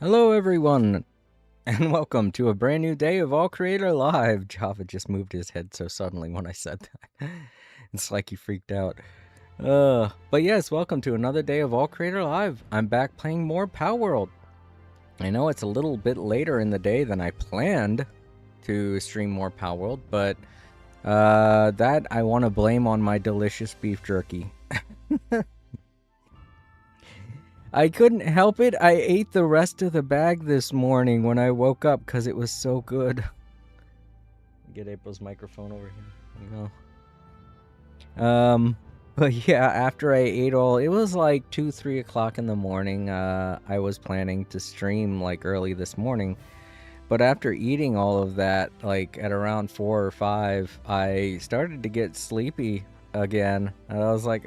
Hello everyone, and welcome to a brand new day of All Creator Live. Java just moved his head so suddenly when I said that. It's like he freaked out. But yes, welcome to another day of All Creator Live. I'm back playing more Palworld. I know it's a little bit later in the day than I planned to stream more Palworld, but that I want to blame on my delicious beef jerky. I couldn't help it. I ate the rest of the bag this morning when I woke up because it was so good. Get April's microphone over here. There you go. But yeah, after I ate all, it was like 2-3 o'clock in the morning. I was planning to stream like early this morning. But after eating all of that, like at around 4 or 5, I started to get sleepy again. And I was like,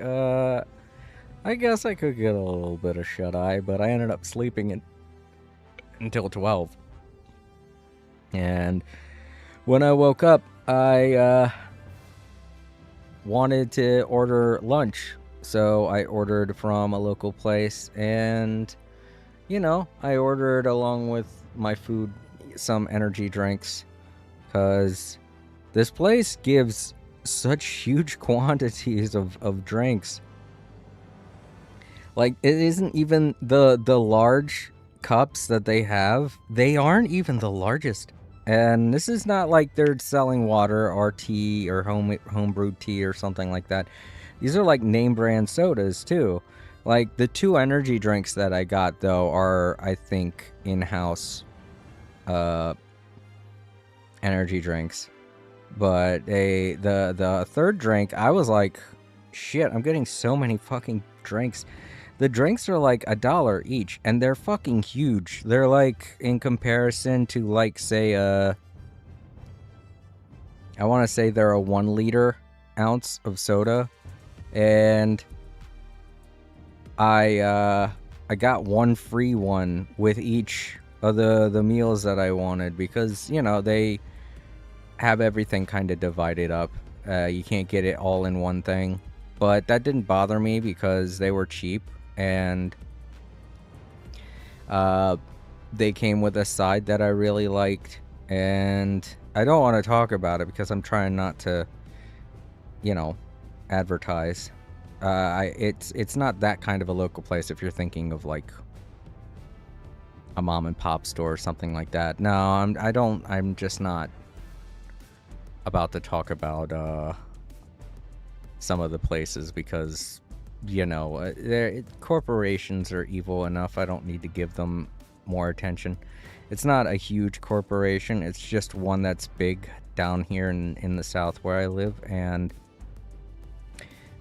I guess I could get a little bit of shut-eye, but I ended up sleeping until 12. And when I woke up, I wanted to order lunch. So I ordered from a local place, and, you know, I ordered along with my food some energy drinks, because this place gives such huge quantities of drinks. Like, it isn't even the large cups that they have. They aren't even the largest. And this is not like they're selling water or tea or homebrewed tea or something like that. These are like name brand sodas too. Like, the 2 energy drinks that I got though are, I think, in-house energy drinks. But the 3rd drink, I was like, shit, I'm getting so many fucking drinks. The drinks are like $1 each, and they're fucking huge. They're like, in comparison to, like, say, I want to say they're a 1 liter ounce of soda, and I got 1 free one with each of the meals that I wanted, because, you know, they have everything kind of divided up. You can't get it all in one thing, but that didn't bother me because they were cheap. And they came with a side that I really liked, and I don't want to talk about it because I'm trying not to, you know, advertise. It's not that kind of a local place if you're thinking of like a mom and pop store or something like that. No, I'm just not about to talk about some of the places, because, you know, corporations are evil enough. I don't need to give them more attention. It's not a huge corporation. It's just one that's big down here in the south where I live, and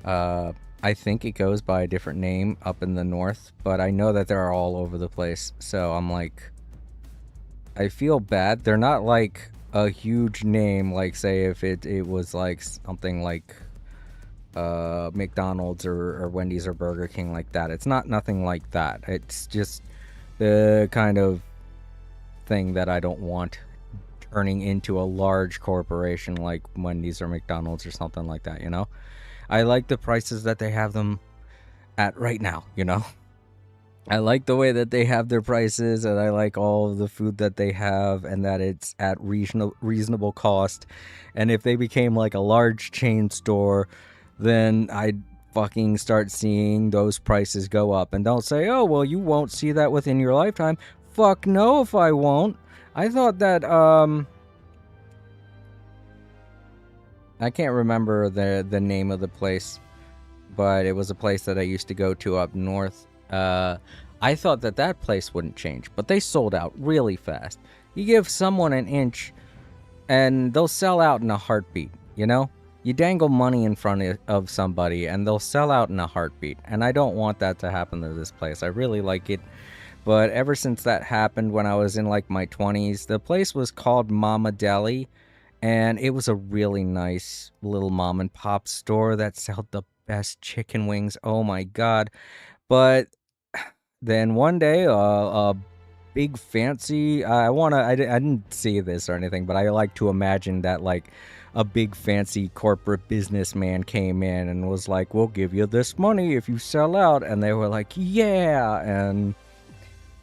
I think it goes by a different name up in the north, but I know that they're all over the place. So I'm like, I feel bad. They're not like a huge name, like say if it was like something like McDonald's or Wendy's or Burger King like that. It's not nothing like that. It's just the kind of thing that I don't want turning into a large corporation like Wendy's or McDonald's or something like that, you know? I like the prices that they have them at right now, you know? I like the way that they have their prices, and I like all of the food that they have, and that it's at reasonable cost. And if they became like a large chain store, then I'd fucking start seeing those prices go up. And don't say, oh, well, you won't see that within your lifetime. Fuck no, if I won't. I thought that, I can't remember the name of the place, but it was a place that I used to go to up north. I thought that place wouldn't change, but they sold out really fast. You give someone an inch, and they'll sell out in a heartbeat, you know? You dangle money in front of somebody, and they'll sell out in a heartbeat, and I don't want that to happen to this place. I really like it, but ever since that happened when I was in, like, my 20s, the place was called Mama Deli, and it was a really nice little mom-and-pop store that sold the best chicken wings. Oh, my God. But then one day, a big fancy, I didn't see this or anything, but I like to imagine that, like, a big fancy corporate businessman came in and was like, we'll give you this money if you sell out. And they were like, yeah. And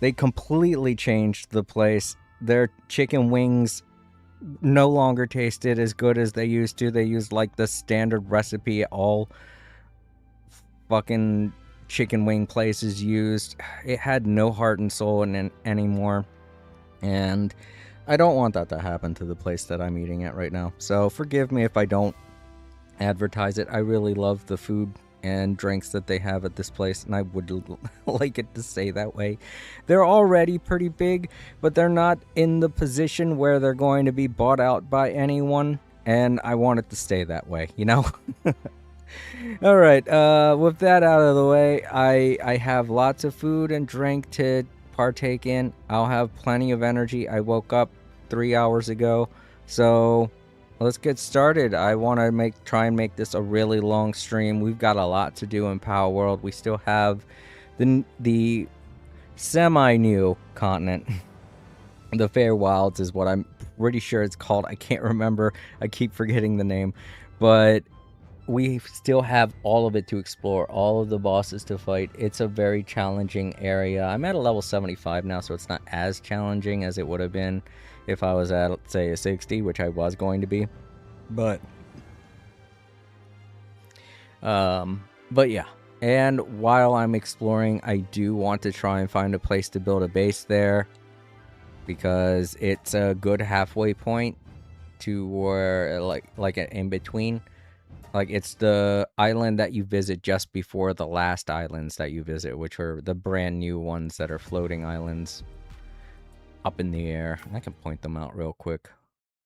they completely changed the place. Their chicken wings no longer tasted as good as they used to. They used like the standard recipe all fucking chicken wing places used. It had no heart and soul in it anymore, and I don't want that to happen to the place that I'm eating at right now. So forgive me if I don't advertise it. I really love the food and drinks that they have at this place, and I would like it to stay that way. They're already pretty big, but they're not in the position where they're going to be bought out by anyone, and I want it to stay that way, you know? All right, with that out of the way, I have lots of food and drink to partake in. I'll have plenty of energy. I woke up 3 hours ago, so let's get started. I want to try and make this a really long stream. We've got a lot to do in Palworld. We still have the semi-new continent. The Fairwilds is what I'm pretty sure it's called. I can't remember. I keep forgetting the name, but we still have all of it to explore, all of the bosses to fight. It's a very challenging area. I'm at a level 75 now, so it's not as challenging as it would have been if I was at, say, a 60, which I was going to be. But yeah. And while I'm exploring, I do want to try and find a place to build a base there, because it's a good halfway point to where, like an in-between. Like, it's the island that you visit just before the last islands that you visit, which are the brand new ones that are floating islands up in the air. I can point them out real quick.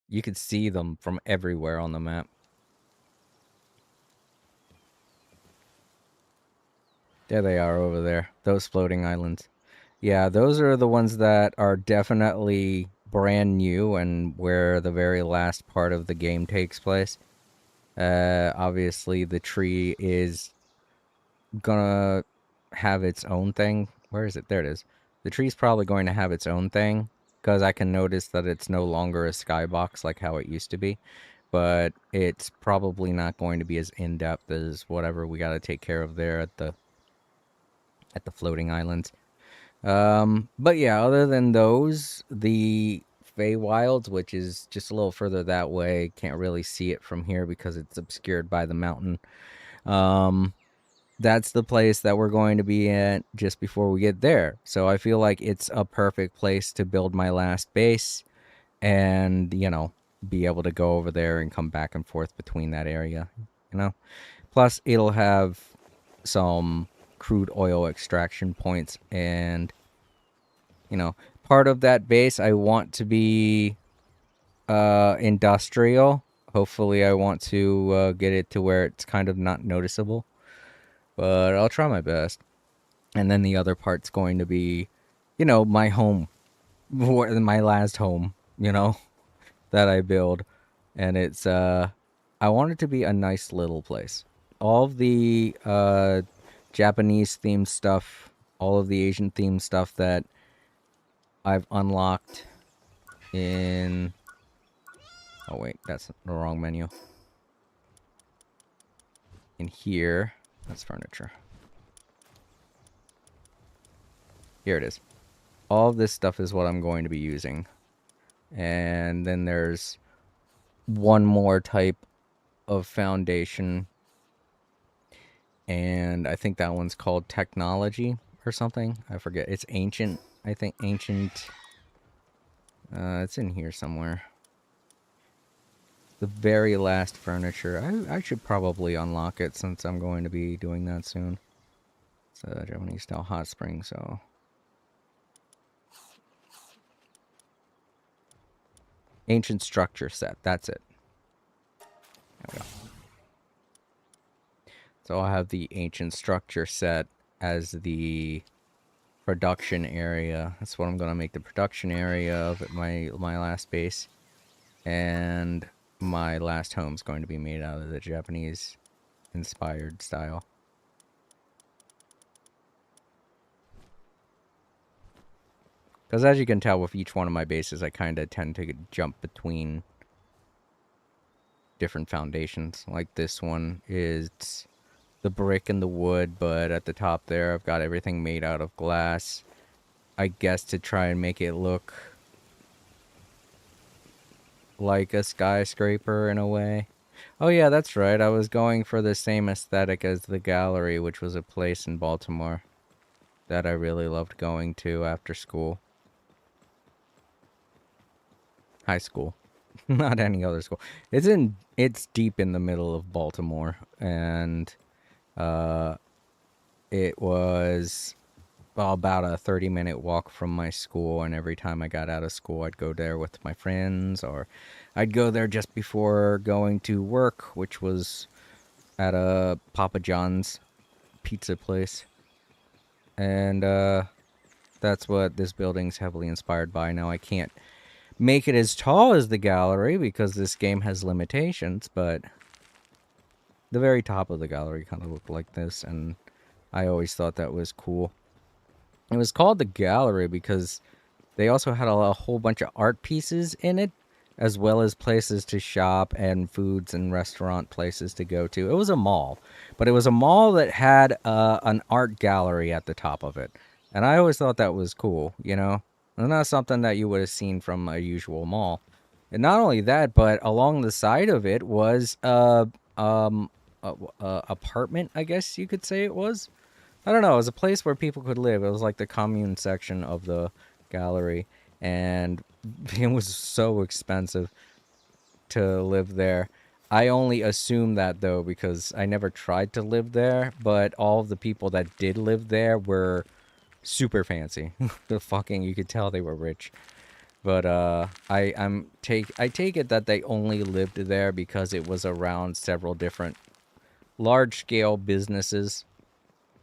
You can see them from everywhere on the map. There they are over there, those floating islands. Yeah, those are the ones that are definitely brand new and where the very last part of the game takes place. Obviously the tree is gonna have its own thing. Where is it? There it is. The tree's probably going to have its own thing, because I can notice that it's no longer a skybox like how it used to be, but it's probably not going to be as in-depth as whatever we got to take care of there at the floating islands. But yeah, other than those, the Feywilds, which is just a little further that way, can't really see it from here because it's obscured by the mountain. That's the place that we're going to be at just before we get there. So I feel like it's a perfect place to build my last base and, you know, be able to go over there and come back and forth between that area, you know? Plus, it'll have some crude oil extraction points and, you know, part of that base I want to be industrial. Hopefully I want to get it to where it's kind of not noticeable, but I'll try my best. And then the other part's going to be, my home, my last home, that I build. And it's I want it to be a nice little place. All of the Japanese themed stuff, all of the Asian themed stuff that I've unlocked in. Oh wait, that's the wrong menu. In here, that's furniture. Here it is. All of this stuff is what I'm going to be using. And then there's one more type of foundation. And I think that one's called technology or something. I forget. It's ancient. I think ancient. It's in here somewhere. The very last furniture. I should probably unlock it since I'm going to be doing that soon. It's a Japanese style hot spring, so. Ancient structure set. That's it. There we go. So I'll have the ancient structure set as the production area. That's what I'm going to make the production area of at my last base. And my last home is going to be made out of the Japanese inspired style. Because as you can tell with each one of my bases, I kind of tend to jump between different foundations. Like this one is the brick and the wood, but at the top there I've got everything made out of glass. I guess to try and make it look like a skyscraper in a way. Oh yeah, that's right. I was going for the same aesthetic as the gallery, which was a place in Baltimore that I really loved going to after school. High school. Not any other school. It's deep in the middle of Baltimore, and it was about a 30-minute walk from my school, and every time I got out of school, I'd go there with my friends, or I'd go there just before going to work, which was at a Papa John's pizza place. And that's what this building's heavily inspired by. Now, I can't make it as tall as the gallery because this game has limitations, but the very top of the gallery kind of looked like this, and I always thought that was cool. It was called the gallery because they also had a whole bunch of art pieces in it, as well as places to shop and foods and restaurant places to go to. It was a mall, but it was a mall that had an art gallery at the top of it. And I always thought that was cool, And not something that you would have seen from a usual mall. And not only that, but along the side of it was apartment, I guess you could say it was. I don't know. It was a place where people could live. It was like the commune section of the gallery, and it was so expensive to live there. I only assume that though because I never tried to live there, but all of the people that did live there were super fancy. You could tell they were rich. But I take it that they only lived there because it was around several different large scale businesses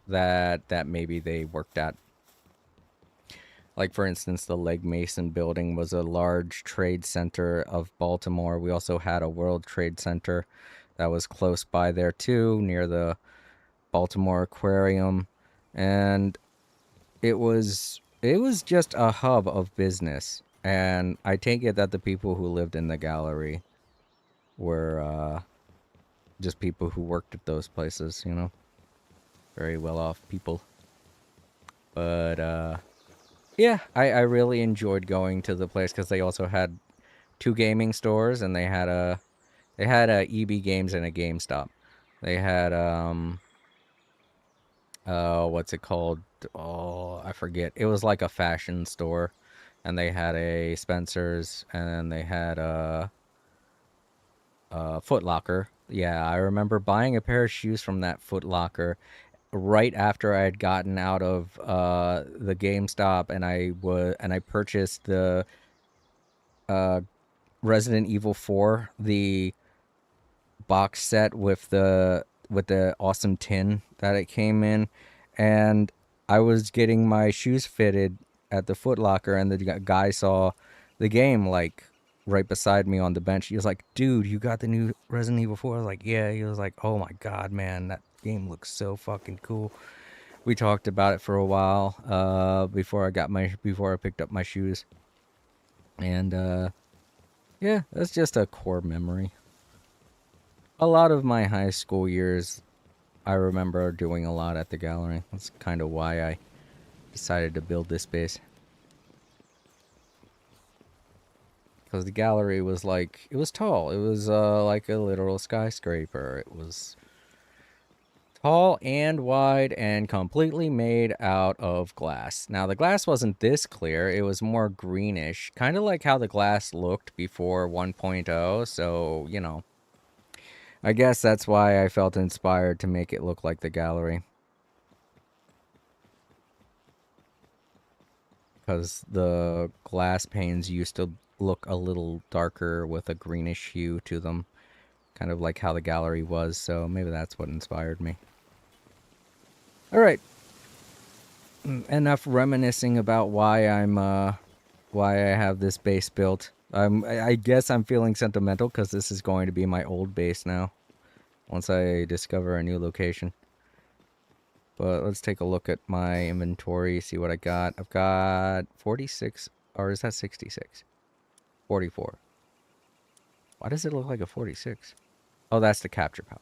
that maybe they worked at. Like, for instance, the Legg Mason building was a large trade center of Baltimore. We also had a World Trade Center that was close by there too, near the Baltimore Aquarium. And it was just a hub of business. And I take it that the people who lived in the gallery were just people who worked at those places, Very well-off people. But, yeah, I really enjoyed going to the place because they also had 2 gaming stores, and they had a EB Games and a GameStop. They had what's it called? Oh, I forget. It was like a fashion store, and they had a Spencer's, and they had a Foot Locker. Yeah, I remember buying a pair of shoes from that Foot Locker. right after I had gotten out of the GameStop, and I purchased the uh, Resident Evil 4, the box set with the awesome tin that it came in, and I was getting my shoes fitted at the Foot Locker, and the guy saw the game like right beside me on the bench. He was like, "Dude, you got the new Resident Evil 4?" I was like, "Yeah." He was like, "Oh my god, man, that game looks so fucking cool." We talked about it for a while before I picked up my shoes, and yeah, that's just a core memory. A lot of my high school years I remember doing a lot at the gallery. That's kind of why I decided to build this space. Because the gallery was like, it was tall. It was like a literal skyscraper. It was tall and wide and completely made out of glass. Now, the glass wasn't this clear. It was more greenish, kind of like how the glass looked before 1.0. So, you know, I guess that's why I felt inspired to make it look like the gallery. Because the glass panes used to look a little darker with a greenish hue to them, kind of like how the gallery was, so maybe that's what inspired me. Alright, enough reminiscing about why why I have this base built. I guess I'm feeling sentimental because this is going to be my old base now, once I discover a new location. But let's take a look at my inventory, see what I got. I've got 46, or is that 66? 44. Why does it look like a 46? Oh, that's the capture pouch.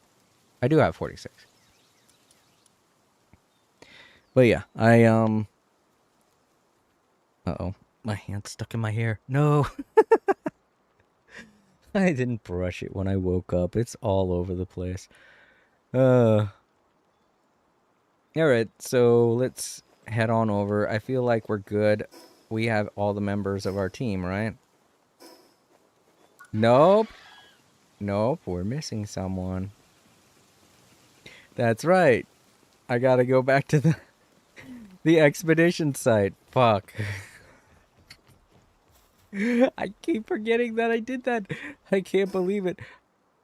I do have 46. But yeah, uh-oh. My hand's stuck in my hair. No! I didn't brush it when I woke up. It's all over the place. Alright, so let's head on over. I feel like we're good. We have all the members of our team, right? Nope. Nope, we're missing someone. That's right. I gotta go back to the expedition site. Fuck. I keep forgetting that I did that. I can't believe it.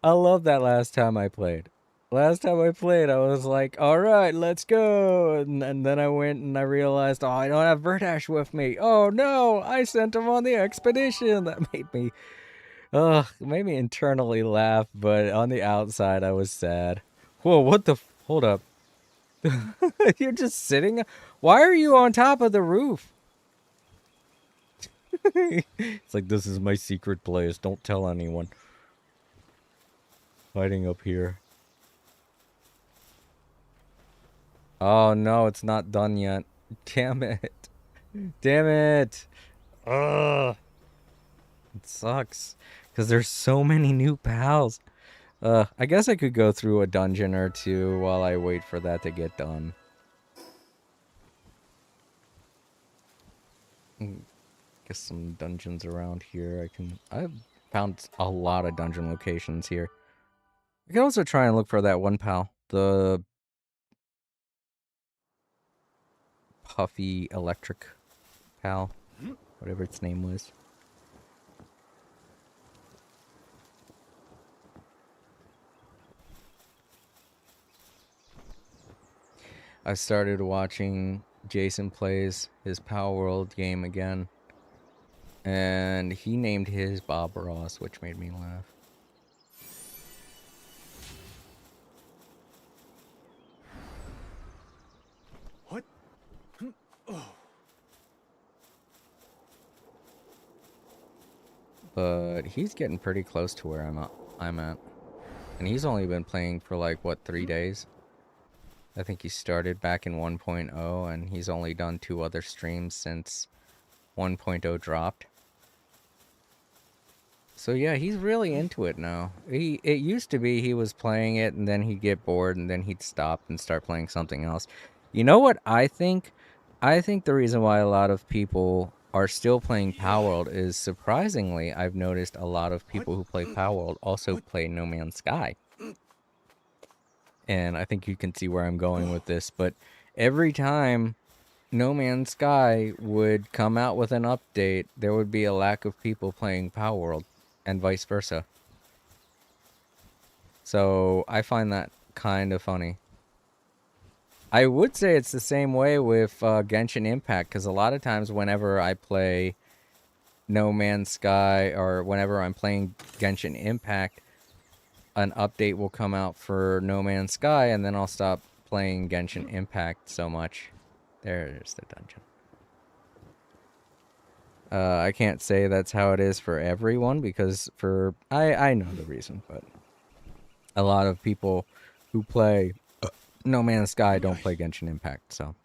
I love that last time I played. Last time I played, I was like, all right, let's go. And then I went and I realized, oh, I don't have Verdash with me. Oh, no, I sent him on the expedition. That made me, made me internally laugh, but on the outside, I was sad. Whoa, what the, hold up. You're just sitting, why are you on top of the roof? It's like, this is my secret place. Don't tell anyone. Hiding up here. Oh no, it's not done yet. Damn it. Damn it. Ugh. It sucks. Because there's so many new pals. I guess I could go through a dungeon or two while I wait for that to get done. Guess some dungeons around here. I've found a lot of dungeon locations here. I can also try and look for that one pal. The puffy electric pal. Whatever its name was. I started watching Jason plays his Palworld game again. And he named his Bob Ross, which made me laugh. What? Oh. But he's getting pretty close to where I'm at. And he's only been playing for like, what, 3 days? I think he started back in 1.0, and he's only done 2 other streams since 1.0 dropped. So yeah, he's really into it now. It used to be he was playing it, and then he'd get bored, and then he'd stop and start playing something else. You know what I think? I think the reason why a lot of people are still playing Palworld is, surprisingly, I've noticed a lot of people who play Palworld also play No Man's Sky. and I think you can see where I'm going with this, but every time No Man's Sky would come out with an update, there would be a lack of people playing Palworld, and vice versa. So I find that kind of funny. I would say it's the same way with Genshin Impact, because a lot of times whenever I play No Man's Sky or whenever I'm playing Genshin Impact, an update will come out for No Man's Sky, and then I'll stop playing Genshin Impact so much. There's the dungeon. I can't say that's how it is for everyone, because I know the reason, but a lot of people who play No Man's Sky don't play Genshin Impact, so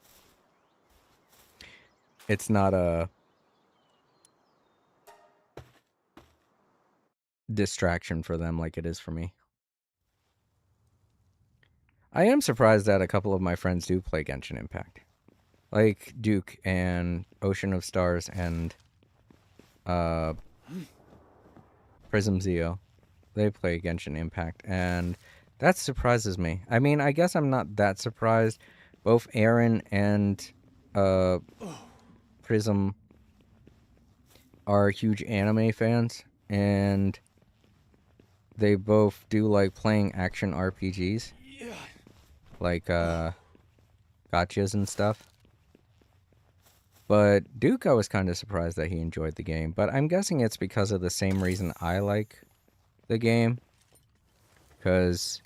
it's not a distraction for them like it is for me. I am surprised that a couple of my friends do play Genshin Impact, like Duke and Ocean of Stars and Prism Zeo. They play Genshin Impact, and that surprises me. I mean, I guess I'm not that surprised. Both Aaron and Prism are huge anime fans, and they both do like playing action RPGs, like gotchas and stuff. But Duke, I was kind of surprised that he enjoyed the game, but I'm guessing it's because of the same reason I like the game, because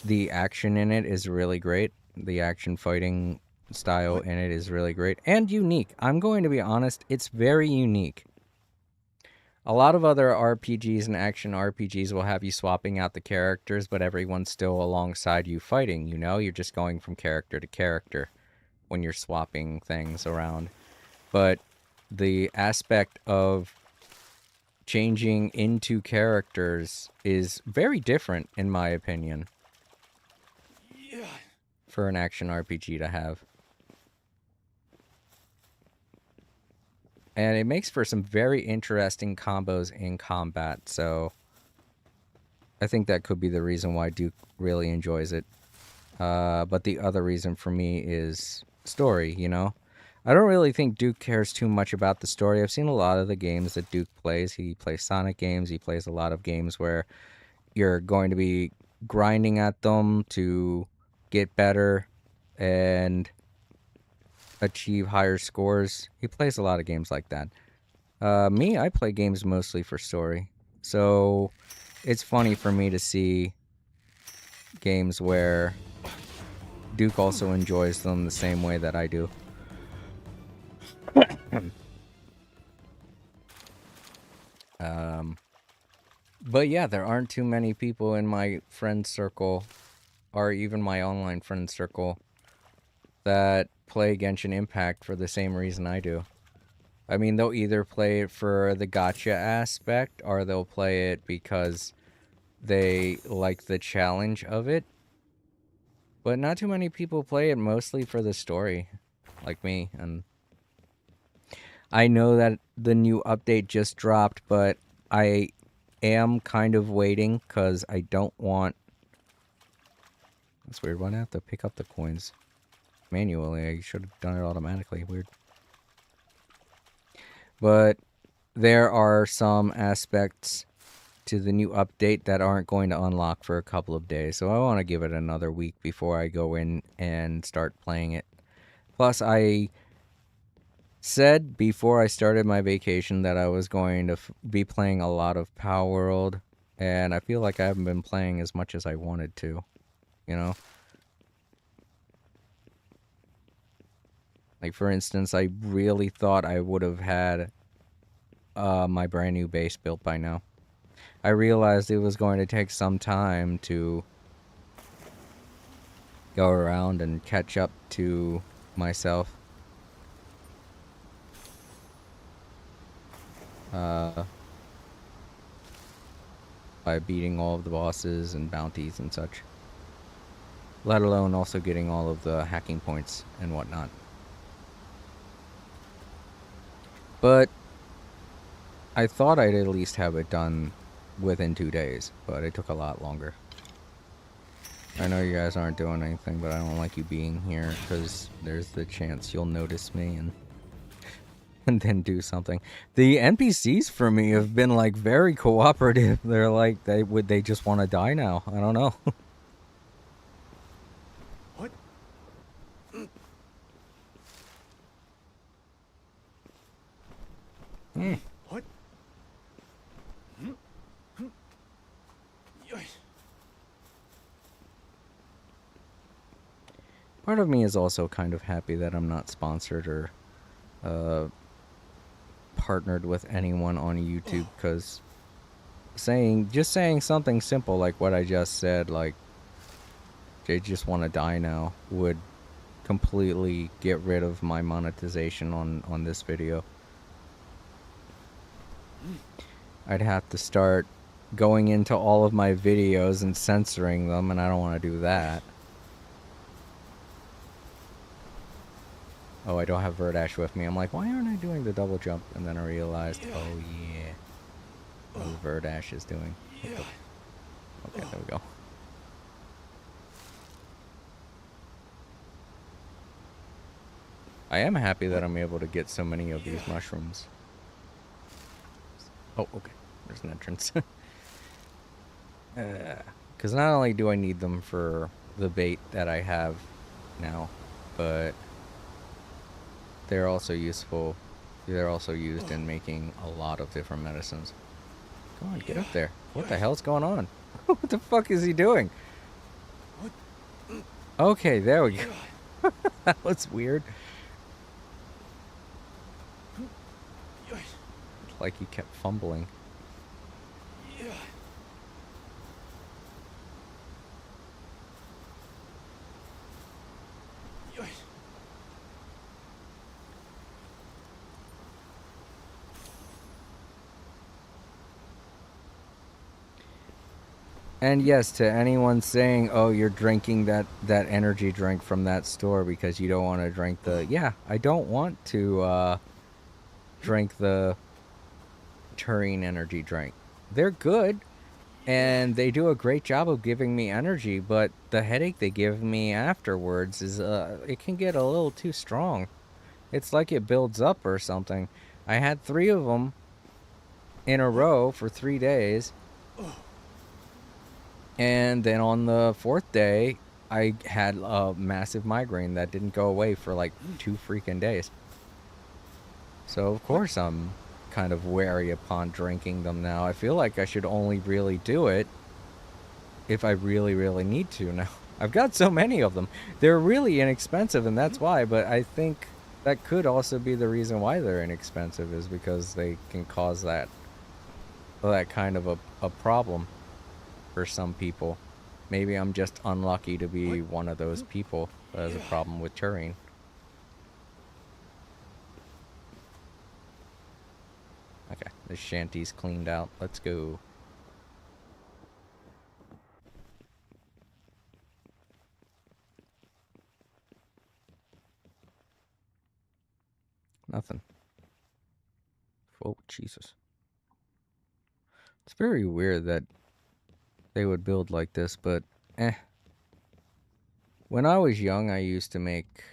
the action in it is really great. The action fighting style in it is really great and unique. I'm going to be honest, it's very unique. A lot of other RPGs and action RPGs will have you swapping out the characters, but everyone's still alongside you fighting, you know? You're just going from character to character when you're swapping things around. But the aspect of changing into characters is very different, in my opinion, for an action RPG to have. And it makes for some very interesting combos in combat, so I think that could be the reason why Duke really enjoys it. But the other reason for me is story, you know? I don't really think Duke cares too much about the story. I've seen a lot of the games that Duke plays. He plays Sonic games. He plays a lot of games where you're going to be grinding at them to get better and achieve higher scores. He plays a lot of games like that. Me, I play games mostly for story. So it's funny for me to see games where Duke also enjoys them the same way that I do. But yeah, there aren't too many people in my friend circle, or even my online friend circle, that play Genshin Impact for the same reason I do. I mean, they'll either play it for the gacha aspect, or they'll play it because they like the challenge of it. But not too many people play it mostly for the story, like me. And I know that the new update just dropped, but I am kind of waiting because I don't want... That's weird. Why do I have to pick up the coins manually? I should have done it automatically. Weird. But there are some aspects to the new update that aren't going to unlock for a couple of days. So I want to give it another week before I go in and start playing it. Plus, I said before I started my vacation that I was going to be playing a lot of Palworld, and I feel like I haven't been playing as much as I wanted to, you know? Like, for instance, I really thought I would have had my brand new base built by now. I realized it was going to take some time to go around and catch up to myself. By beating all of the bosses and bounties and such. Let alone also getting all of the hacking points and whatnot. But I thought I'd at least have it done within 2 days, but it took a lot longer. I know you guys aren't doing anything, but I don't like you being here because there's the chance you'll notice me and and then do something. The NPCs for me have been like very cooperative. They're like they just want to die now. I don't know. What? What? Part of me is also kind of happy that I'm not sponsored or partnered with anyone on YouTube, because just saying something simple like what I just said, like they just want to die now, would completely get rid of my monetization on this video. I'd have to start going into all of my videos and censoring them, and I don't want to do that. Oh, I don't have Verdash with me. I'm like, why aren't I doing the double jump? And then I realized, oh yeah, what Verdash is doing. Okay, there we go. I am happy that I'm able to get so many of these mushrooms. Oh, okay. There's an entrance. Because not only do I need them for the bait that I have now, but they're also useful. They're also used in making a lot of different medicines. Come on, get up there. What the hell's going on? What the fuck is he doing? Okay, there we go. That was weird. Like he kept fumbling. And yes, to anyone saying, "Oh, you're drinking that energy drink from that store because you don't want to drink the..." Yeah, I don't want to drink the Turing energy drink. They're good, and they do a great job of giving me energy, but the headache they give me afterwards is it can get a little too strong. It's like it builds up or something. I had 3 of them in a row for 3 days. And then on the 4th day, I had a massive migraine that didn't go away for like 2 freaking days. So of course I'm kind of wary upon drinking them now. I feel like I should only really do it if I really, really need to now. I've got so many of them. They're really inexpensive, and that's why, but I think that could also be the reason why they're inexpensive, is because they can cause that kind of a problem for some people. Maybe I'm just unlucky to be one of those people that has a problem with Turing. Okay, the shanty's cleaned out. Let's go. Nothing. Oh, Jesus. It's very weird that they would build like this, but eh. When I was young, I used to make...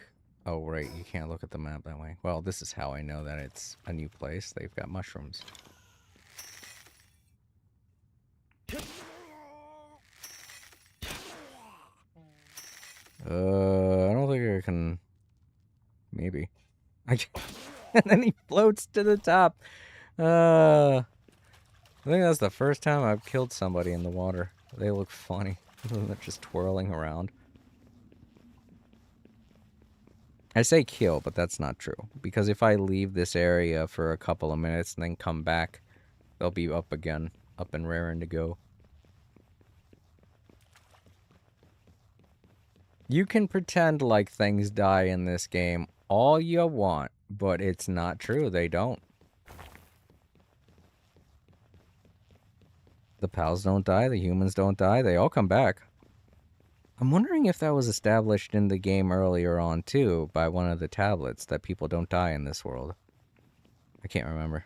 Oh, right, you can't look at the map that way. Well, this is how I know that it's a new place. They've got mushrooms. I don't think I can... Maybe. And then he floats to the top. I think that's the first time I've killed somebody in the water. They look funny. They're just twirling around. I say kill, but that's not true. Because if I leave this area for a couple of minutes and then come back, they'll be up again. Up and raring to go. You can pretend like things die in this game all you want, but it's not true. They don't. The pals don't die. The humans don't die. They all come back. I'm wondering if that was established in the game earlier on, too, by one of the tablets, that people don't die in this world. I can't remember.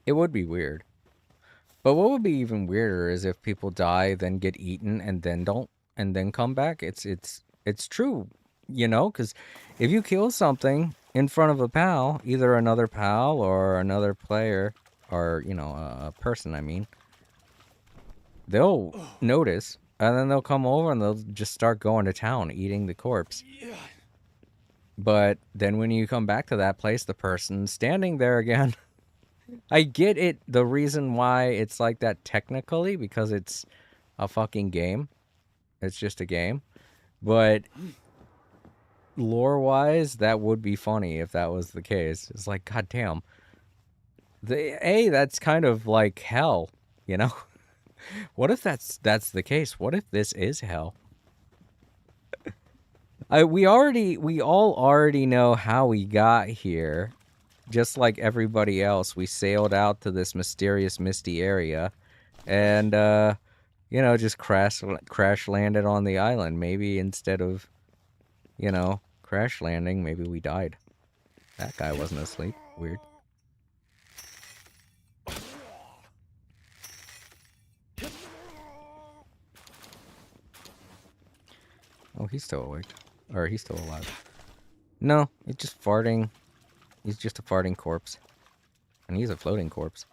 It would be weird. But what would be even weirder is if people die, then get eaten, and then don't, and then come back. It's true, you know, because if you kill something in front of a pal, either another pal or another player, or you know, a person, I mean, they'll notice, and then they'll come over and they'll just start going to town, eating the corpse. Yeah. But then when you come back to that place, the person's standing there again. I get it, the reason why it's like that technically, because it's a fucking game. It's just a game. But lore-wise, that would be funny if that was the case. It's like, goddamn. That's kind of like hell, you know? What if that's the case? What if this is hell? We all already know how we got here. Just like everybody else, we sailed out to this mysterious misty area and you know, just crash landed on the island. Maybe instead of, you know, crash landing, maybe we died. That guy wasn't asleep. Weird. Oh, he's still awake. Or he's still alive. No, he's just farting. He's just a farting corpse. And he's a floating corpse.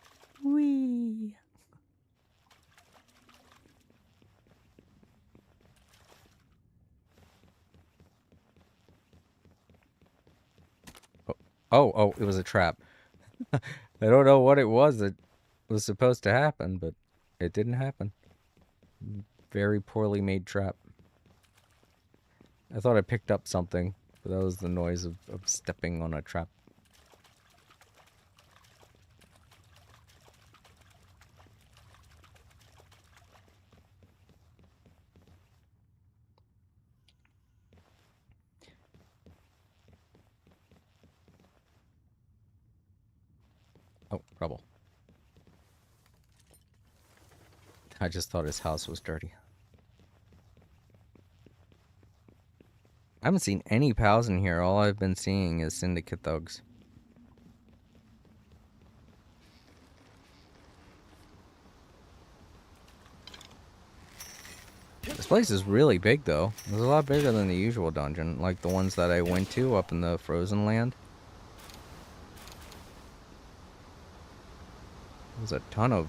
Whee! Oh, it was a trap. I don't know what it was that was supposed to happen, but it didn't happen. Very poorly made trap. I thought I picked up something, but that was the noise of stepping on a trap. Oh, rubble. I just thought his house was dirty. I haven't seen any pals in here. All I've been seeing is syndicate thugs. This place is really big, though. It's a lot bigger than the usual dungeon, like the ones that I went to up in the frozen land. There's a ton of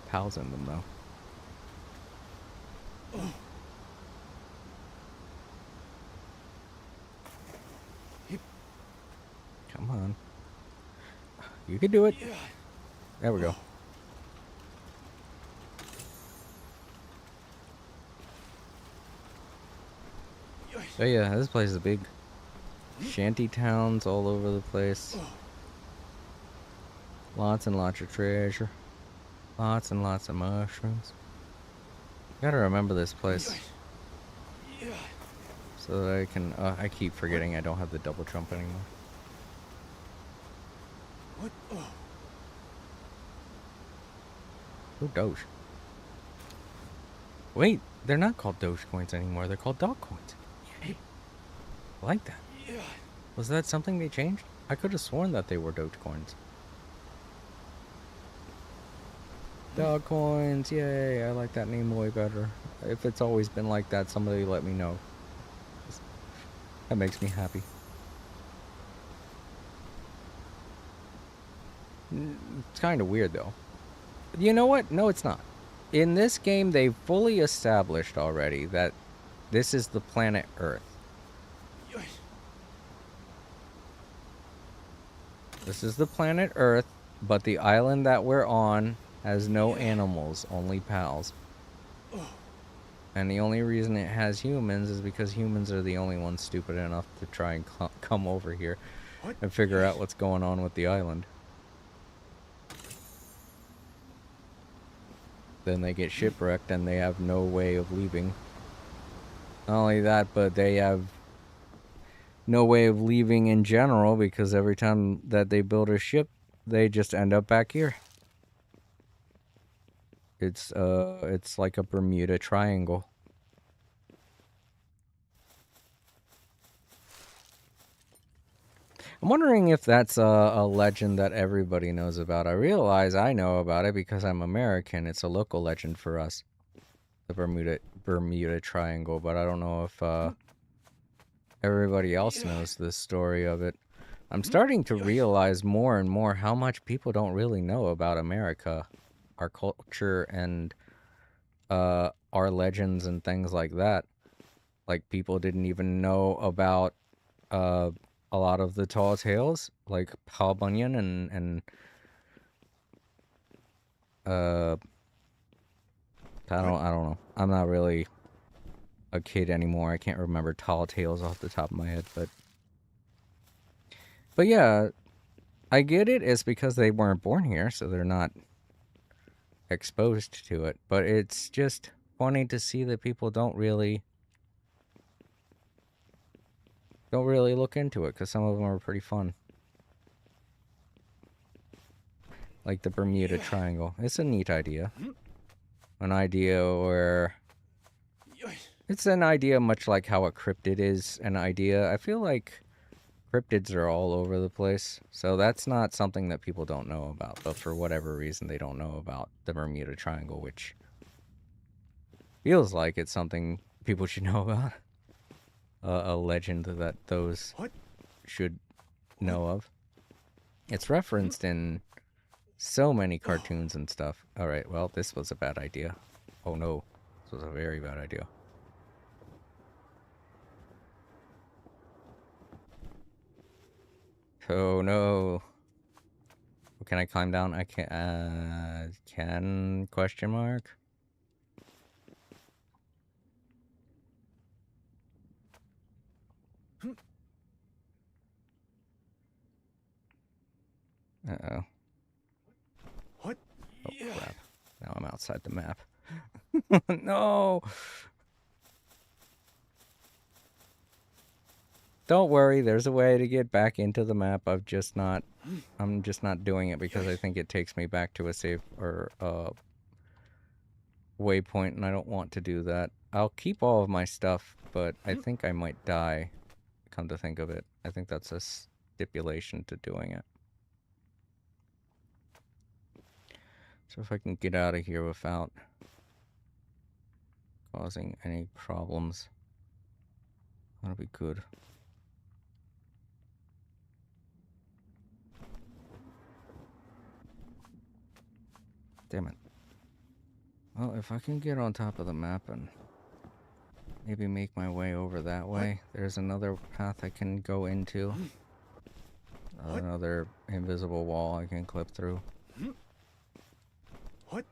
pals in them, though. Come on. You can do it. There we go. So yeah, this place is big. Shanty towns all over the place. Lots and lots of treasure. Lots and lots of mushrooms. Gotta remember this place. So that I can... I keep forgetting I don't have the double jump anymore. What? Oh, Doge. Wait, they're not called Doge coins anymore. They're called dog coins. Yay. I like that. Yeah. Was that something they changed? I could have sworn that they were Doge coins. Dog coins, yay, I like that name way better. If it's always been like that, somebody let me know. That makes me happy. It's kind of weird, though. You know what? No, it's not. In this game, they fully established already that this is the planet Earth. This is the planet Earth, but the island that we're on has no animals, only pals. And the only reason it has humans is because humans are the only ones stupid enough to try and come over here and figure out what's going on with the island. Then they get shipwrecked and they have no way of leaving. Not only that, but they have no way of leaving in general because every time that they build a ship, they just end up back here. It's like a Bermuda Triangle. I'm wondering if that's a legend that everybody knows about. I realize I know about it because I'm American. It's a local legend for us, the Bermuda Triangle. But I don't know if everybody else knows the story of it. I'm starting to realize more and more how much people don't really know about America, our culture, and our legends and things like that. Like people didn't even know about uh, a lot of the tall tales, like Paul Bunyan and uh, I don't know. I'm not really a kid anymore. I can't remember tall tales off the top of my head, but yeah, I get it. It's because they weren't born here, so they're not exposed to it. But it's just funny to see that people don't really look into it because some of them are pretty fun. Like the Bermuda Triangle. It's a neat idea. An idea where it's an idea much like how a cryptid is an idea. I feel like cryptids are all over the place. So that's not something that people don't know about. But for whatever reason, they don't know about the Bermuda Triangle, which feels like it's something people should know about. A legend that those should know of. It's referenced in so many cartoons and stuff. Alright, well, this was a bad idea. Oh no, this was a very bad idea. Oh no. Can I climb down? I can question mark? Uh-oh. What? Oh crap. Now I'm outside the map. No! Don't worry, there's a way to get back into the map. I'm just not doing it because I think it takes me back to a save or waypoint, and I don't want to do that. I'll keep all of my stuff, but I think I might die, come to think of it. I think that's a stipulation to doing it. So if I can get out of here without causing any problems, that'll be good. Damn it. Well, if I can get on top of the map and maybe make my way over that way, there's another path I can go into. Another invisible wall I can clip through. What?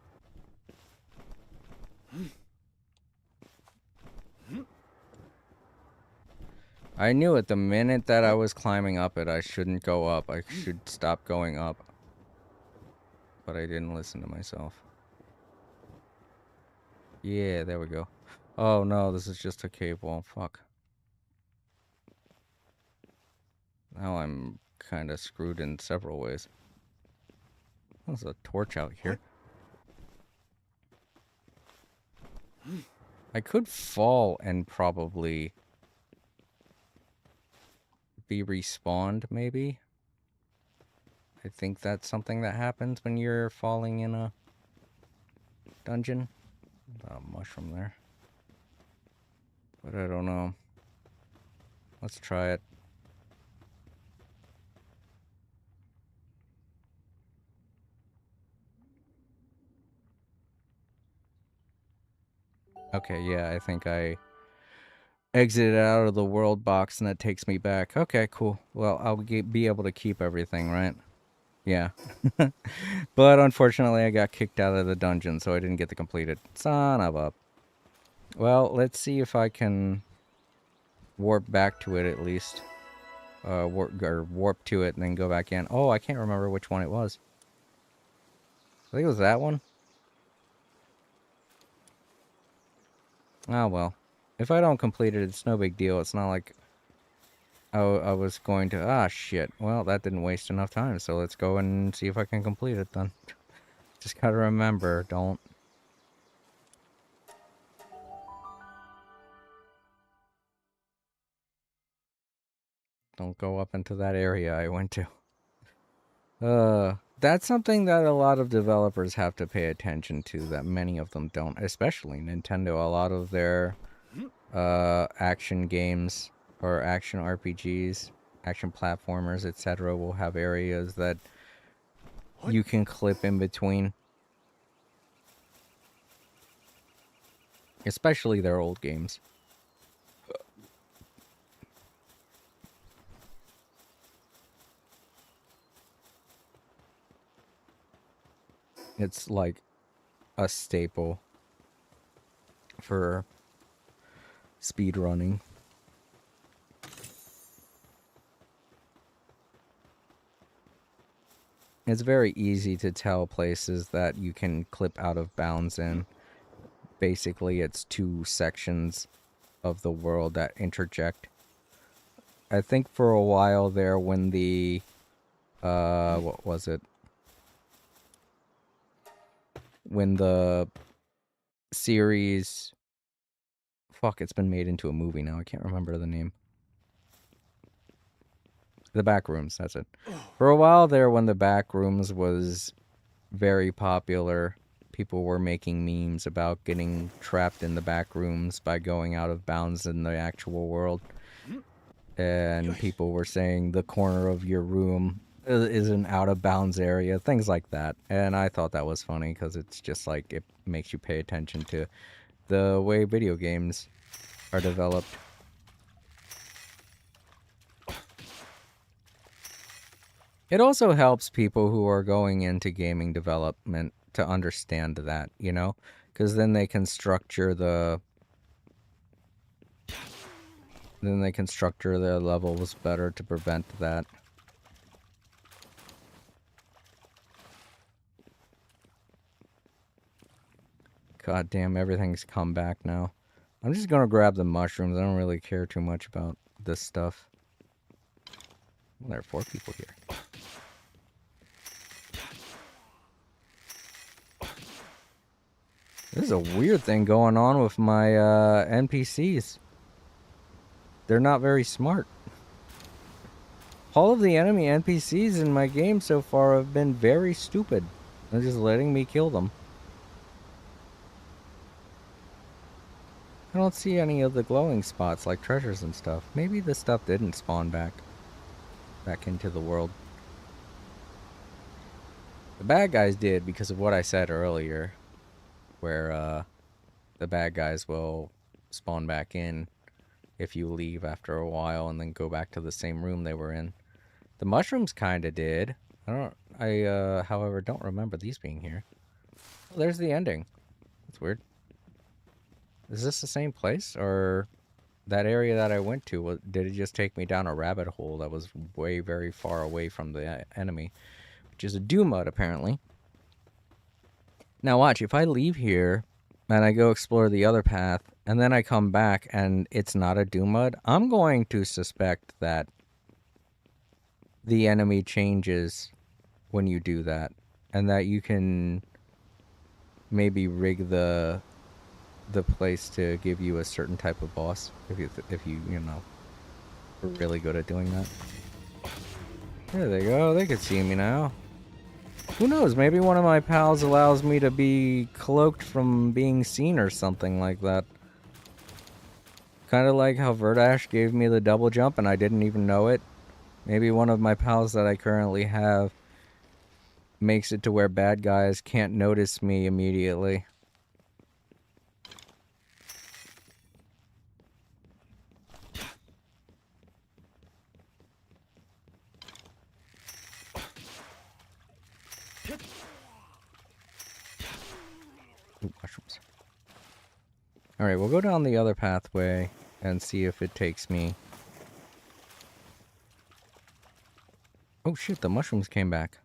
I knew it the minute that I was climbing up it, I shouldn't go up. I should stop going up. But I didn't listen to myself. Yeah, there we go. Oh no, this is just a cave wall. Fuck. Now I'm kind of screwed in several ways. There's a torch out here. I could fall and probably be respawned, maybe. I think that's something that happens when you're falling in a dungeon. A mushroom there. But I don't know. Let's try it. Okay, yeah, I think I exited out of the world box and that takes me back. Okay, cool. Well, I'll be able to keep everything, right? Yeah. But unfortunately, I got kicked out of the dungeon, so I didn't get to complete it. Son of a... Well, let's see if I can warp back to it at least. Warp to it and then go back in. Oh, I can't remember which one it was. I think it was that one. Oh, well. If I don't complete it, it's no big deal. It's not like I was going to... Ah, shit. Well, that didn't waste enough time, so let's go and see if I can complete it then. Just gotta remember, don't... Don't go up into that area I went to. That's something that a lot of developers have to pay attention to that many of them don't, especially Nintendo. A lot of their action games or action RPGs, action platformers, etc. will have areas that you can clip in between. Especially their old games. It's like a staple for speed running. It's very easy to tell places that you can clip out of bounds in. Basically, it's two sections of the world that interject. I think for a while there when the what was it? When the series it's been made into a movie now. I can't remember the name. The Backrooms, that's it. For a while there when the Backrooms was very popular, people were making memes about getting trapped in the Backrooms by going out of bounds in the actual world. And people were saying the corner of your room is an out of bounds area, things like that. And I thought that was funny because it's just like it makes you pay attention to the way video games are developed. It also helps people who are going into gaming development to understand that, you know? Because then they can structure the levels better to prevent that. God damn, everything's come back now. I'm just gonna grab the mushrooms. I don't really care too much about this stuff. Well, there are 4 people here. This is a weird thing going on with my NPCs. They're not very smart. All of the enemy NPCs in my game so far have been very stupid. They're just letting me kill them. I don't see any of the glowing spots like treasures and stuff. Maybe the stuff didn't spawn back into the world. The bad guys did because of what I said earlier, where the bad guys will spawn back in if you leave after a while and then go back to the same room they were in. The mushrooms kind of did. I however, don't remember these being here. Oh, there's the ending. That's weird. Is this the same place? Or that area that I went to, did it just take me down a rabbit hole that was way, very far away from the enemy? Which is a Doomud, apparently. Now watch, if I leave here and I go explore the other path, and then I come back and it's not a Doomud, I'm going to suspect that the enemy changes when you do that, and that you can maybe rig the place to give you a certain type of boss if you know, are really good at doing that. There they go. They can see me now. Who knows? Maybe one of my pals allows me to be cloaked from being seen or something like that. Kind of like how Verdash gave me the double jump and I didn't even know it. Maybe one of my pals that I currently have makes it to where bad guys can't notice me immediately. Ooh, mushrooms. Alright, we'll go down the other pathway and see if it takes me. Oh shit, the mushrooms came back.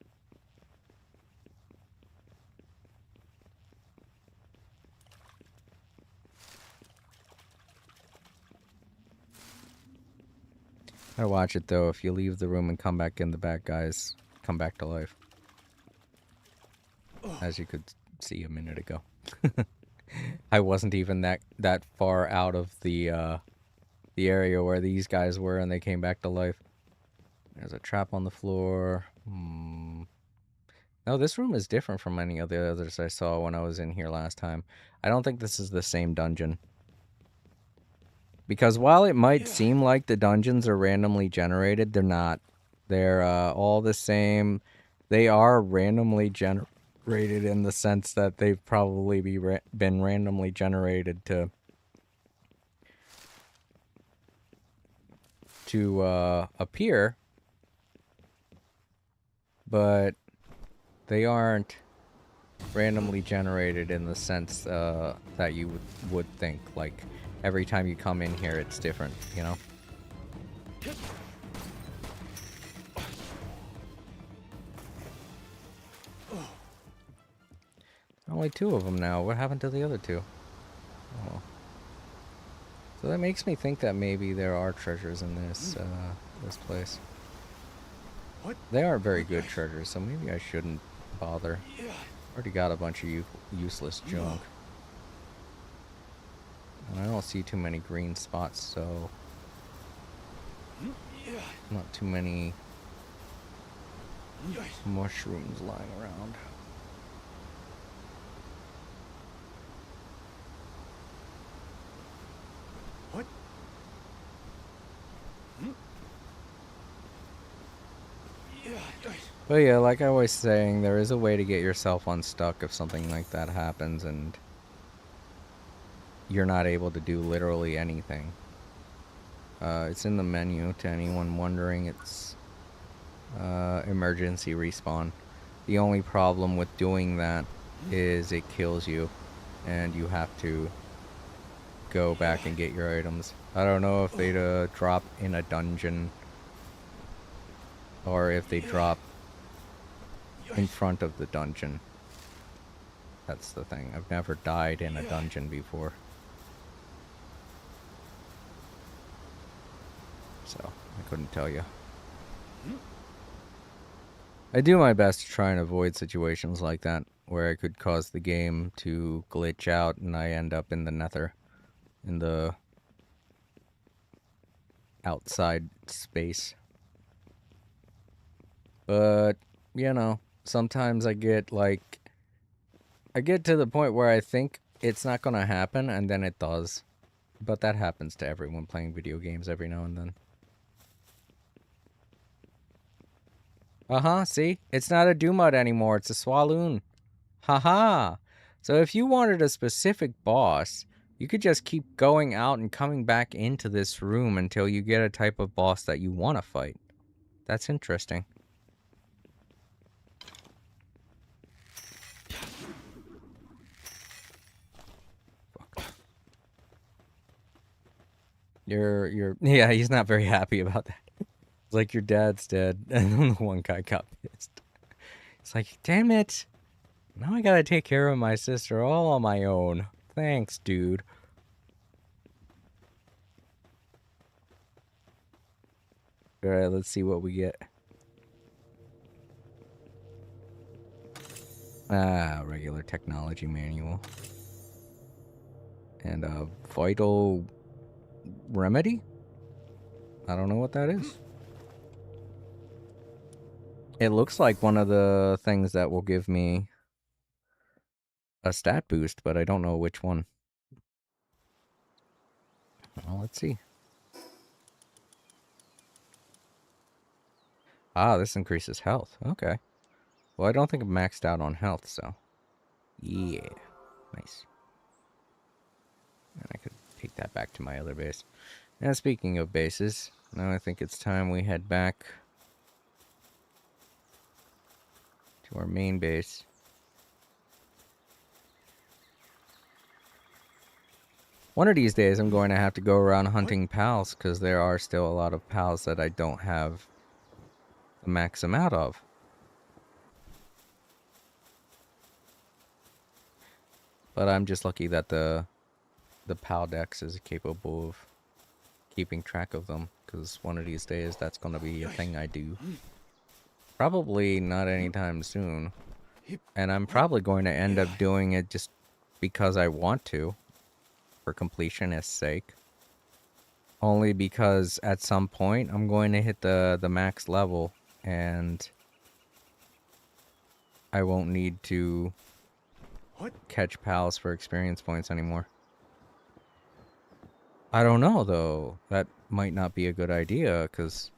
Gotta watch it though. If you leave the room and come back in, the bad guys come back to life. As you could see a minute ago. I wasn't even that far out of the area where these guys were and they came back to life. There's a trap on the floor. No, this room is different from any of the others I saw when I was in here last time. I don't think this is the same dungeon. Because while it might seem like the dungeons are randomly generated, they're not. They're all the same. They are randomly generated in the sense that they've probably been randomly generated to appear, but they aren't randomly generated in the sense that you would think. Like, every time you come in here, it's different, you know? Only 2 of them now. What happened to the other 2? Oh. So that makes me think that maybe there are treasures in this this place. What? They aren't very good treasures, so maybe I shouldn't bother. Already got a bunch of useless junk. And I don't see too many green spots, so not too many mushrooms lying around. What? But yeah, like I was saying, there is a way to get yourself unstuck if something like that happens and you're not able to do literally anything. It's in the menu, to anyone wondering. It's emergency respawn. The only problem with doing that is it kills you and you have to go back and get your items. I don't know if they drop in a dungeon or if they drop in front of the dungeon. That's the thing. I've never died in a dungeon before. So, I couldn't tell you. I do my best to try and avoid situations like that, where I could cause the game to glitch out and I end up in the nether. In the outside space. But, you know, sometimes I get to the point where I think it's not gonna happen, and then it does. But that happens to everyone playing video games every now and then. See? It's not a Dumud anymore, it's a Swaloon. Haha! So if you wanted a specific boss, you could just keep going out and coming back into this room until you get a type of boss that you want to fight. That's interesting. Yeah, he's not very happy about that. It's like, your dad's dead, and then the one guy got pissed. It's like, damn it. Now I gotta take care of my sister all on my own. Thanks, dude. Alright, let's see what we get. Regular technology manual. And a vital remedy? I don't know what that is. It looks like one of the things that will give me a stat boost, but I don't know which one. Well, let's see. This increases health. Okay. Well, I don't think I'm maxed out on health, so. Yeah. Nice. And I could take that back to my other base. Now, speaking of bases, now I think it's time we head back to our main base. One of these days, I'm going to have to go around hunting pals, because there are still a lot of pals that I don't have the max amount of. But I'm just lucky that the pal dex is capable of keeping track of them, because one of these days that's going to be a thing I do. Probably not anytime soon. And I'm probably going to end up doing it just because I want to, for completionist's sake. Only because at some point I'm going to hit the max level and I won't need to What? catch pals for experience points anymore. I don't know though. That might not be a good idea because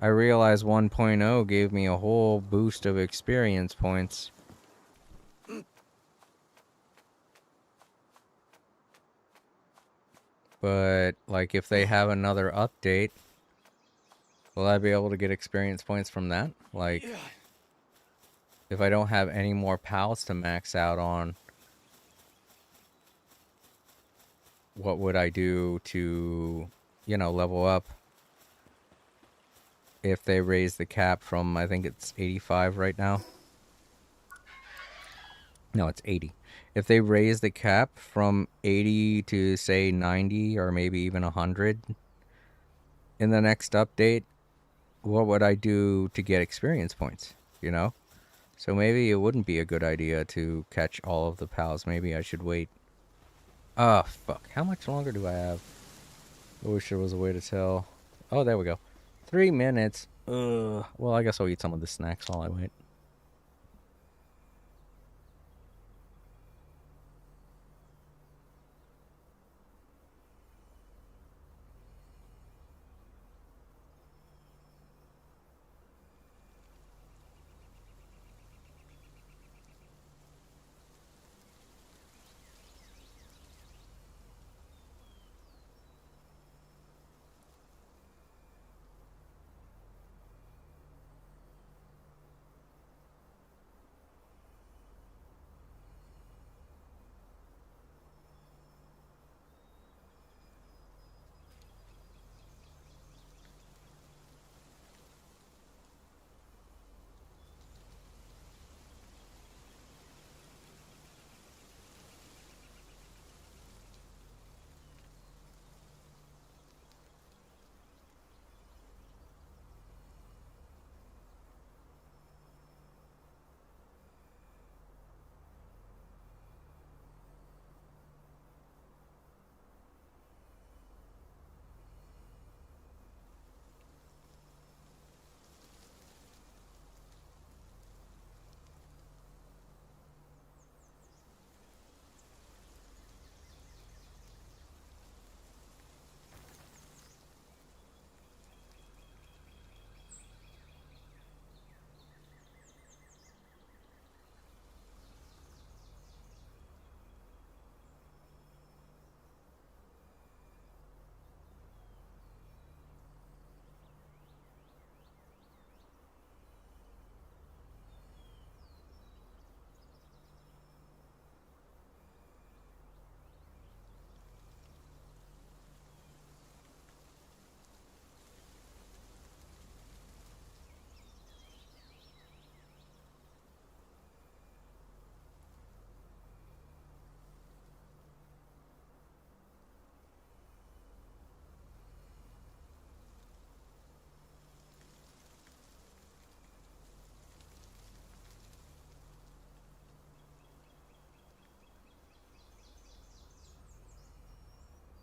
I realized 1.0 gave me a whole boost of experience points. But like if they have another update, will I be able to get experience points from that? Like if I don't have any more pals to max out on, what would I do to, level up? If they raise the cap from, I think it's 85 right now. No, it's 80. If they raise the cap from 80 to, say, 90 or maybe even 100 in the next update, what would I do to get experience points, So maybe it wouldn't be a good idea to catch all of the pals. Maybe I should wait. Oh, fuck. How much longer do I have? I wish there was a way to tell. Oh, there we go. 3 minutes. Well, I guess I'll eat some of the snacks while I wait.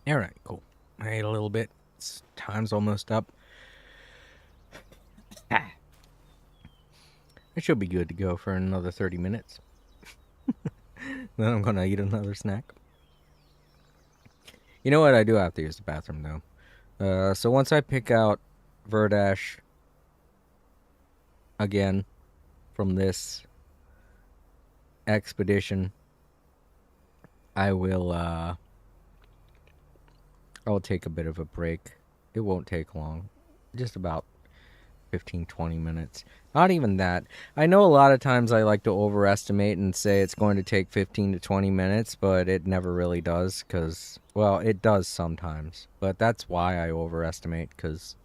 All right, cool. I ate a little bit. Time's almost up. I should be good to go for another 30 minutes. Then I'm going to eat another snack. You know what? I do have to use the bathroom, though. So once I pick out Verdash again from this expedition, I will take a bit of a break. It won't take long. Just about 15-20 minutes. Not even that. I know a lot of times I like to overestimate and say it's going to take 15 to 20 minutes, but it never really does because, well, it does sometimes. But that's why I overestimate, because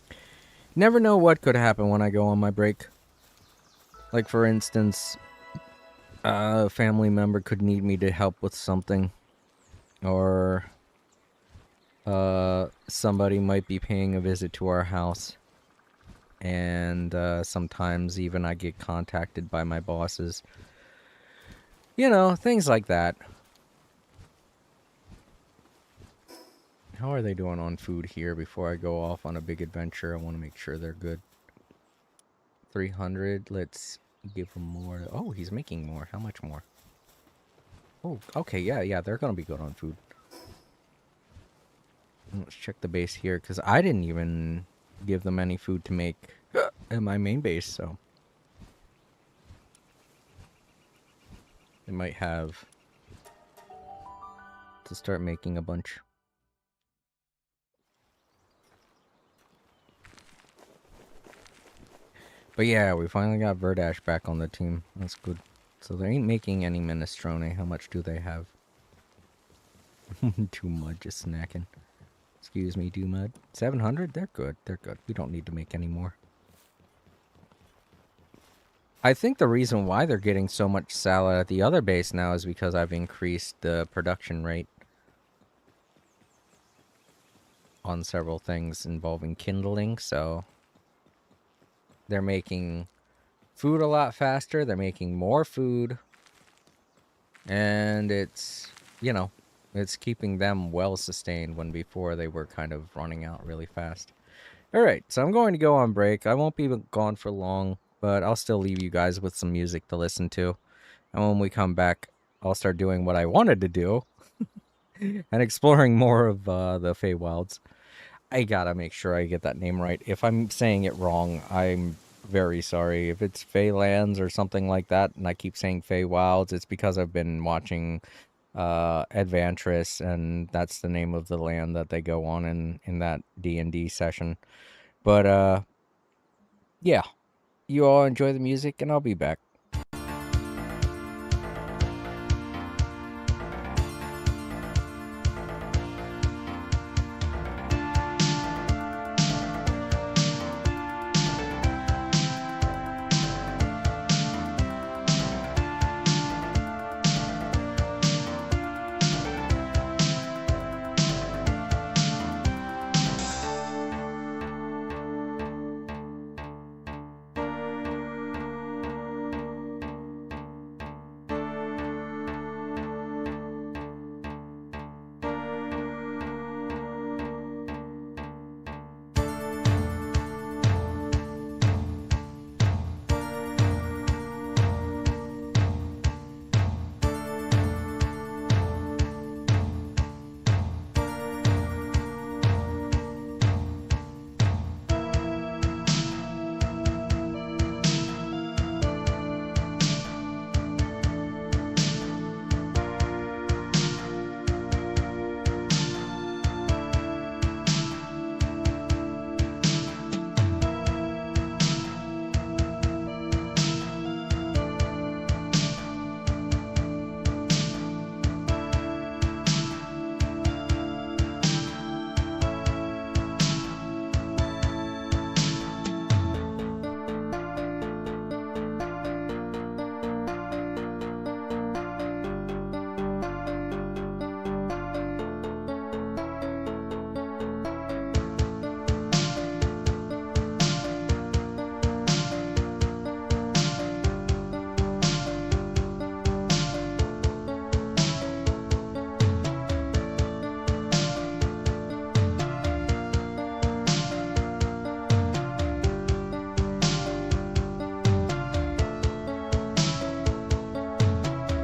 you never know what could happen when I go on my break. Like, for instance, a family member could need me to help with something, or somebody might be paying a visit to our house, and sometimes even I get contacted by my bosses. Things like that. How are they doing on food here before I go off on a big adventure? I want to make sure they're good. 300. Let's give them more. Oh, he's making more. How much more? Oh, okay. Yeah. They're going to be good on food. Let's check the base here because I didn't even give them any food to make at my main base, so they might have to start making a bunch. But yeah, we finally got Verdash back on the team. That's good. So they ain't making any minestrone. How much do they have? Too mud, just snacking. Excuse me, do mud. 700? They're good. They're good. We don't need to make any more. I think the reason why they're getting so much salad at the other base now is because I've increased the production rate on several things involving kindling, so they're making food a lot faster, they're making more food, and it's, you know, it's keeping them well sustained when before they were kind of running out really fast. Alright, so I'm going to go on break. I won't be gone for long, but I'll still leave you guys with some music to listen to. And when we come back, I'll start doing what I wanted to do and exploring more of the Feywilds. I gotta make sure I get that name right. If I'm saying it wrong, I'm very sorry. If it's Feylands or something like that, and I keep saying Feywilds, it's because I've been watching Advantris, and that's the name of the land that they go on in that D&D session. But yeah, you all enjoy the music, and I'll be back.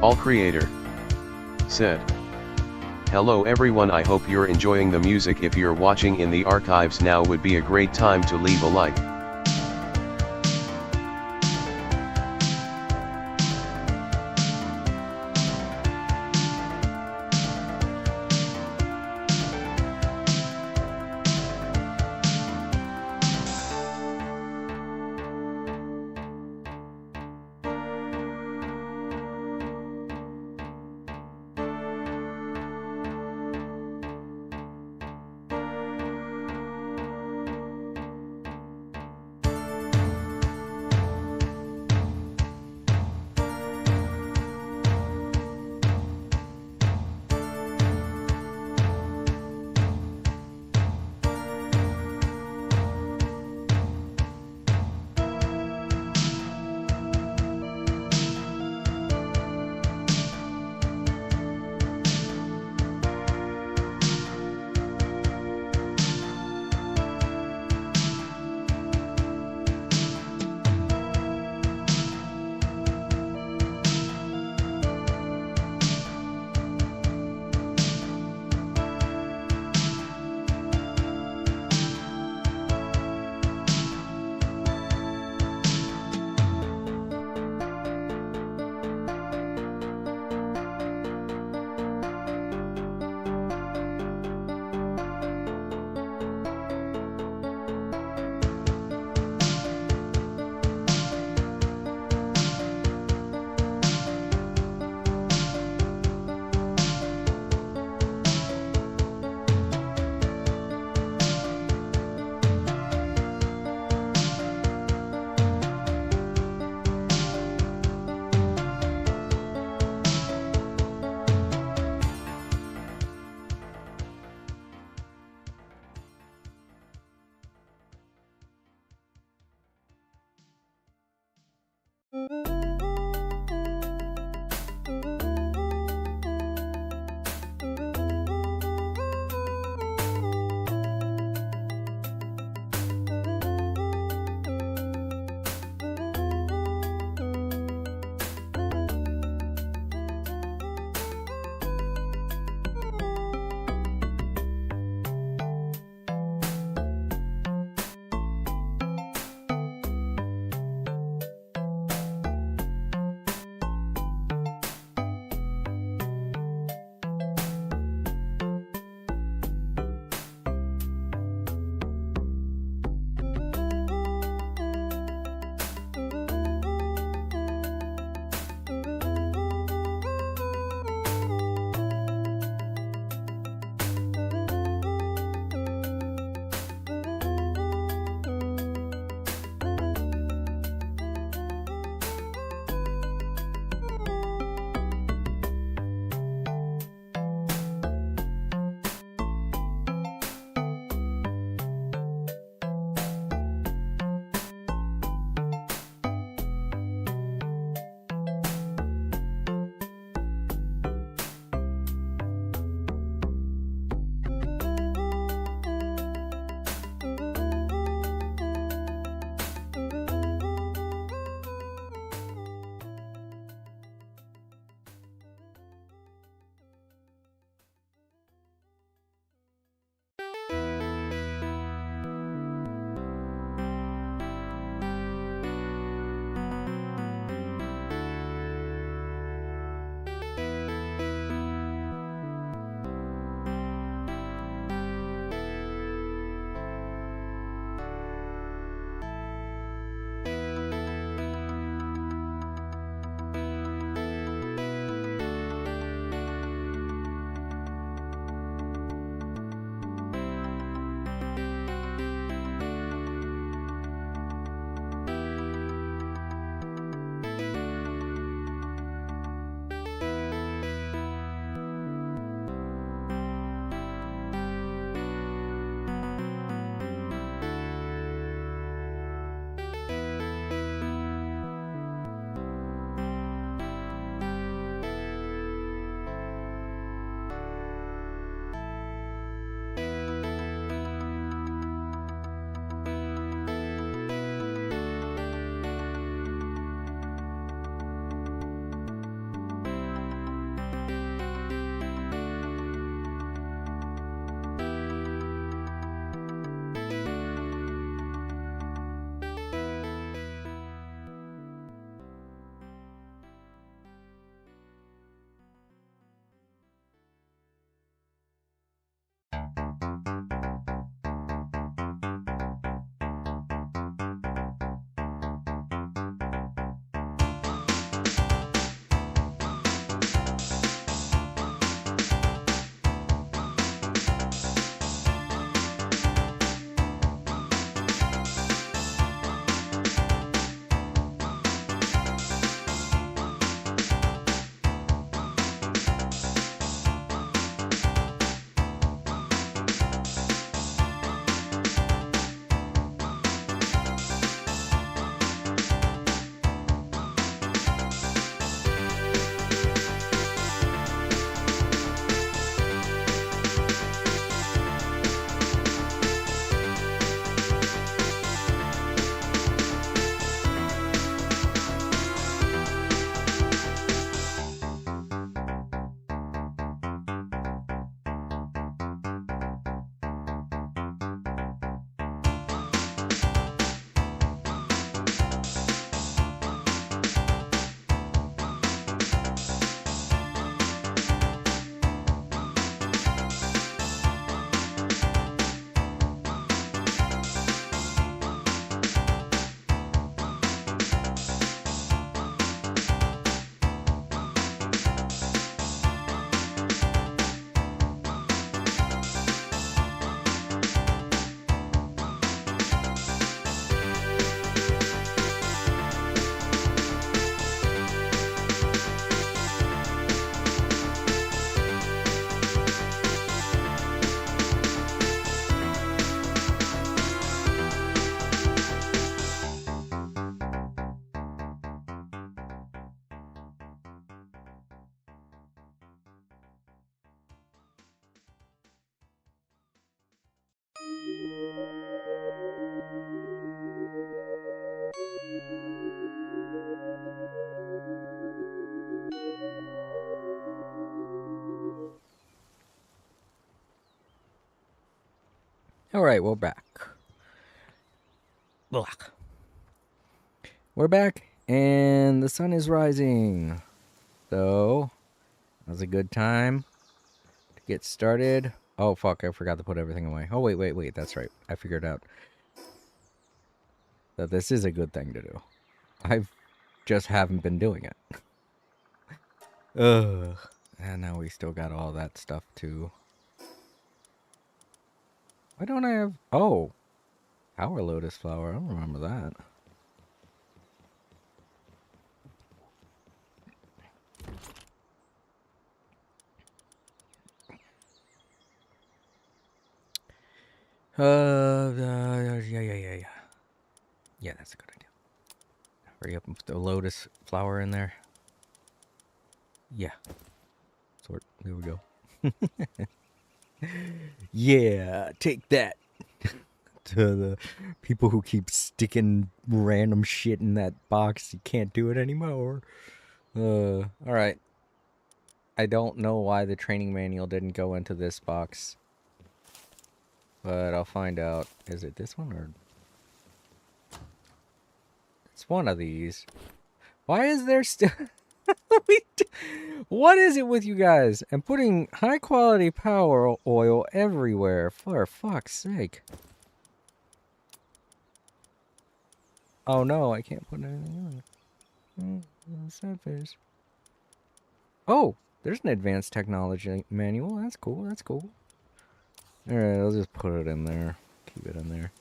All Creator said, "Hello everyone, I hope you're enjoying the music. If you're watching in the archives, now would be a great time to leave a like. All right, we're back. Ugh. We're back, and the sun is rising. So, that's a good time to get started. Oh, fuck, I forgot to put everything away. Oh, wait, that's right. I figured out that this is a good thing to do. I just haven't been doing it. Ugh. And now we still got all that stuff, too. Why don't I have... Oh, Power Lotus Flower. I don't remember that. Yeah. Yeah, that's a good idea. Hurry up and put the lotus flower in there. Yeah. Sort. There we go. Yeah, take that. To the people who keep sticking random shit in that box, you can't do it anymore. Alright. I don't know why the training manual didn't go into this box. But I'll find out. Is it this one or... It's one of these. Why is there still... What is it with you guys? And putting high quality power oil everywhere, for fuck's sake. Oh no, I can't put anything on. Sad face. Oh, there's an advanced technology manual. That's cool, that's cool. Alright, I'll just put it in there. Keep it in there.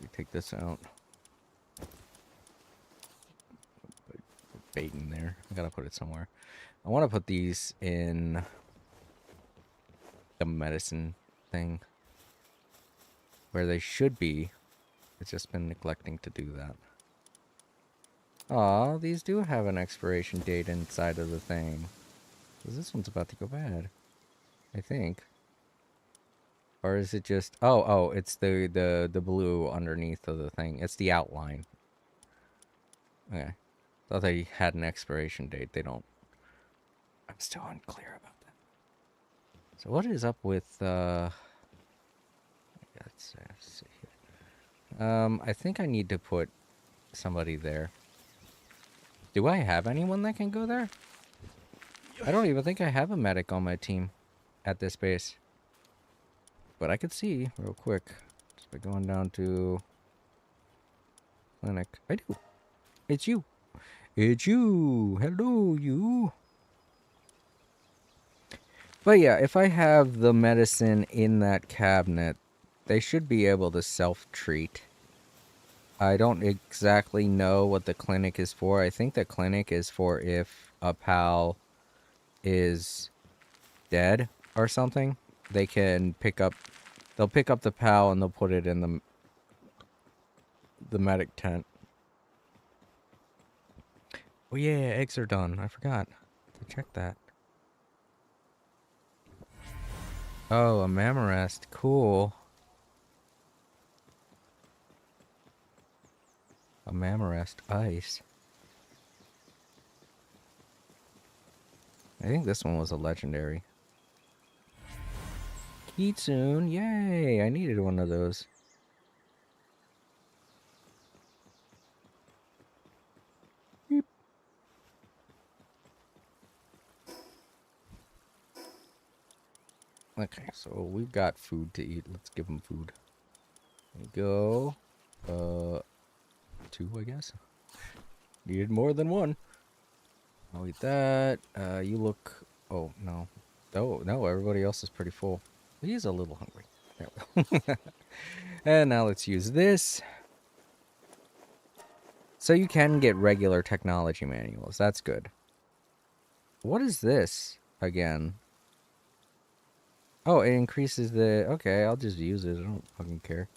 We take this out. Put bait in there. I gotta put it somewhere. I want to put these in the medicine thing. Where they should be. It's just been neglecting to do that. Aw, these do have an expiration date inside of the thing. Because this one's about to go bad. I think. Or is it just... Oh, it's the blue underneath of the thing. It's the outline. Okay. Thought they had an expiration date. They don't. I'm still unclear about that. So what is up with... Let's see here. I think I need to put somebody there. Do I have anyone that can go there? I don't even think I have a medic on my team at this base. But I could see real quick. Just by going down to clinic. I do. It's you. It's you. Hello, you. But yeah, if I have the medicine in that cabinet, they should be able to self-treat. I don't exactly know what the clinic is for. I think the clinic is for if a pal is dead or something. They can pick up... They'll pick up the pal and they'll put it in the medic tent. Oh yeah, eggs are done. I forgot to check that. Oh, a Mammorest. Cool. A Mammorest ice. I think this one was a legendary. Kitsune, yay! I needed one of those. Beep. Okay, so we've got food to eat. Let's give them food. There you go. 2, I guess. Needed more than 1. I'll eat that. You look... Oh, no. Oh, no, everybody else is pretty full. He's a little hungry. There we go. And now let's use this. So you can get regular technology manuals. That's good. What is this again? Oh, it increases the... Okay, I'll just use it. I don't fucking care.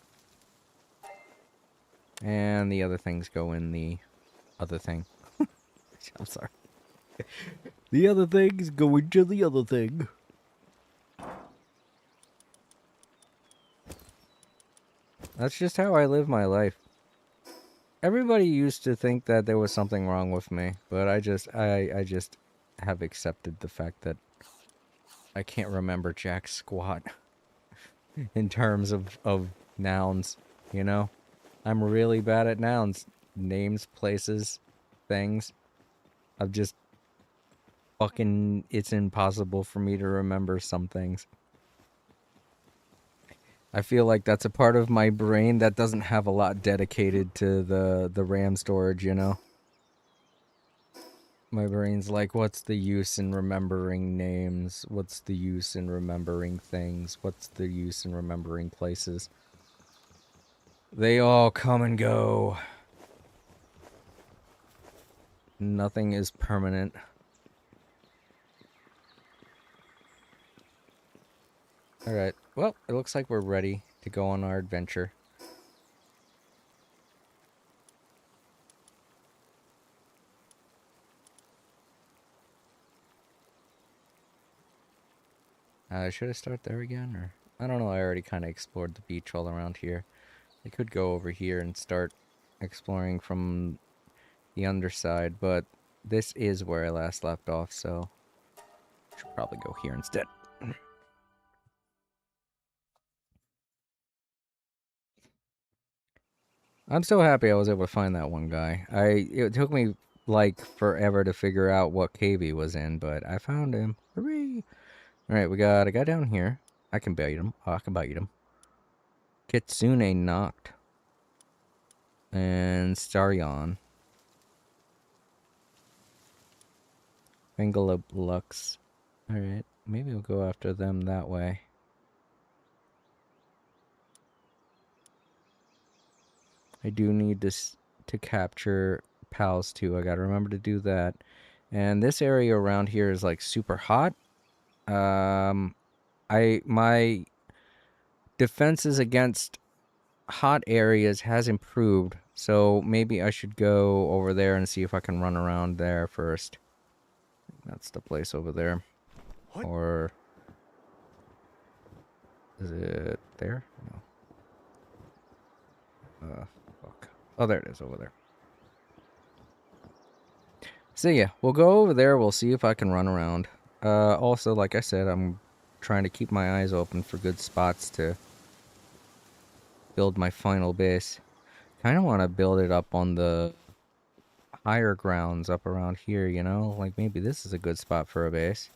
And the other things go in the other thing. I'm sorry. The other things go into the other thing. That's just how I live my life. Everybody used to think that there was something wrong with me, but I just have accepted the fact that I can't remember jack squat. in terms of nouns, you know? I'm really bad at nouns. Names, places, things. I've just fucking... It's impossible for me to remember some things. I feel like that's a part of my brain that doesn't have a lot dedicated to the RAM storage, you know? My brain's like, what's the use in remembering names? What's the use in remembering things? What's the use in remembering places? They all come and go. Nothing is permanent. Alright, well, it looks like we're ready to go on our adventure. Should I start there again, or... I don't know, I already kind of explored the beach all around here. I could go over here and start exploring from the underside, but this is where I last left off, so... I should probably go here instead. I'm so happy I was able to find that one guy. It took me, like, forever to figure out what cave he was in, but I found him. Hooray! Alright, we got a guy down here. I can bait him. Oh, I can bite him. Kitsune knocked. And Starion. Bengalopelux. Alright, maybe we'll go after them that way. I do need to capture pals too. I gotta remember to do that. And this area around here is like super hot. My defenses against hot areas has improved, so maybe I should go over there and see if I can run around there first. That's the place over there. What? Or is it there? No. Fuck. Oh, there it is over there. So yeah, we'll go over there. We'll see if I can run around. Also, like I said, I'm trying to keep my eyes open for good spots to build my final base. Kind of want to build it up on the higher grounds up around here, you know? Like maybe this is a good spot for a base.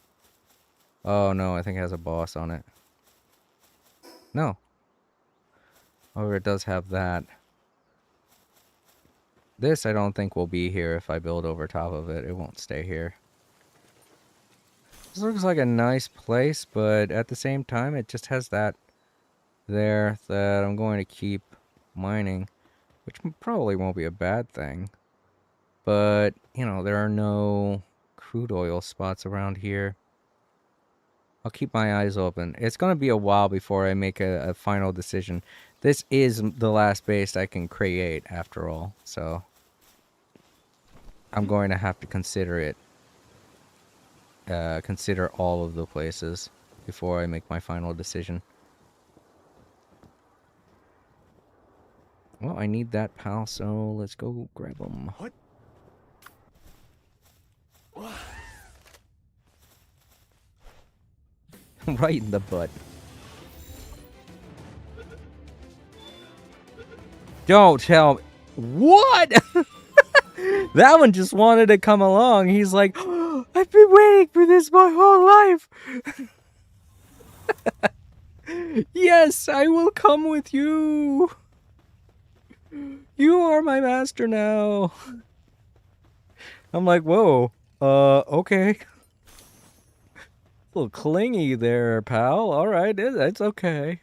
Oh no, I think it has a boss on it. No. Oh, it does have that. This I don't think will be here if I build over top of it. It won't stay here. This looks like a nice place, but at the same time, it just has that there that I'm going to keep mining, which probably won't be a bad thing. But, you know, there are no crude oil spots around here. I'll keep my eyes open. It's going to be a while before I make a final decision. This is the last base I can create, after all, so I'm going to have to consider it. Consider all of the places before I make my final decision. Well, I need that, pal, so let's go grab them. What? Right in the butt. Don't tell me. What? That one just wanted to come along. He's like, oh, I've been waiting for this my whole life. Yes, I will come with you. You are my master now. I'm like, whoa. Okay. A little clingy there, pal. All right, it's okay.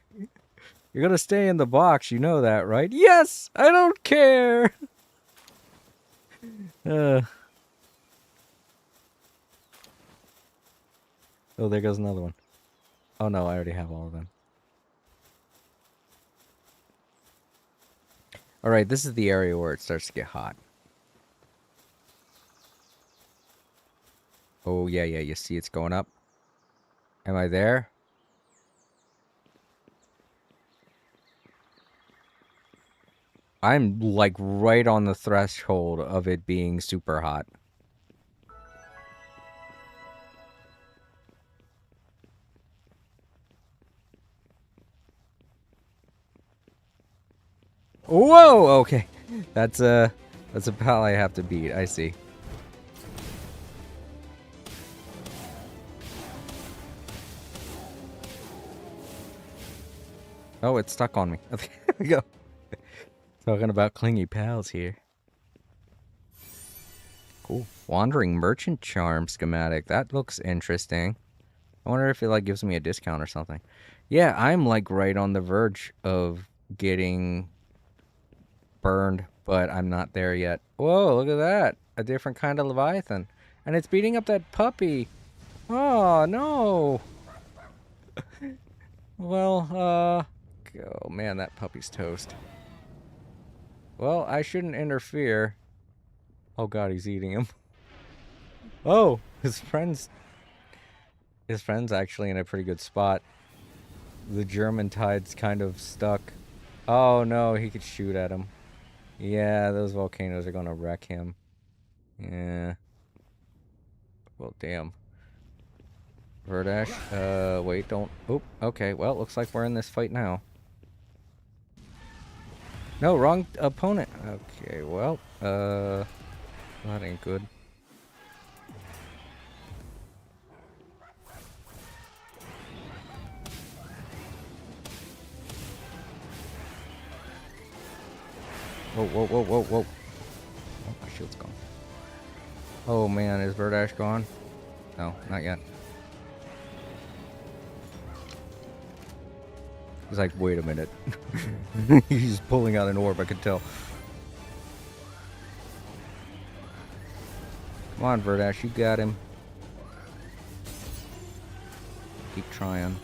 You're gonna stay in the box, you know that, right? Yes, I don't care. Oh, there goes another one. Oh no, I already have all of them. All right, this is the area where it starts to get hot. Oh yeah, you see it's going up. Am I there? I'm like right on the threshold of it being super hot. Whoa, okay. That's a pal I have to beat. I see. Oh, it's stuck on me. There we go. Talking about clingy pals here. Cool. Wandering Merchant Charm schematic. That looks interesting. I wonder if it like gives me a discount or something. Yeah, I'm like right on the verge of getting burned, but I'm not there yet. Whoa, look at that. A different kind of Leviathan. And it's beating up that puppy. Oh, no. Well, oh man, that puppy's toast. Well, I shouldn't interfere. Oh god, he's eating him. Oh, his friend's actually in a pretty good spot. The German tide's kind of stuck. Oh no, he could shoot at him. Yeah, those volcanoes are gonna wreck him. Yeah. Well, damn. Verdash, wait, don't. Oh, okay, well, looks like we're in this fight now. No, wrong opponent. Okay, well, that ain't good. Whoa, whoa, whoa, whoa, whoa. Oh, my shield's gone. Oh man, is Verdash gone? No, not yet. He's like, wait a minute. He's pulling out an orb, I could tell. Come on, Verdash, you got him. Keep trying.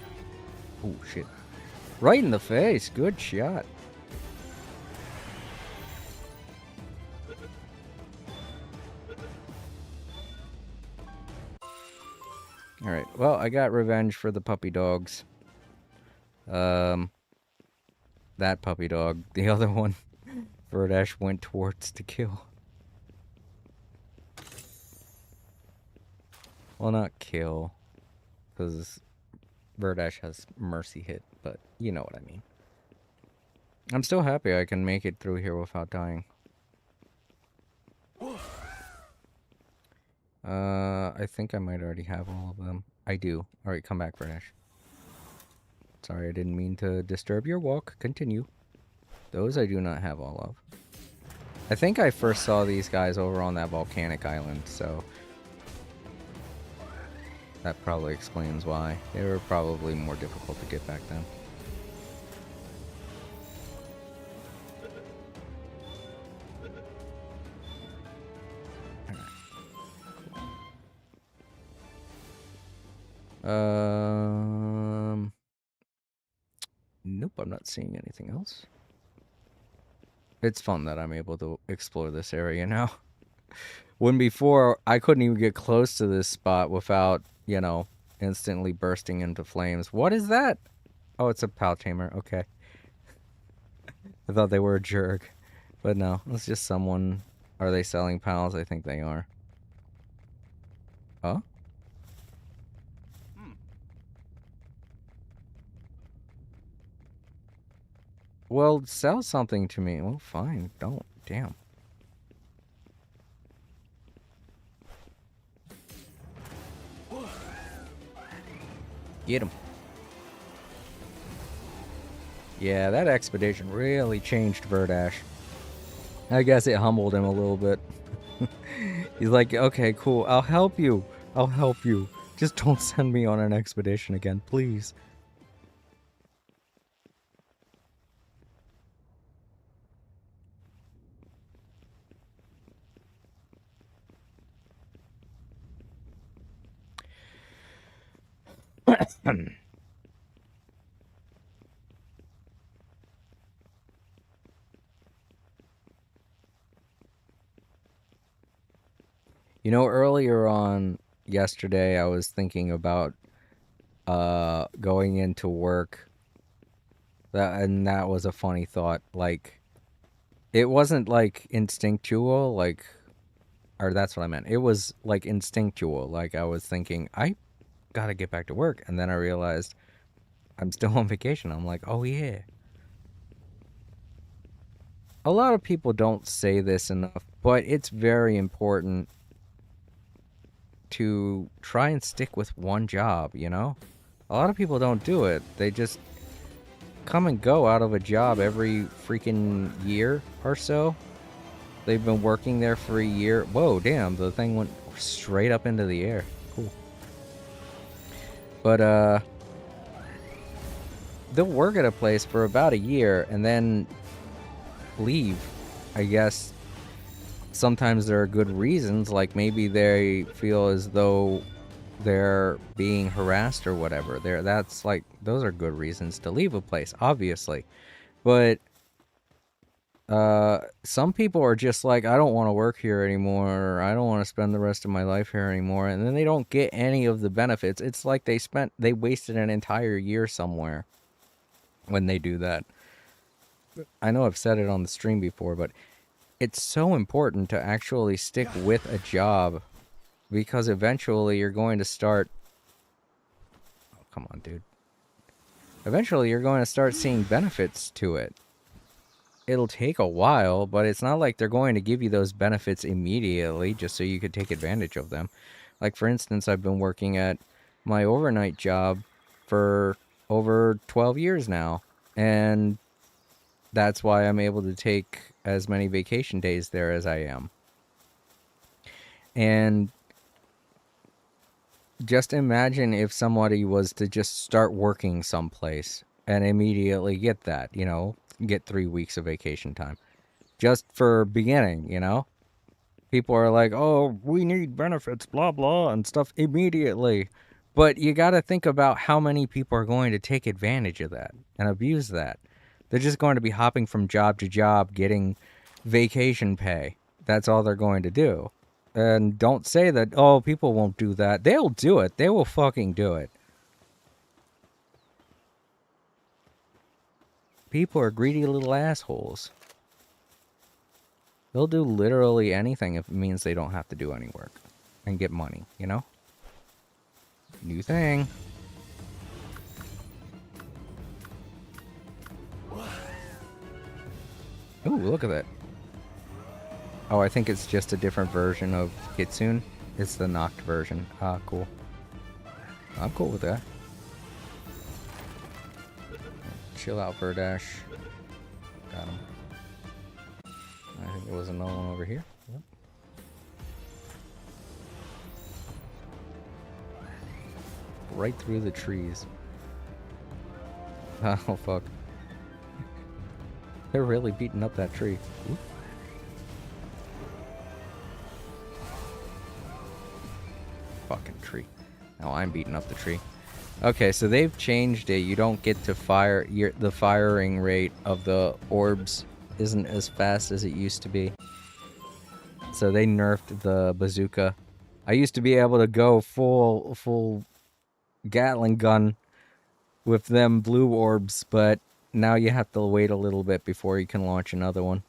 Oh, shit. Right in the face. Good shot. Alright, well, I got revenge for the puppy dogs. That puppy dog. The other one, Verdash went towards to kill. Well, not kill, because Verdash has mercy hit, but you know what I mean. I'm still happy I can make it through here without dying. I think I might already have all of them. I do. Alright, come back, Verdash. Sorry, I didn't mean to disturb your walk. Continue. Those I do not have all of. I think I first saw these guys over on that volcanic island, so that probably explains why. They were probably more difficult to get back then. Nope, I'm not seeing anything else. It's fun that I'm able to explore this area now. When before, I couldn't even get close to this spot without, you know, instantly bursting into flames. What is that? Oh, it's a pal tamer. Okay. I thought they were a jerk. But no, it's just someone. Are they selling pals? I think they are. Huh? Well, sell something to me. Well, fine. Don't. Damn. Get him. Yeah, that expedition really changed Verdash. I guess it humbled him a little bit. He's like, okay, cool. I'll help you. I'll help you. Just don't send me on an expedition again, please. You know, earlier on yesterday, I was thinking about going into work. And that was a funny thought. Like, it wasn't like instinctual, like, or that's what I meant. It was like instinctual. Like, I was thinking, I gotta get back to work. And then I realized I'm still on vacation. I'm like, oh yeah. a lot of people don't say this enough, but it's very important to try and stick with one job, you know? A lot of people don't do it. They just come and go out of a job every freaking year or so. They've been working there for a year. Whoa, damn, the thing went straight up into the air. Cool. But, they'll work at a place for about a year and then leave, I guess. Sometimes there are good reasons, like maybe they feel as though they're being harassed or whatever. That's like, those are good reasons to leave a place, obviously. But some people are just like, I don't want to work here anymore, or I don't want to spend the rest of my life here anymore, and then they don't get any of the benefits. It's like they wasted an entire year somewhere when they do that. I know I've said it on the stream before, but it's so important to actually stick with a job, because eventually you're going to start... Oh, come on, dude. Eventually you're going to start seeing benefits to it. It'll take a while, but it's not like they're going to give you those benefits immediately just so you could take advantage of them. Like, for instance, I've been working at my overnight job for over 12 years now, and that's why I'm able to take as many vacation days there as I am. And just imagine if somebody was to just start working someplace and immediately get that, you know, get 3 weeks of vacation time. Just for beginning, you know? People are like, oh, we need benefits, blah, blah, and stuff immediately. But you got to think about how many people are going to take advantage of that and abuse that. They're just going to be hopping from job to job, getting vacation pay. That's all they're going to do. And don't say that, oh, people won't do that. They'll do it. They will fucking do it. People are greedy little assholes. They'll do literally anything if it means they don't have to do any work and get money, you know? New thing. Ooh, look at that. Oh, I think it's just a different version of Kitsune. It's the knocked version. Ah, cool. I'm cool with that. Chill out, Verdash. Got him. I think there was another one over here. Yep. Right through the trees. Oh, fuck. They're really beating up that tree. Ooh. Fucking tree. Now I'm beating up the tree. Okay, so they've changed it. You don't get to fire. The firing rate of the orbs isn't as fast as it used to be. So they nerfed the bazooka. I used to be able to go full Gatling gun with them blue orbs, but now you have to wait a little bit before you can launch another one.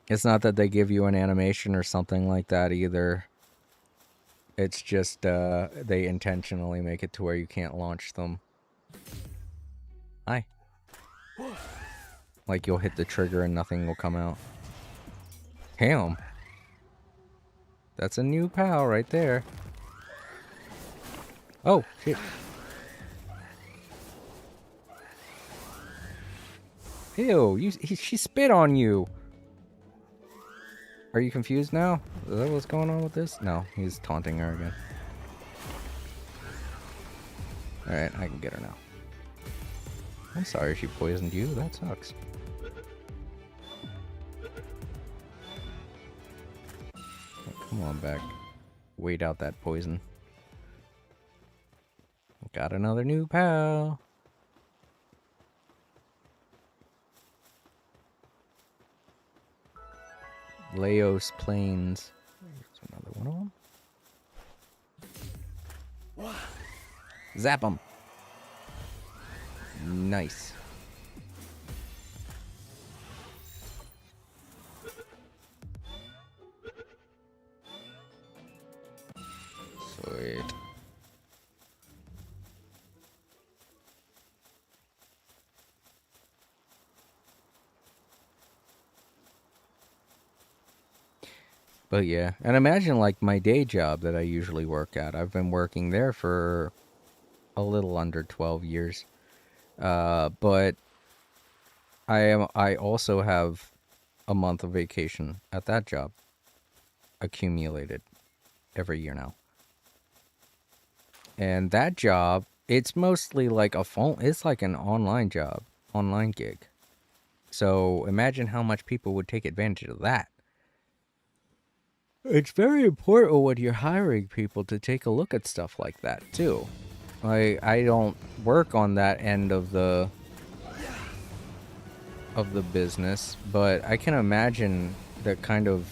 It's not that they give you an animation or something like that either. It's just they intentionally make it to where you can't launch them. Hi. Like you'll hit the trigger and nothing will come out. Damn. That's a new pal right there. Oh, shit. Ew, she spit on you. Are you confused now? Is that what's going on with this? No, he's taunting her again. Alright, I can get her now. I'm sorry she poisoned you. That sucks. Oh, come on back. Wait out that poison. Got another new pal. Laos Plains. There's another one of them. Zap him. Nice. Sweet. But yeah, and imagine like my day job that I usually work at. I've been working there for a little under 12 years. But I also have a month of vacation at that job accumulated every year now. And that job, it's mostly like it's like an online job, online gig. So imagine how much people would take advantage of that. It's very important when you're hiring people to take a look at stuff like that too. I don't work on that end of the business, but I can imagine the kind of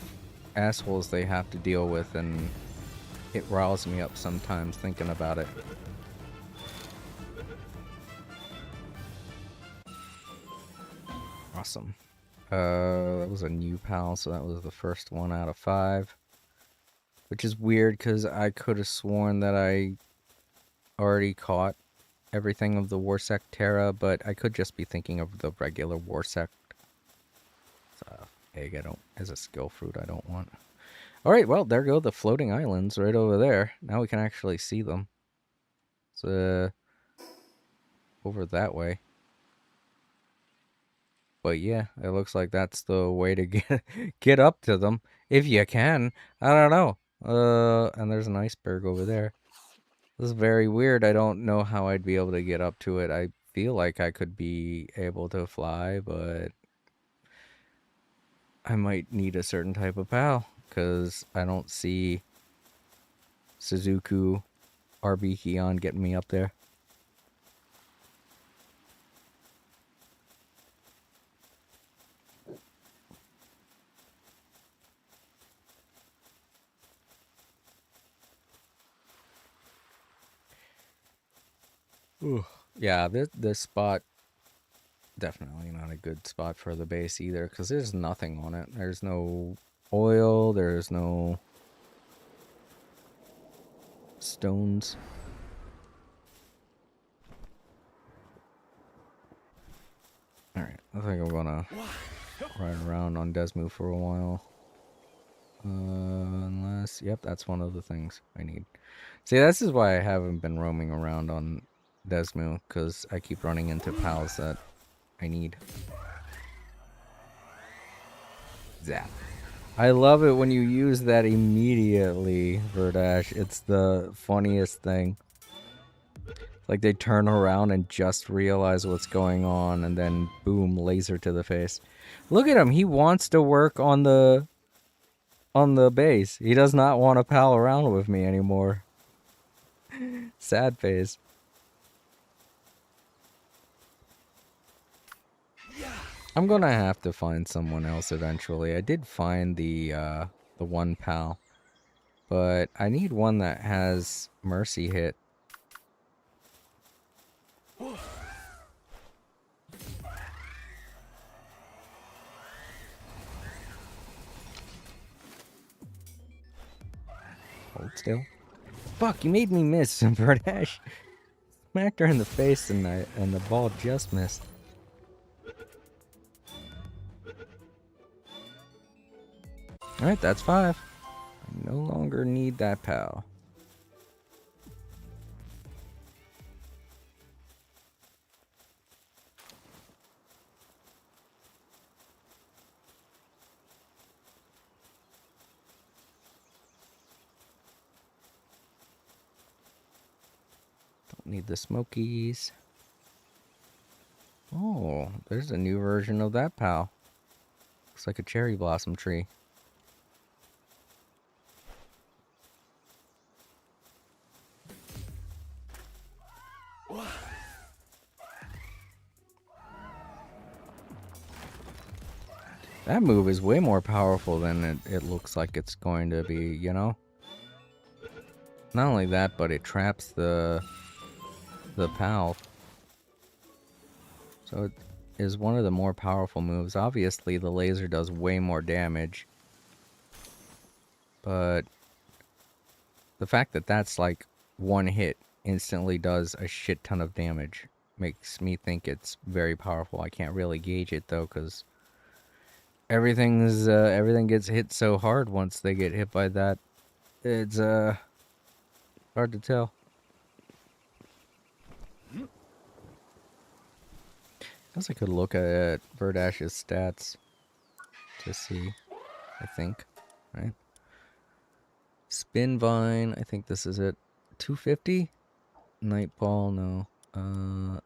assholes they have to deal with, and it riles me up sometimes thinking about it. Awesome. That was a new pal, so that was the first one out of 5. Which is weird, because I could have sworn that I already caught everything of the Warsect Terra, but I could just be thinking of the regular Warsect. Egg I don't, as a skill fruit I don't want. Alright, well, there go the floating islands right over there. Now we can actually see them. It's over that way. But yeah, it looks like that's the way to get up to them. If you can. I don't know. And there's an iceberg over there. This is very weird. I don't know how I'd be able to get up to it. I feel like I could be able to fly, but I might need a certain type of PAL, because I don't see Suzuku RB Kion getting me up there. Ooh. Yeah, this spot, definitely not a good spot for the base either, because there's nothing on it. There's no oil, there's no stones. Alright, I think I'm gonna ride around on Desmu for a while. Unless, yep, that's one of the things I need. See, this is why I haven't been roaming around on Desmu, because I keep running into pals that I need. Zap. I love it when you use that immediately, Verdash. It's the funniest thing. Like they turn around and just realize what's going on, and then boom, laser to the face. Look at him. He wants to work on the base. He does not want to pal around with me anymore. Sad face. I'm gonna have to find someone else eventually. I did find the one pal, but I need one that has mercy hit. Hold still. Fuck, you made me miss, Verdash. Smacked her in the face and the ball just missed. Alright, that's 5. I no longer need that pal. Don't need the smokies. Oh, there's a new version of that pal. Looks like a cherry blossom tree. That move is way more powerful than it looks like it's going to be, you know? Not only that, but it traps the pal. So it is one of the more powerful moves. Obviously, the laser does way more damage. But the fact that that's like one hit instantly does a shit ton of damage makes me think it's very powerful. I can't really gauge it though, because everything gets hit so hard once they get hit by that. It's hard to tell. Guess I could look at Verdash's stats to see. I think, right? Spin Vine. I think this is it. 250. Nightball. No.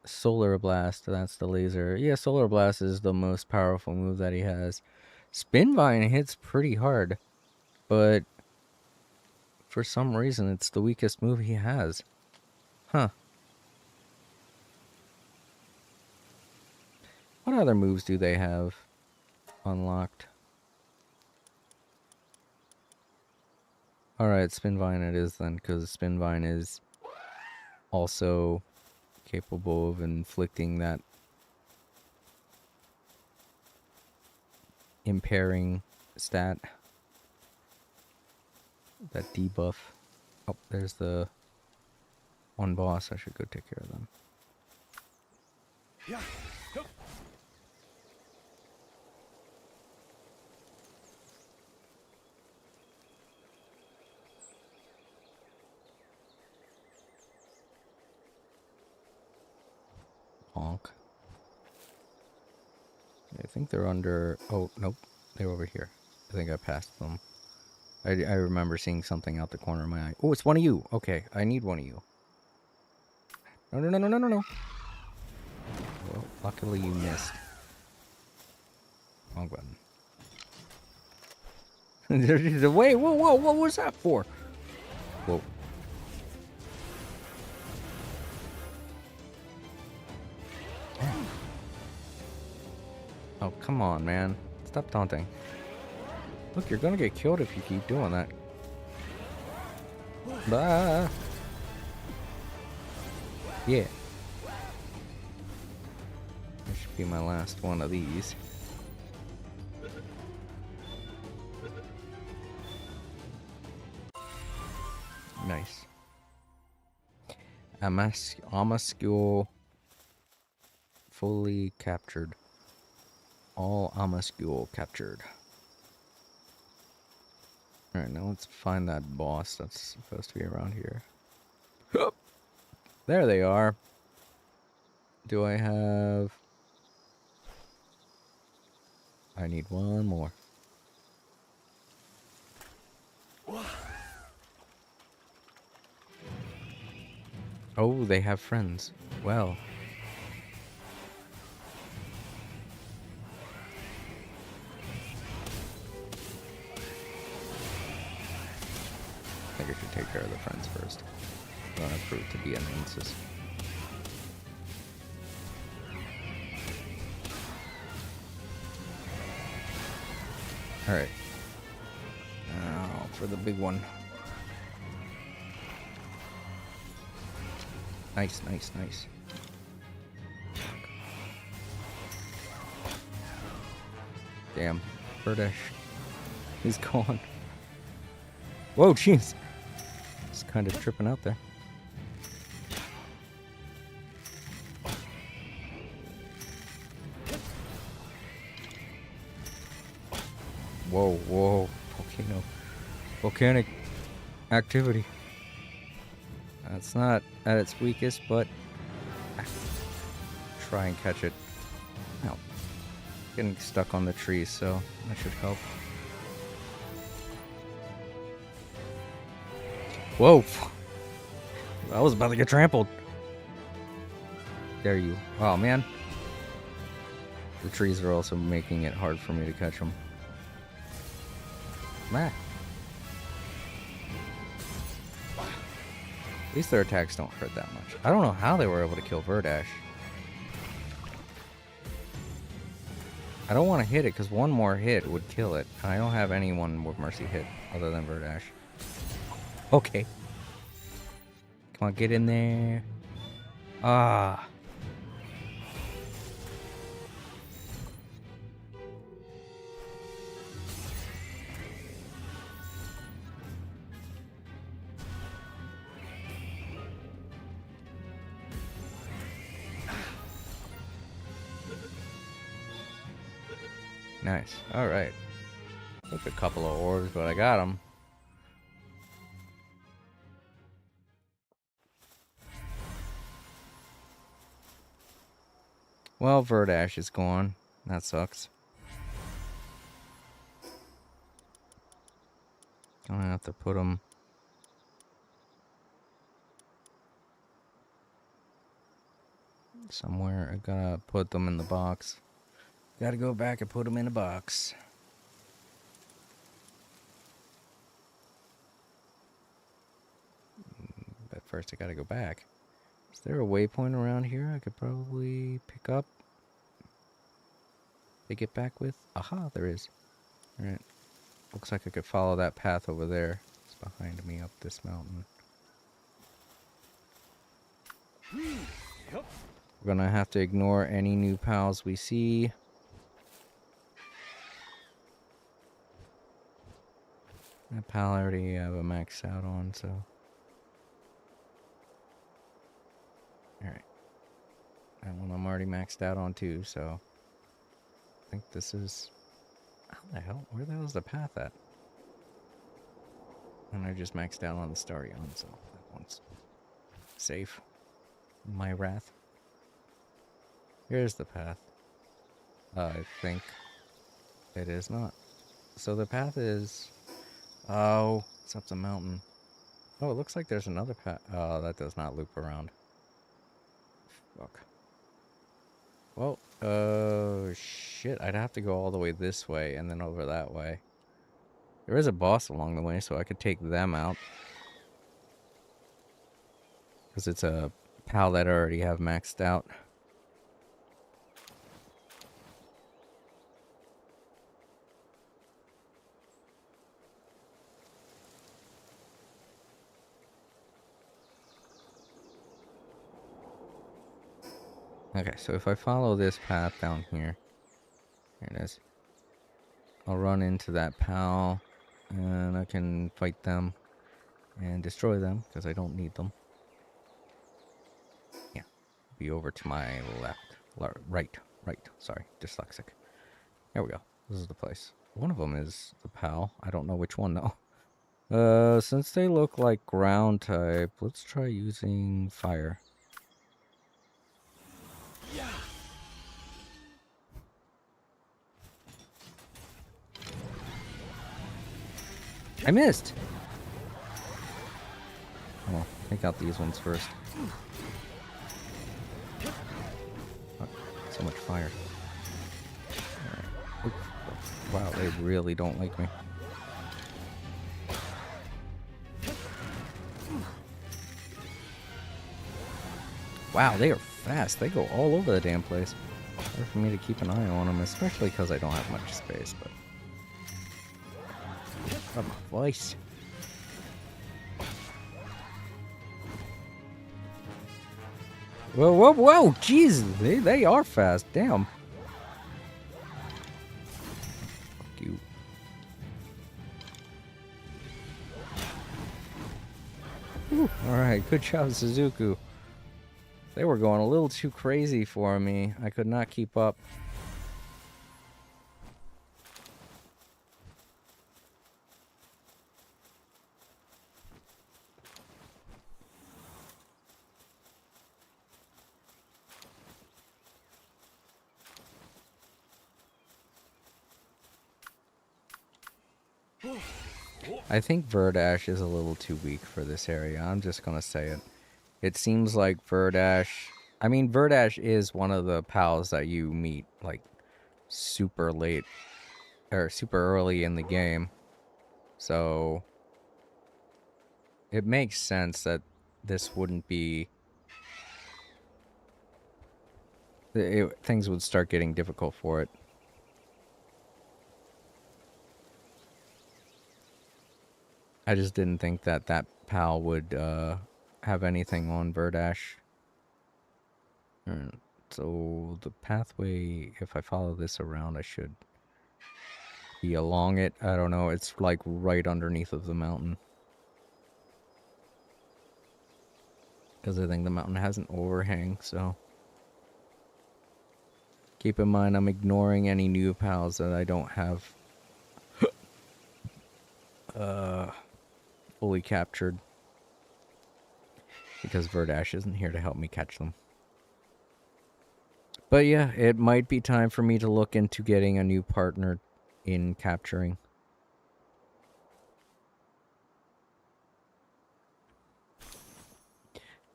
Solar Blast. That's the laser. Yeah, Solar Blast is the most powerful move that he has. Spin Vine hits pretty hard, but for some reason it's the weakest move he has. Huh. What other moves do they have unlocked? Alright, Spin Vine it is then, because Spin Vine is also capable of inflicting that impairing stat. That debuff. Oh, there's the one boss. I should go take care of them. Yeah. Go. Honk. I think they're under... Oh, nope. They're over here. I think I passed them. I remember seeing something out the corner of my eye. Oh, it's one of you. Okay, I need one of you. No, no, no, no, no, no, no. Well, luckily you missed. Wrong button. Wait, whoa, whoa, what was that for? Whoa. Oh, come on, man. Stop taunting. Look, you're gonna get killed if you keep doing that. Bye. Yeah. This should be my last one of these. Nice. Amascule fully captured. All Amascule captured. Alright, now let's find that boss that's supposed to be around here. There they are. Do I have... I need one more. Oh, they have friends. Well. I think I should take care of the friends first. Prove to be annoyances. Alright. Now for the big one. Nice, nice, nice. Damn. Birdish. He's gone. Whoa, jeez. Just kind of tripping out there. Whoa, whoa. Volcano. Volcanic activity. It's not at its weakest, but try and catch it. Ow. Getting stuck on the tree, so that should help. Whoa! I was about to get trampled. There you. Oh, man. The trees are also making it hard for me to catch them. Meh. At least their attacks don't hurt that much. I don't know how they were able to kill Verdash. I don't want to hit it because one more hit would kill it. And I don't have anyone with Mercy hit other than Verdash. Okay. Come on, get in there. Ah. Nice. Alright. Took a couple of orbs, but I got them. Well, Verdash is gone. That sucks. Gonna have to put him somewhere. I gotta put them in the box. Gotta go back and put them in a box. But first I gotta go back. Is there a waypoint around here I could probably pick up to get back with? Aha, there is. Alright. Looks like I could follow that path over there. It's behind me up this mountain. Yep. We're gonna have to ignore any new pals we see. That pal I already have a max out on, so. Alright. That one I'm already maxed out on too, so. I think this is. How the hell? Where the hell is the path at? And I just maxed out on the Starion, so that one's safe. My wrath. Here's the path. I think it is not. So the path is. Oh, it's up the mountain. Oh, it looks like there's another path. Oh, that does not loop around. Fuck. Well, shit. I'd have to go all the way this way and then over that way. There is a boss along the way, so I could take them out. Because it's a pal that I already have maxed out. Okay, so if I follow this path down here, here it is. I'll run into that pal, and I can fight them and destroy them because I don't need them. Yeah, be over to my left, right, sorry, dyslexic. There we go. This is the place. One of them is the pal. I don't know which one though. Since they look like ground type, let's try using fire. I missed! Oh, take out these ones first. Oh, so much fire. Right. Wow, they really don't like me. Wow, they are fast. They go all over the damn place. Hard for me to keep an eye on them, especially because I don't have much space, but... Oh, my voice. Whoa, whoa, whoa! Jeez, they are fast. Damn. Fuck you. Alright, good job, Suzuku. They were going a little too crazy for me. I could not keep up. I think Verdash is a little too weak for this area. I'm just gonna say it. It seems like Verdash... I mean, Verdash is one of the pals that you meet, like, super late, or super early in the game. So, it makes sense that this wouldn't be... things would start getting difficult for it. I just didn't think that that pal would have anything on Verdash. So the pathway, if I follow this around, I should be along it. I don't know, it's like right underneath of the mountain. Because I think the mountain has an overhang, so... Keep in mind, I'm ignoring any new pals that I don't have fully captured. Because Verdash isn't here to help me catch them. But yeah, it might be time for me to look into getting a new partner in capturing.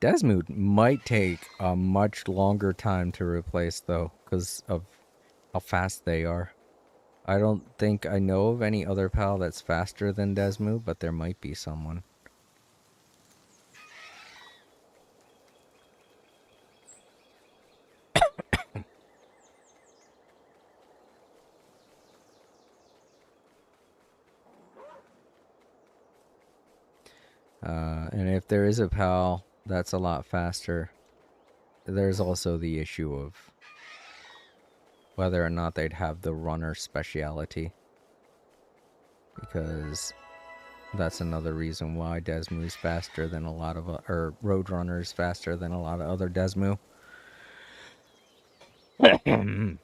Desmood might take a much longer time to replace, though, because of how fast they are. I don't think I know of any other pal that's faster than Desmood, but there might be someone. And if there is a pal that's a lot faster, there's also the issue of whether or not they'd have the runner speciality. Because that's another reason why Desmu's faster than a lot of, or Roadrunner's faster than a lot of other Desmu. Alright,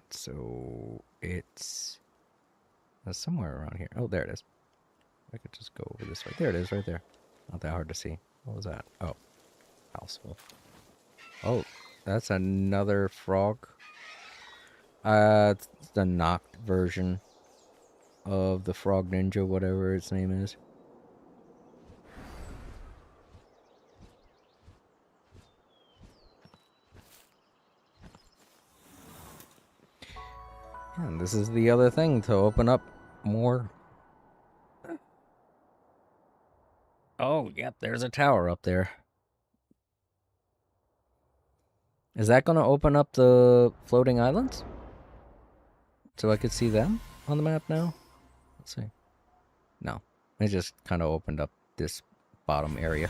so it's somewhere around here. Oh, there it is. I could just go over this way. There it is, right there. Not that hard to see. What was that? Oh, house wolf. Oh, that's another frog. It's the knocked version of the frog ninja, whatever its name is. And this is the other thing to open up more. Oh, yep, there's a tower up there. Is that going to open up the floating islands? So I could see them on the map now? Let's see. No, it just kind of opened up this bottom area.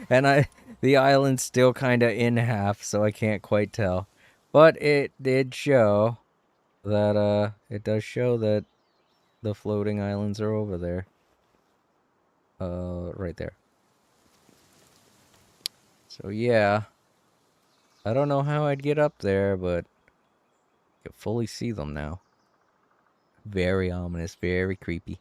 And the island's still kind of in half, so I can't quite tell. But it did show that, it does show that the floating islands are over there. Right there. So yeah. I don't know how I'd get up there, but I can fully see them now. Very ominous, very creepy.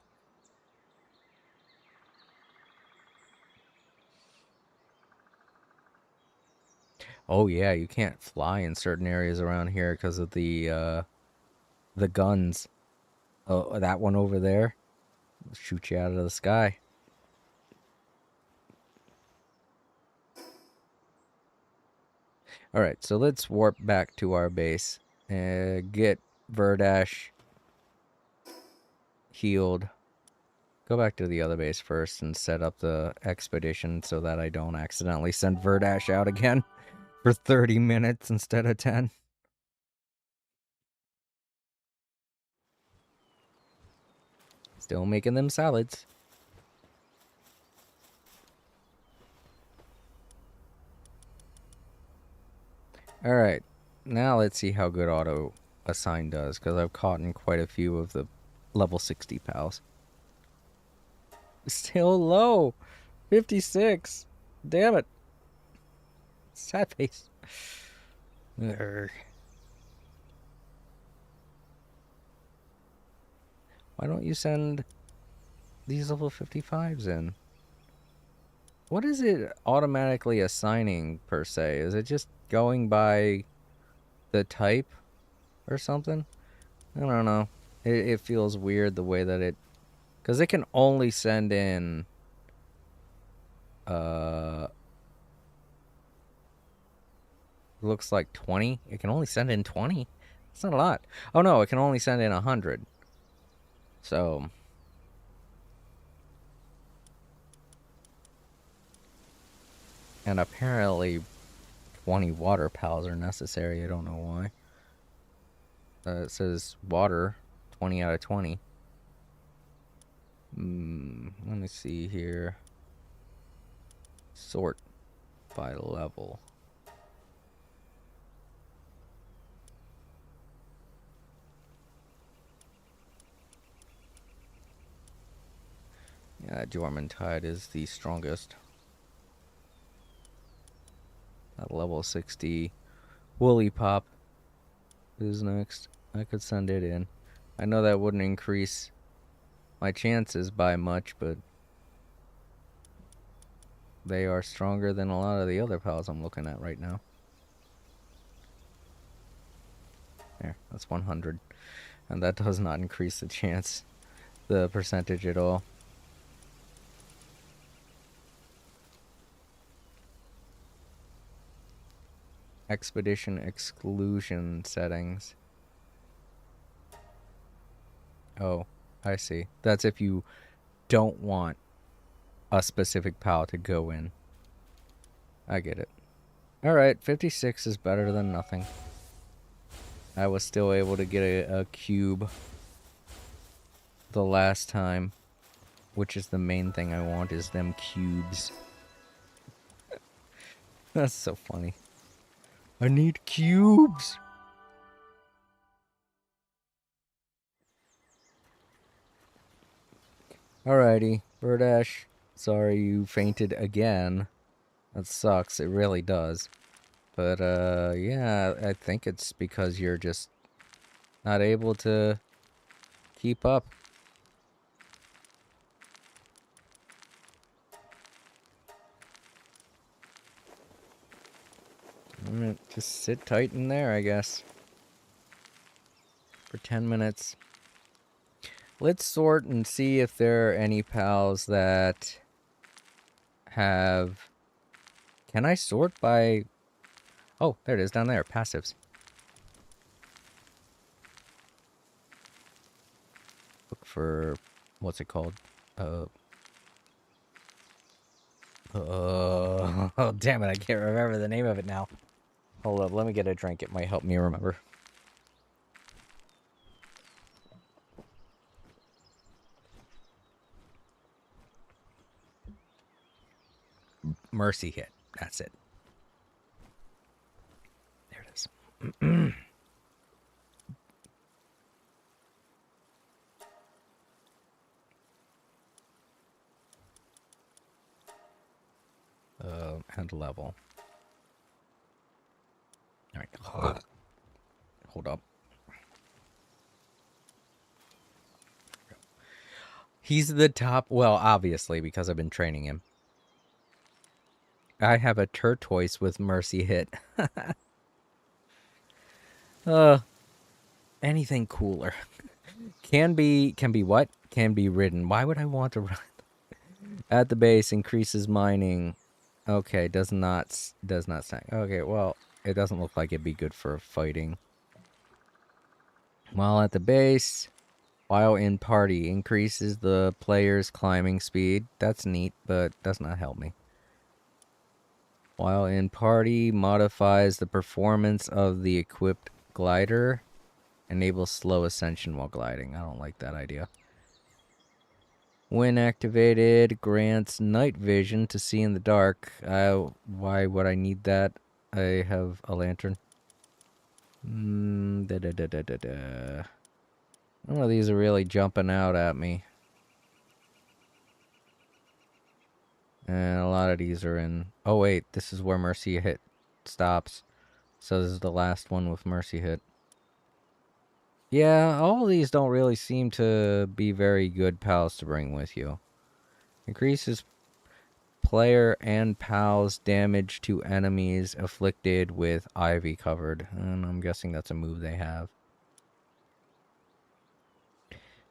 Oh yeah, you can't fly in certain areas around here because of the guns. Oh, that one over there will shoot you out of the sky. All right, so let's warp back to our base and get Verdash healed. Go back to the other base first and set up the expedition so that I don't accidentally send Verdash out again for 30 minutes instead of 10. Still making them salads. Alright, now let's see how good auto assign does, because I've caught in quite a few of the level 60 pals. Still low. 56. Damn it. Sad face. Urgh. Why don't you send these level 55s in? What is it automatically assigning, per se? Is it just going by the type or something? I don't know. It feels weird the way that it... Because it can only send in... looks like 20. It can only send in 20. It's not a lot. Oh no, it can only send in 100. So... And apparently 20 water pals are necessary. I don't know why. It says water, 20 out of 20. Let me see here. Sort by level. Yeah, Jormuntide is the strongest. That level 60 Woolly Pop is next. I could send it in. I know that wouldn't increase my chances by much, but they are stronger than a lot of the other pals I'm looking at right now. There, that's 100. And that does not increase the percentage at all. Expedition exclusion settings. Oh, I see. That's if you don't want a specific pal to go in. I get it. Alright, 56 is better than nothing. I was still able to get a cube the last time, which is the main thing I want, is them cubes. That's so funny. I need cubes! Alrighty, Verdash, sorry you fainted again. That sucks, it really does. But, yeah, I think it's because you're just not able to keep up. Alright, just sit tight in there, I guess. For 10 minutes. Let's sort and see if there are any pals that have... Can I sort by... Oh, there it is down there. Passives. Look for... What's it called? Oh, damn it. I can't remember the name of it now. Hold up. Let me get a drink. It might help me remember. Mercy hit. That's it. There it is. And level. All right. Hold up. He's the top. Well, obviously, because I've been training him. I have a Turtoise with Mercy hit. Anything cooler. Can be what? Can be ridden. Why would I want to ride? At the base, increases mining. Okay, does not stack. Okay, well, it doesn't look like it'd be good for fighting. While at the base, while in party, increases the player's climbing speed. That's neat, but does not help me. While in party, modifies the performance of the equipped glider. Enables slow ascension while gliding. I don't like that idea. When activated, grants night vision to see in the dark. Why would I need that? I have a lantern. None of these are really jumping out at me. And a lot of these are in... Oh, wait. This is where Mercy hit stops. So this is the last one with Mercy hit. Yeah, all of these don't really seem to be very good pals to bring with you. Increases player and pals damage to enemies afflicted with ivy covered. And I'm guessing that's a move they have.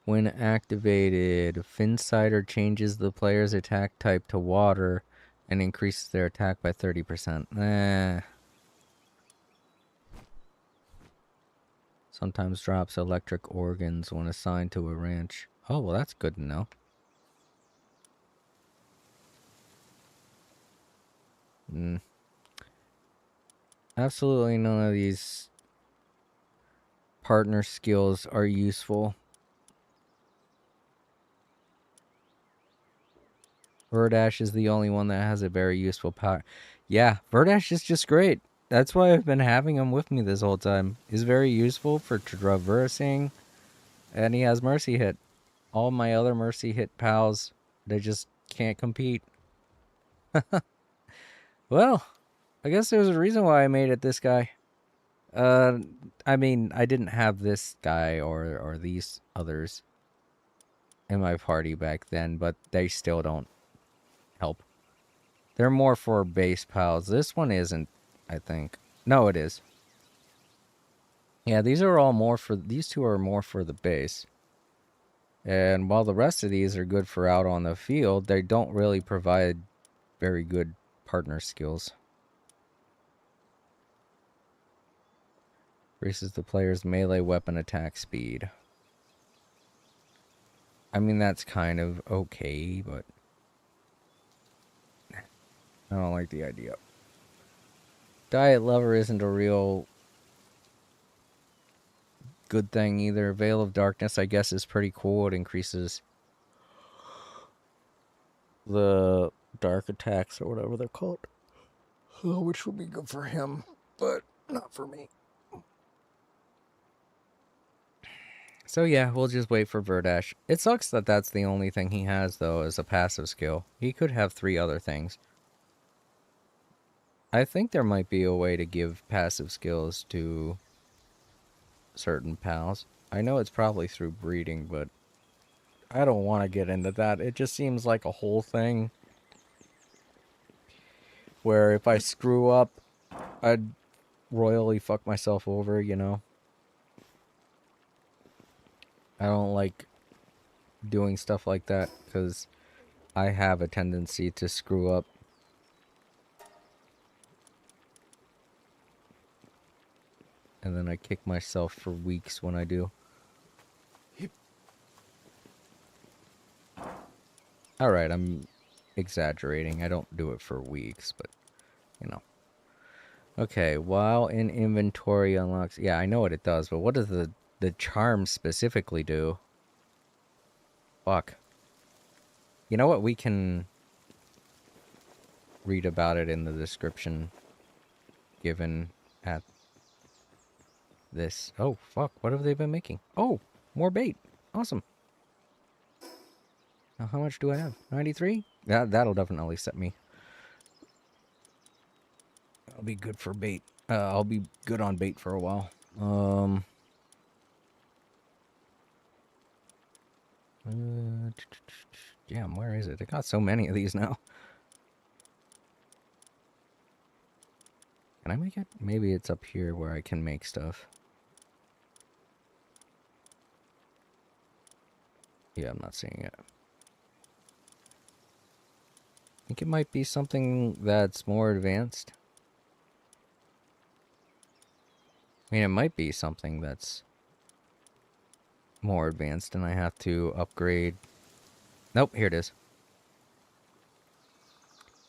When activated, Finsider changes the player's attack type to water and increases their attack by 30%. Sometimes drops electric organs when assigned to a ranch. Oh, well, that's good to know. Absolutely none of these partner skills are useful. Verdash is the only one that has a very useful power. Yeah, Verdash is just great. That's why I've been having him with me this whole time. He's very useful for traversing, and he has Mercy Hit. All my other Mercy Hit pals, they just can't compete. Well, I guess there's a reason why I made it this guy. I mean, I didn't have this guy or these others in my party back then, but they still don't help. They're more for base pals. This one isn't, I think. No, it is. Yeah, these are all more for, these two are more for the base. And while the rest of these are good for out on the field, they don't really provide very good partner skills. Increases the player's melee weapon attack speed. I mean, that's kind of okay, but I don't like the idea. Diet Lover isn't a real good thing either. Veil of Darkness, I guess, is pretty cool. It increases the dark attacks or whatever they're called. Which would be good for him, but not for me. So yeah, we'll just wait for Verdash. It sucks that that's the only thing he has, though, as a passive skill. He could have 3 other things. I think there might be a way to give passive skills to certain pals. I know it's probably through breeding, but I don't want to get into that. It just seems like a whole thing where if I screw up, I'd royally fuck myself over, you know? I don't like doing stuff like that because I have a tendency to screw up. And then I kick myself for weeks when I do. Alright, I'm exaggerating. I don't do it for weeks, but, you know. Okay, while in inventory unlocks... Yeah, I know what it does, but what does the charm specifically do? Fuck. You know what? We can read about it in the description given at this. Oh, fuck. What have they been making? Oh, more bait. Awesome. Now, how much do I have? 93? That'll definitely set me. I'll be good for bait. I'll be good on bait for a while. Damn, where is it? I got so many of these now. Can I make it? Maybe it's up here where I can make stuff. Yeah, I'm not seeing it. I think it might be something that's more advanced. I mean, it might be something that's more advanced and I have to upgrade. Nope, here it is.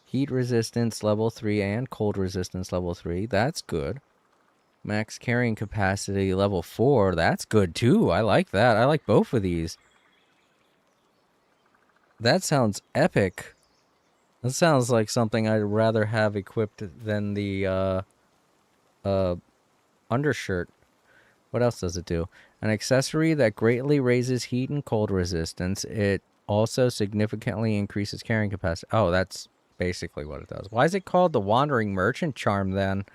Heat resistance level 3 and cold resistance level 3. That's good. Max carrying capacity level 4. That's good too. I like that. I like both of these. That sounds epic. That sounds like something I'd rather have equipped than the undershirt. What else does it do? An accessory that greatly raises heat and cold resistance. It also significantly increases carrying capacity. Oh, that's basically what it does. Why is it called the Wandering Merchant Charm then?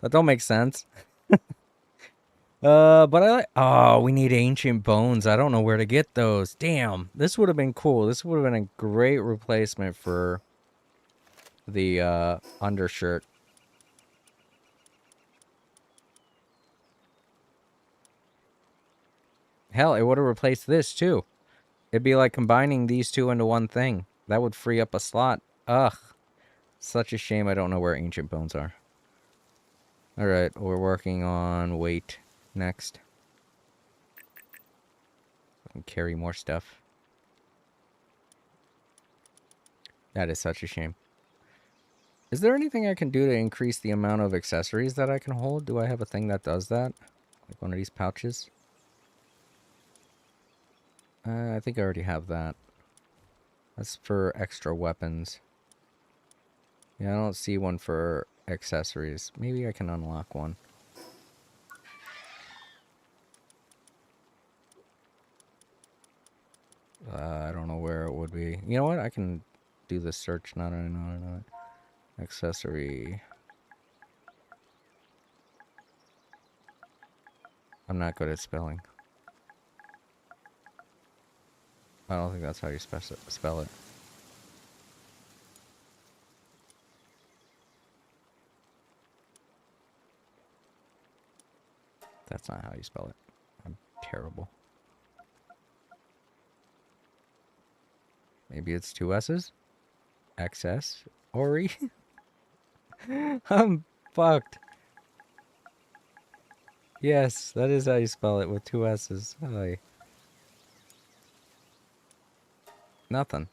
That don't make sense. But I like... Oh, we need ancient bones. I don't know where to get those. Damn. This would have been cool. This would have been a great replacement for the undershirt. Hell, it would have replaced this too. It'd be like combining these two into one thing. That would free up a slot. Ugh. Such a shame I don't know where ancient bones are. Alright, we're working on weight next. And carry more stuff. That is such a shame. Is there anything I can do to increase the amount of accessories that I can hold? Do I have a thing that does that? Like one of these pouches? I think I already have that. That's for extra weapons. Yeah, I don't see one for accessories. Maybe I can unlock one. I don't know where it would be. You know what? I can do the search. Not. Accessory. I'm not good at spelling. I don't think that's how you spell it. That's not how you spell it. I'm terrible. Maybe it's two S's? XS? Ori? I'm fucked. Yes, that is how you spell it with two S's. Hi. Nothing.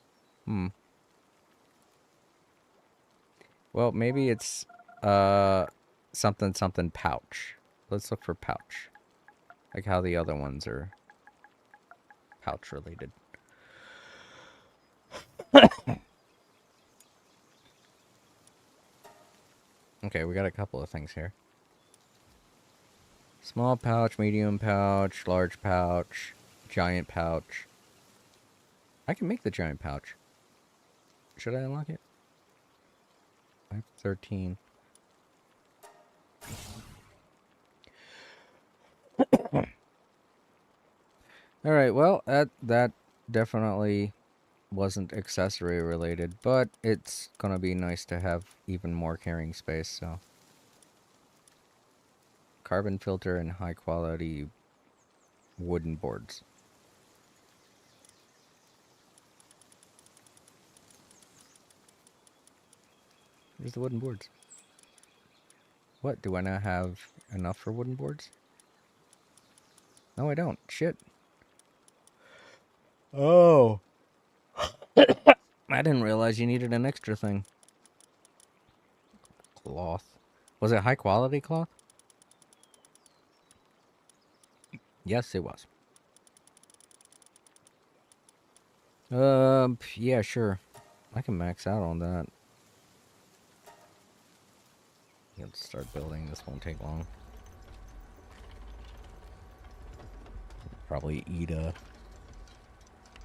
Well, maybe it's something something pouch. Let's look for pouch. Like how the other ones are pouch related. Okay, we got a couple of things here. Small pouch, medium pouch, large pouch, giant pouch. I can make the giant pouch. Should I unlock it? I have 13. Alright, well, that definitely wasn't accessory related, but it's gonna be nice to have even more carrying space, so. Carbon filter and high quality wooden boards. Here's the wooden boards. What, do I not have enough for wooden boards? No, I don't. Shit. Oh. I didn't realize you needed an extra thing. Cloth. Was it high quality cloth? Yes, it was. Yeah, sure. I can max out on that. Let's start building. This won't take long. Probably eat a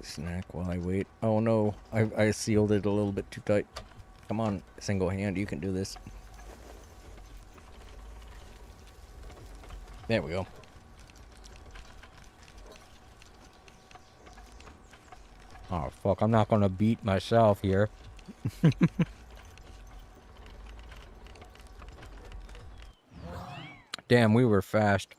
snack while I wait. Oh no, I sealed it a little bit too tight. Come on, single hand, you can do this. There we go. Oh fuck, I'm not gonna beat myself here. Damn, we were fast.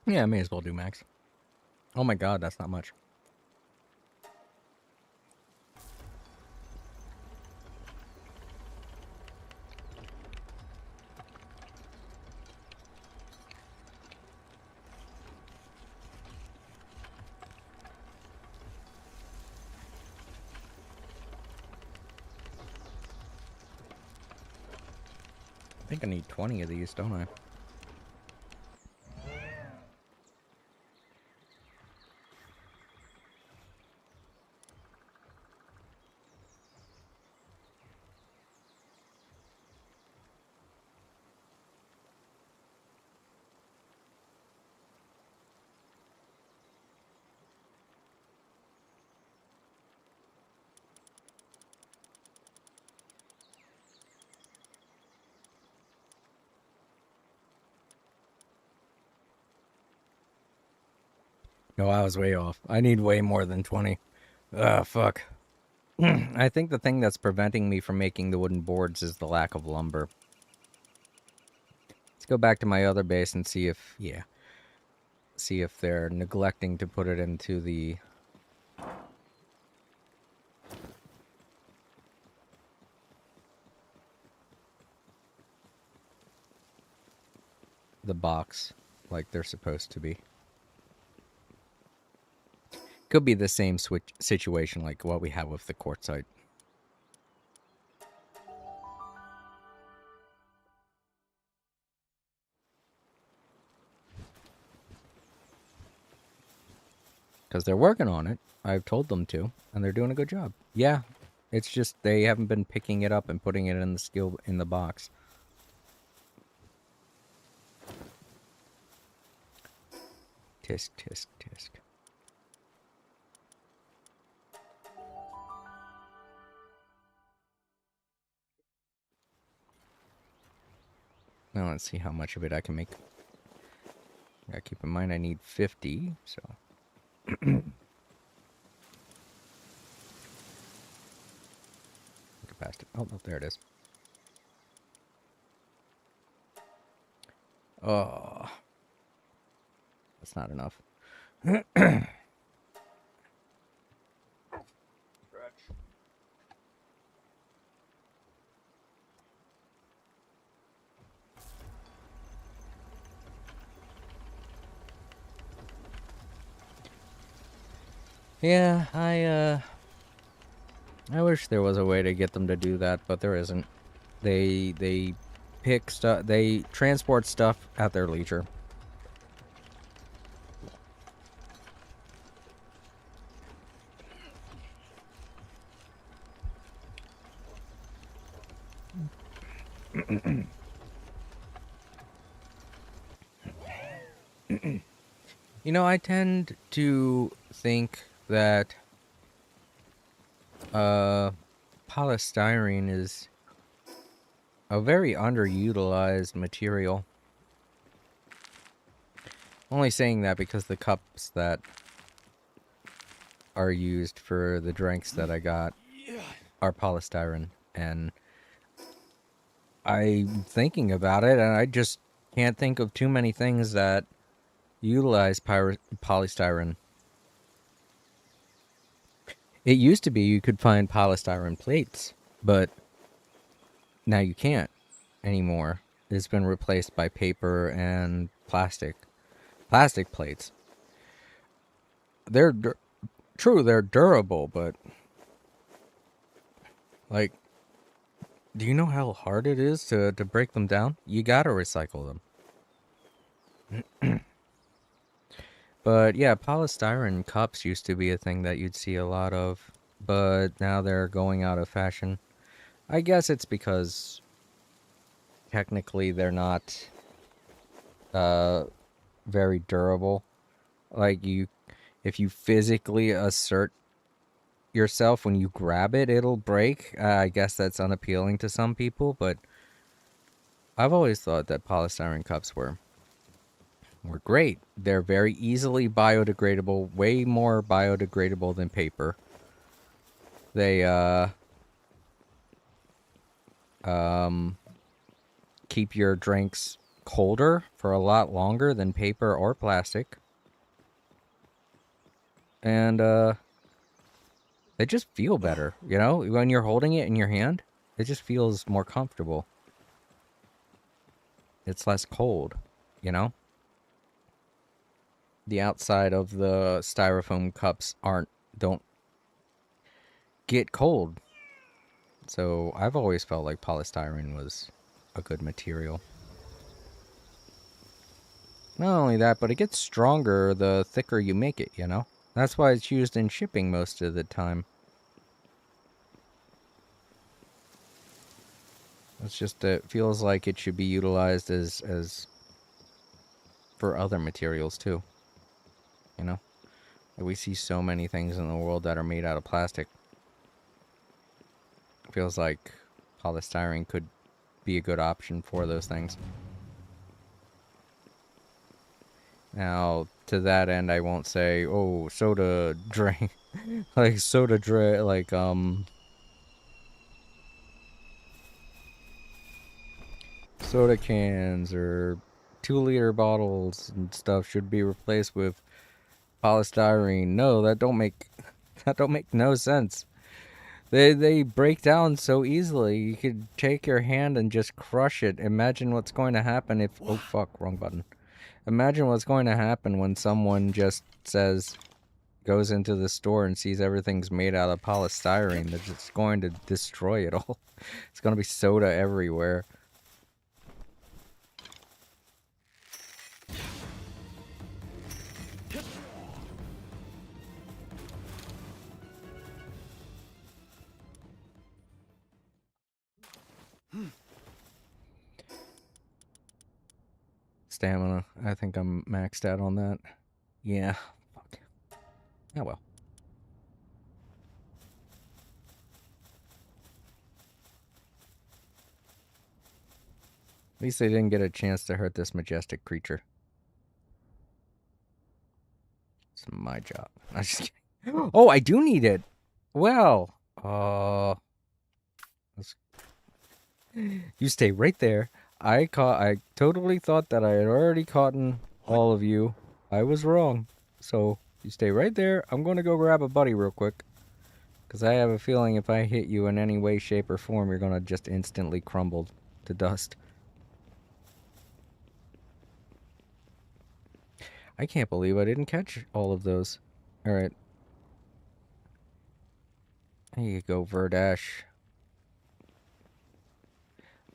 Yeah, I may as well do max. Oh my god, that's not much. I think I need 20 of these, don't I? No, I was way off. I need way more than 20. Ah, fuck. I think the thing that's preventing me from making the wooden boards is the lack of lumber. Let's go back to my other base and see if, yeah. See if they're neglecting to put it into the box like they're supposed to be. Could be the same situation like what we have with the quartzite. Because they're working on it. I've told them to, and they're doing a good job. Yeah, It's just they haven't been picking it up and putting it in the skill in the box. Tisk, tisk, tisk. Now let's see how much of it I can make. Gotta keep in mind I need 50, so. Look past it. Oh, no, there it is. Oh. That's not enough. Yeah, I wish there was a way to get them to do that, but there isn't. They pick stuff, they transport stuff at their leisure. You know, I tend to think that polystyrene is a very underutilized material. Only saying that because the cups that are used for the drinks that I got are polystyrene, and I'm thinking about it, and I just can't think of too many things that utilize polystyrene. It used to be you could find polystyrene plates, but now you can't anymore. It's been replaced by paper and plastic plates. They're true, they're durable, but like, do you know how hard it is to break them down? You gotta recycle them. But yeah, polystyrene cups used to be a thing that you'd see a lot of, but now they're going out of fashion. I guess it's because technically they're not very durable. Like, if you physically assert yourself when you grab it, it'll break. I guess that's unappealing to some people, but I've always thought that polystyrene cups were great. They're very easily biodegradable, way more biodegradable than paper. They keep your drinks colder for a lot longer than paper or plastic. And they just feel better, you know? When you're holding it in your hand, it just feels more comfortable. It's less cold, you know? The outside of the styrofoam cups don't get cold. So I've always felt like polystyrene was a good material. Not only that, but it gets stronger the thicker you make it, you know? That's why it's used in shipping most of the time. It's just, it feels like it should be utilized as for other materials too, you know? We see so many things in the world that are made out of plastic. It feels like polystyrene could be a good option for those things. Now, to that end, I won't say, oh, soda drink, like soda drink, like, soda cans or 2-liter bottles and stuff should be replaced with polystyrene. No, that don't make no sense. They break down so easily. You could take your hand and just crush it. Imagine what's going to happen if... Oh, fuck, wrong button. Imagine what's going to happen when someone just goes into the store and sees everything's made out of polystyrene. They're just going to destroy it all. It's going to be soda everywhere. stamina. I think I'm maxed out on that. Yeah. Fuck. Oh well. At least they didn't get a chance to hurt this majestic creature. It's my job. I'm just kidding. Oh, I do need it. Well, you stay right there. I totally thought that I had already caught all of you. I was wrong. So you stay right there. I'm going to go grab a buddy real quick. Because I have a feeling if I hit you in any way, shape, or form, you're going to just instantly crumble to dust. I can't believe I didn't catch all of those. Alright. There you go, Verdash.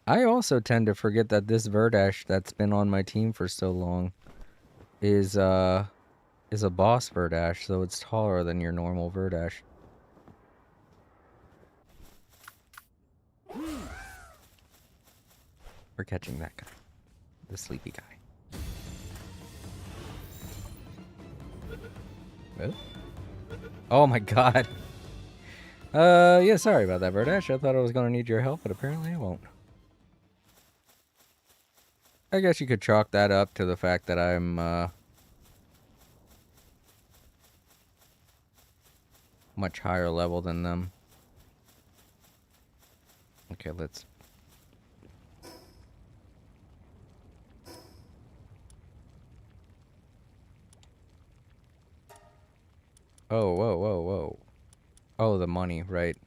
I also tend to forget that this Verdash that's been on my team for so long is a boss Verdash, so it's taller than your normal Verdash. We're catching that guy. The sleepy guy. Oh, oh my god. Yeah, sorry about that, Verdash. I thought I was gonna need your help, but apparently I won't. I guess you could chalk that up to the fact that I'm, much higher level than them. Okay, let's... Oh, whoa, whoa, whoa. Oh, the money, right.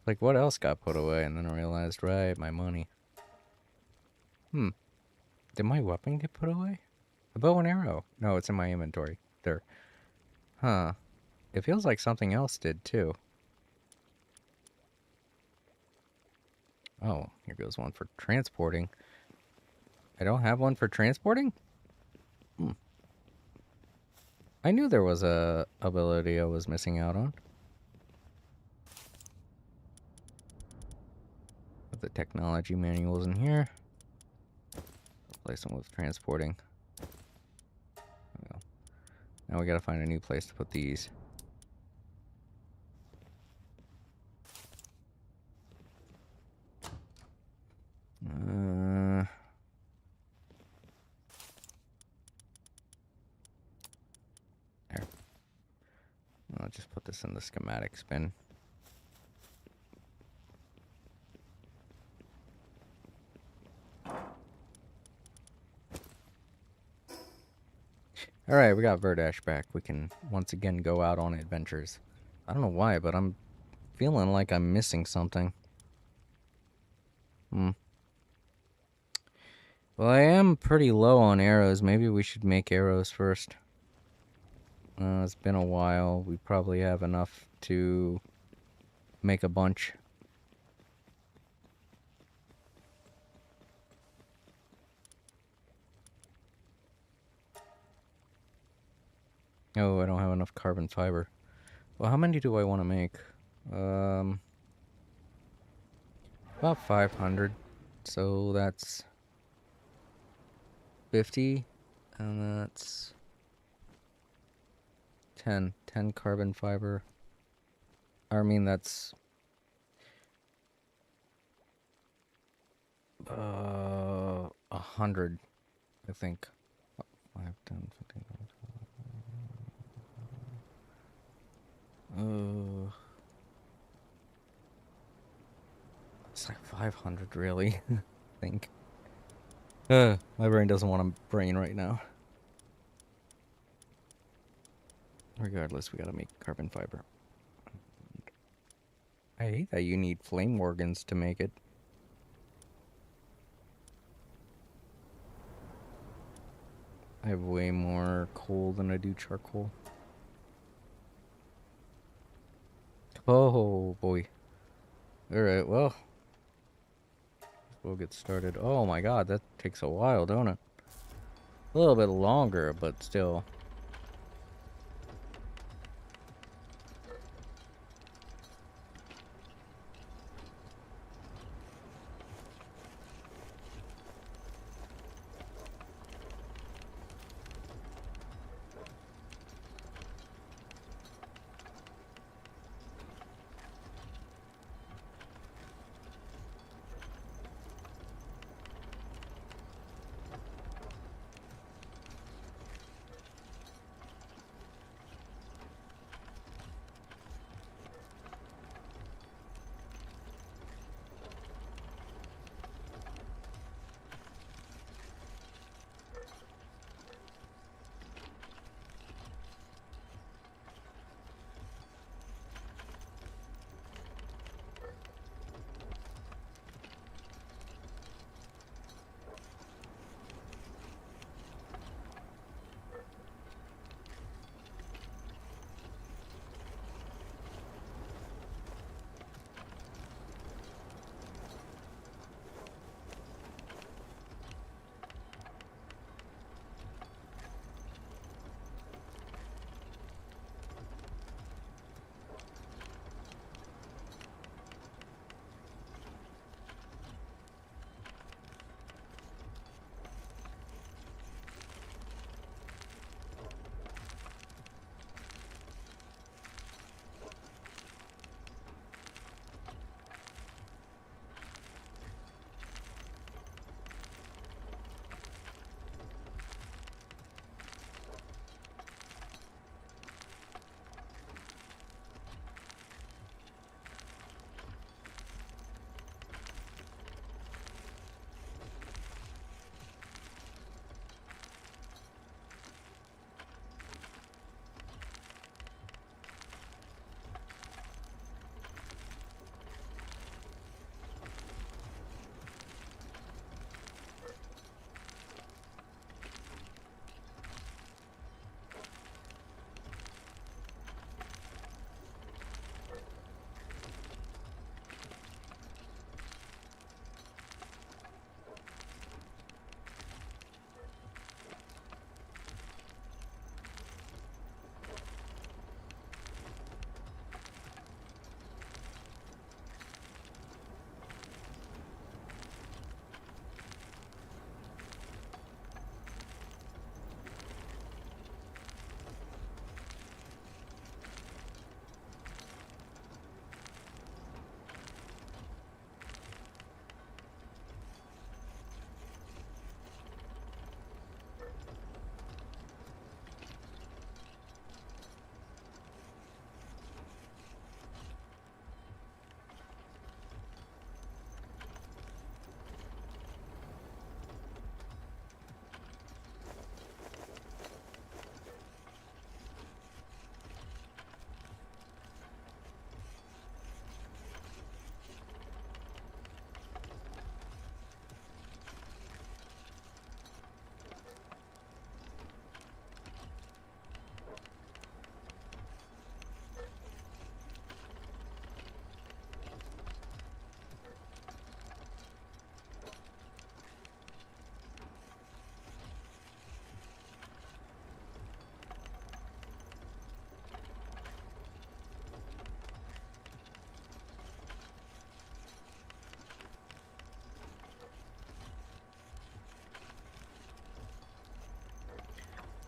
Like, what else got put away? And then I realized, right, my money. Did my weapon get put away? A bow and arrow. No, it's in my inventory. There. Huh. It feels like something else did, too. Oh, here goes one for transporting. I don't have one for transporting? I knew there was a ability I was missing out on. Put the technology manuals in here. Replace them with transporting. Now we gotta find a new place to put these. There. I'll just put this in the schematic bin. Alright, we got Verdash back. We can once again go out on adventures. I don't know why, but I'm feeling like I'm missing something. Well, I am pretty low on arrows. Maybe we should make arrows first. It's been a while. We probably have enough to make a bunch. Oh, I don't have enough carbon fiber. Well, how many do I want to make? About 500. So that's 50. And that's 10. 10 carbon fiber. I mean, that's... 100, I think. 5, 10, 15, 20. It's like 500, really. I think. My brain doesn't want a brain right now. Regardless, we gotta make carbon fiber. I hate that you need flame organs to make it. I have way more coal than I do charcoal. Oh boy. Alright, well. We'll get started. Oh my god, that takes a while, don't it? A little bit longer, but still.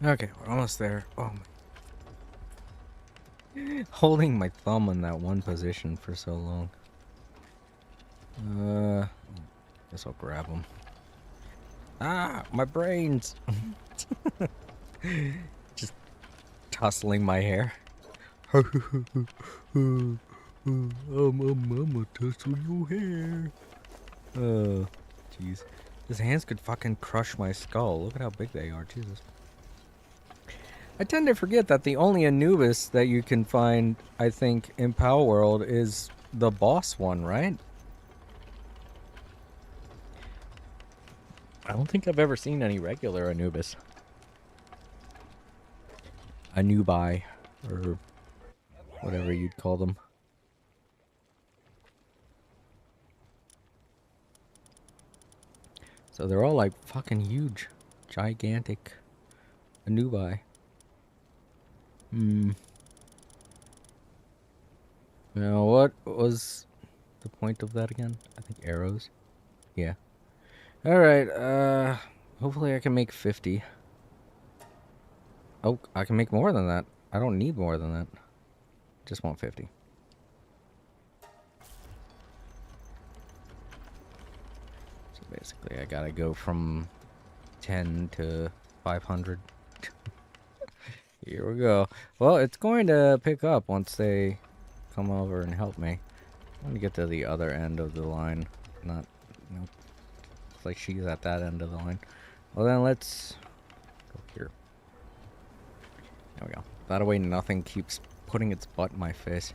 Okay, we're almost there. Oh my. Holding my thumb in that one position for so long. Guess I'll grab them. Ah, my brains! Just tussling my hair. I'm a tussle your hair. Oh, jeez. His hands could fucking crush my skull. Look at how big they are, Jesus. I tend to forget that the only Anubis that you can find, I think, in Palworld is the boss one, right? I don't think I've ever seen any regular Anubis. Anubi, or whatever you'd call them. So they're all like fucking huge, gigantic Anubi. Now what was the point of that again? I think arrows. Yeah. Alright, hopefully I can make 50. Oh, I can make more than that. I don't need more than that. Just want 50. So basically I gotta go from 10 to 500. Here we go. Well, it's going to pick up once they come over and help me. I'm gonna get to the other end of the line. Not, nope. Looks like she's at that end of the line. Well then let's go here. There we go. That way nothing keeps putting its butt in my face.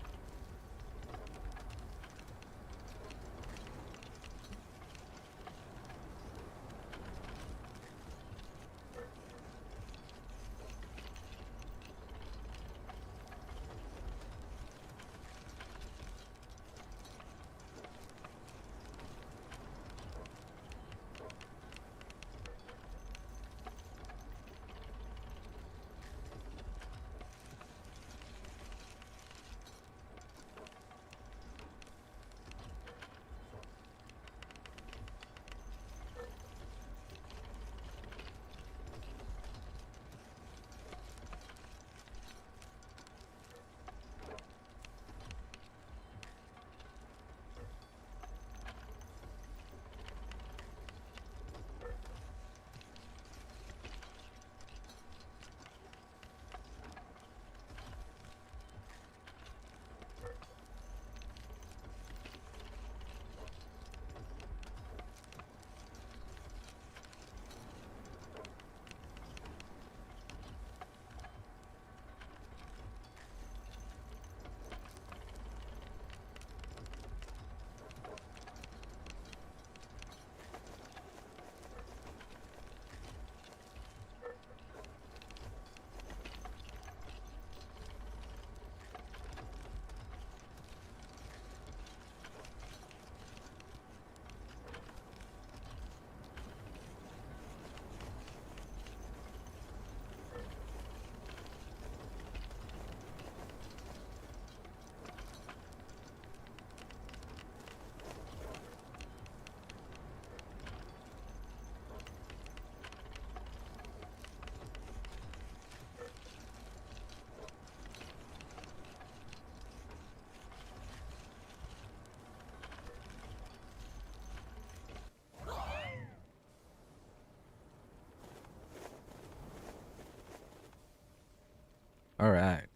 Alright.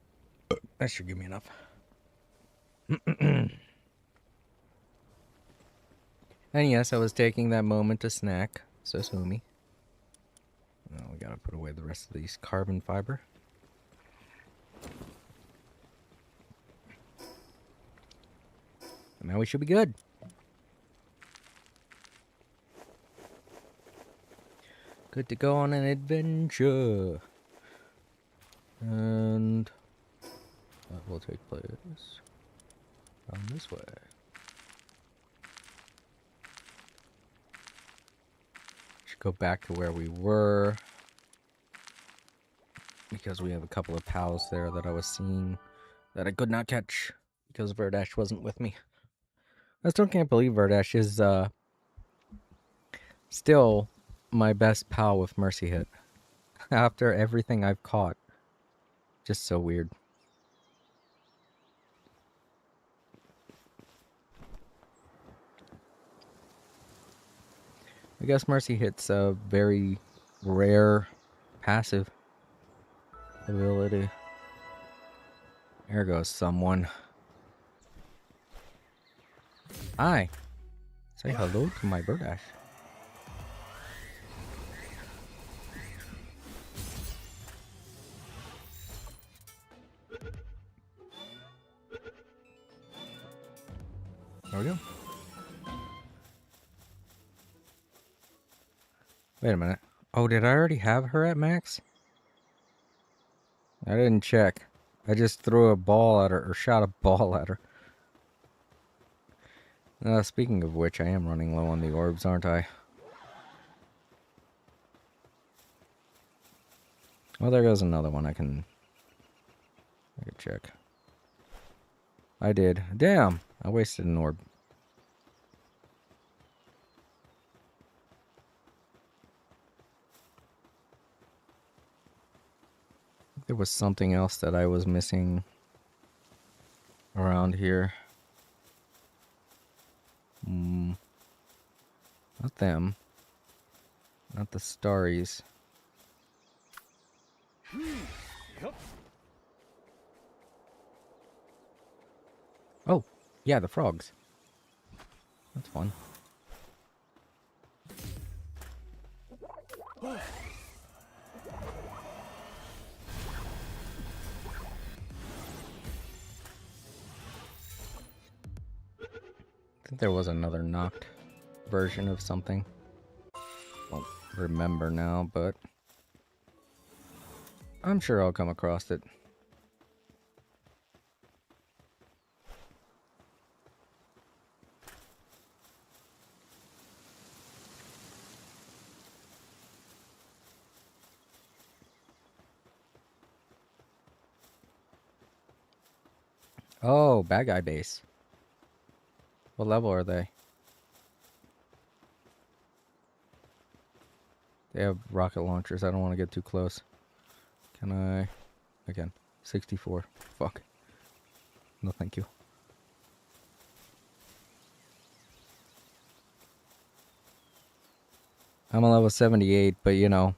That should give me enough. And yes, I was taking that moment to snack. So sue me. Now we gotta put away the rest of these carbon fiber. And now we should be good. Good to go on an adventure. And that will take place down this way. Should go back to where we were, because we have a couple of pals there that I was seeing that I could not catch because Verdash wasn't with me. I still can't believe Verdash is still my best pal with Mercy Hit. after everything I've caught. Just so weird. I guess Mercy hits a very rare passive ability. There goes someone. Hi. Say hello to my birdash. There we go. Wait a minute. Oh, did I already have her at max? I didn't check. I just threw a ball at her, or shot a ball at her. Speaking of which, I am running low on the orbs, aren't I? Well, there goes another one I can check. I did. Damn! I wasted an orb. There was something else that I was missing around here. Not them. Not the starries. Oh, yeah, the frogs. That's fun. I think there was another knocked version of something. Won't remember now, but I'm sure I'll come across it. Oh, bad guy base. What level are they? They have rocket launchers. I don't want to get too close. Can I? Again, 64. Fuck. No, thank you. I'm a level 78, but you know,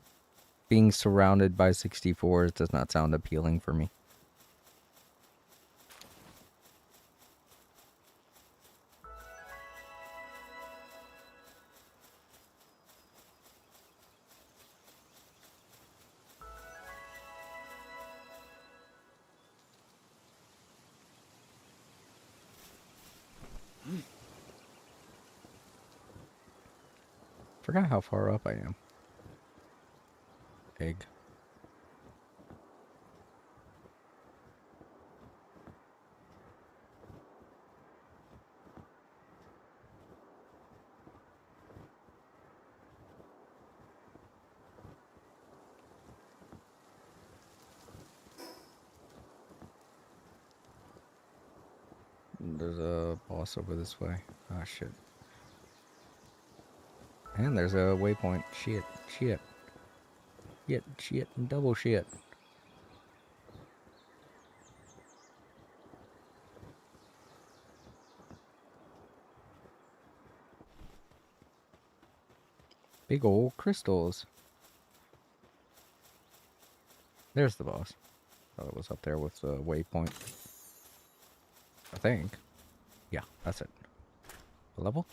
being surrounded by 64s does not sound appealing for me. Forgot how far up I am. Egg. There's a boss over this way. Ah, shit. And there's a waypoint. Shit, shit. Shit, shit, and double shit. Big old crystals. There's the boss. Thought it was up there with the waypoint. I think. Yeah, that's it. A level?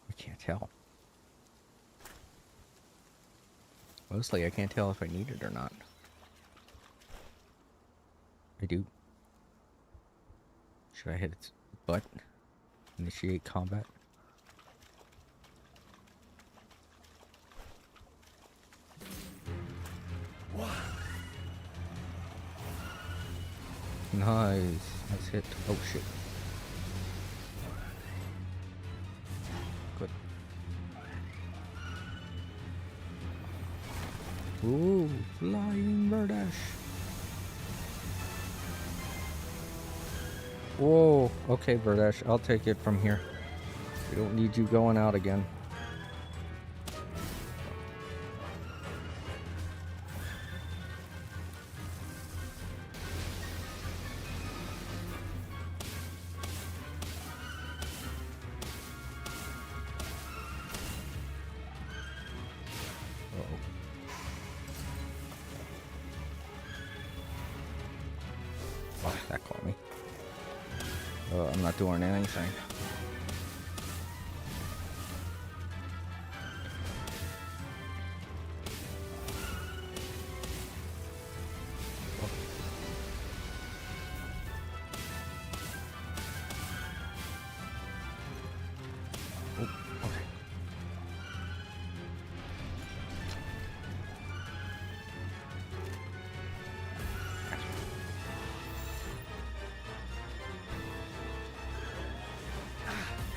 I can't tell. Mostly I can't tell if I need it or not. I do. Should I hit its butt? Initiate combat? Nice. Nice hit. Oh shit. Good. Ooh, flying birdash. Whoa. Okay, birdash. I'll take it from here. We don't need you going out again. I'm not doing anything.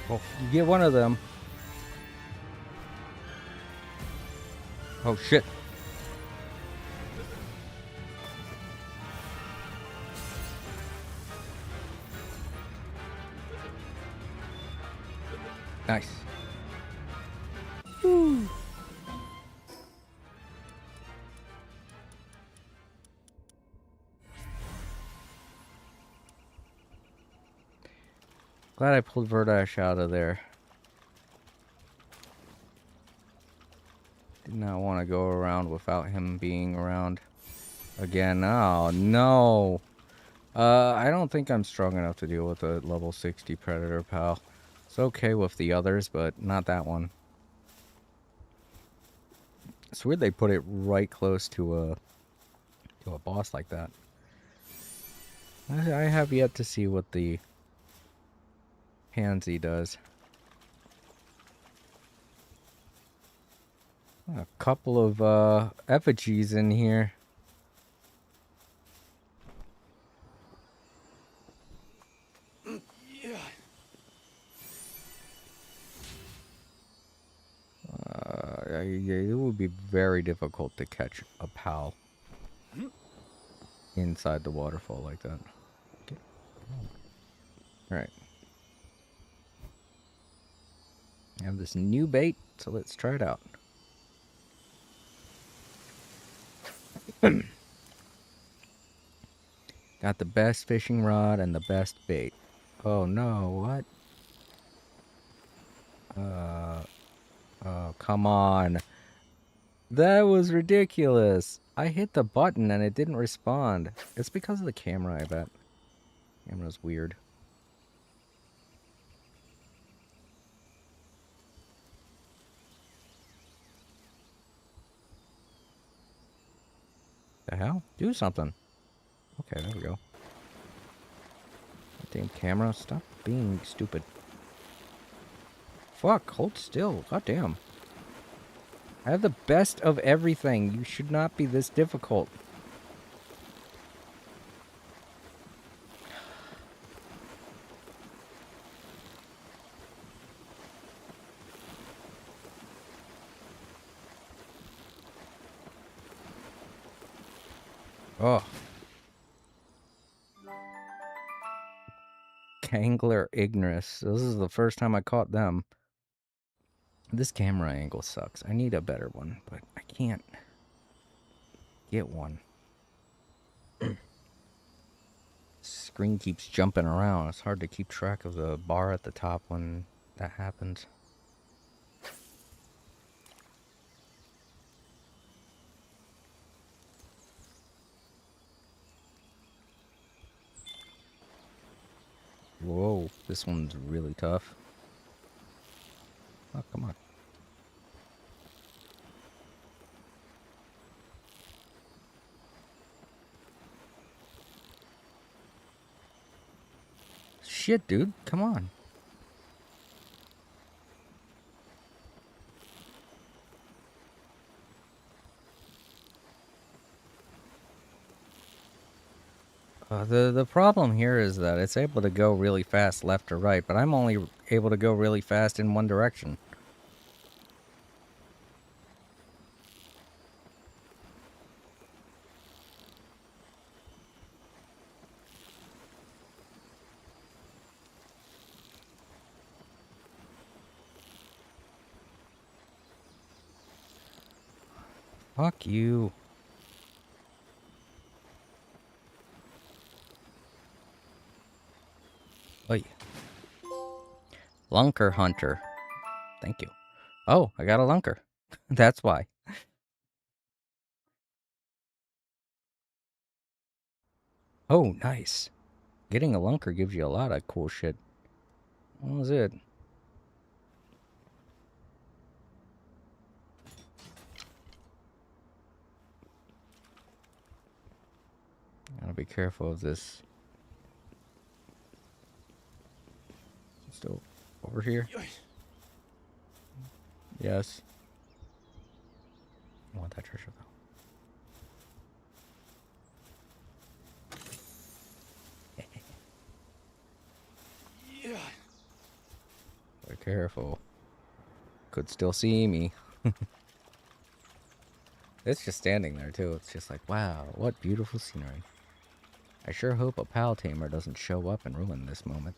Oh, you get one of them. Oh, shit. Nice. Woo. Glad I pulled Verdash out of there. Did not want to go around without him being around again. Oh, no. I don't think I'm strong enough to deal with a level 60 Predator, pal. It's okay with the others, but not that one. It's weird they put it right close to a boss like that. I have yet to see what the pansy does. A couple of effigies in here. It would be very difficult to catch a pal inside the waterfall like that. Okay. Alright. I have this new bait, so let's try it out. Got the best fishing rod and the best bait. Oh no, what? Oh, come on. That was ridiculous. I hit the button and it didn't respond. It's because of the camera, I bet. Camera's weird. The hell? Do something. Okay, there we go. Damn camera, stop being stupid. Fuck, hold still. God damn. I have the best of everything. You should not be this difficult. Oh. Kangler Ignis. This is the first time I caught them. This camera angle sucks. I need a better one, but I can't get one. Screen keeps jumping around. It's hard to keep track of the bar at the top when that happens. Whoa, this one's really tough. Oh, come on. Shit, dude, come on. The problem here is that it's able to go really fast left or right, but I'm only able to go really fast in one direction. Fuck you. Oi. Lunker Hunter. Thank you. Oh, I got a lunker. That's why. Oh, nice. Getting a lunker gives you a lot of cool shit. What was it? Gotta be careful of this. Still over here? Yes. I want that treasure though. Be careful. Could still see me. It's just standing there too. It's just like, wow, what beautiful scenery. I sure hope a pal tamer doesn't show up and ruin this moment.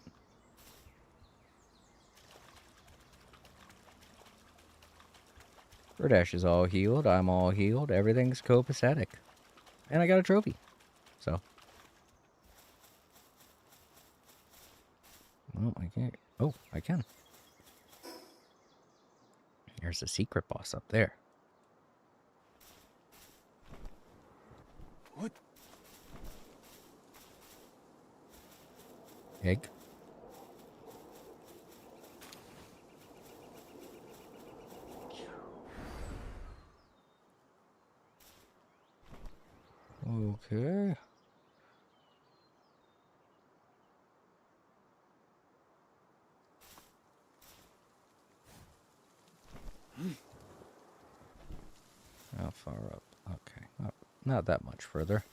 Verdash is all healed. I'm all healed. Everything's copacetic. And I got a trophy. So. Well, I can't. Oh, I can. There's a secret boss up there. What? Egg. Okay. How far up? Okay. Not that much further.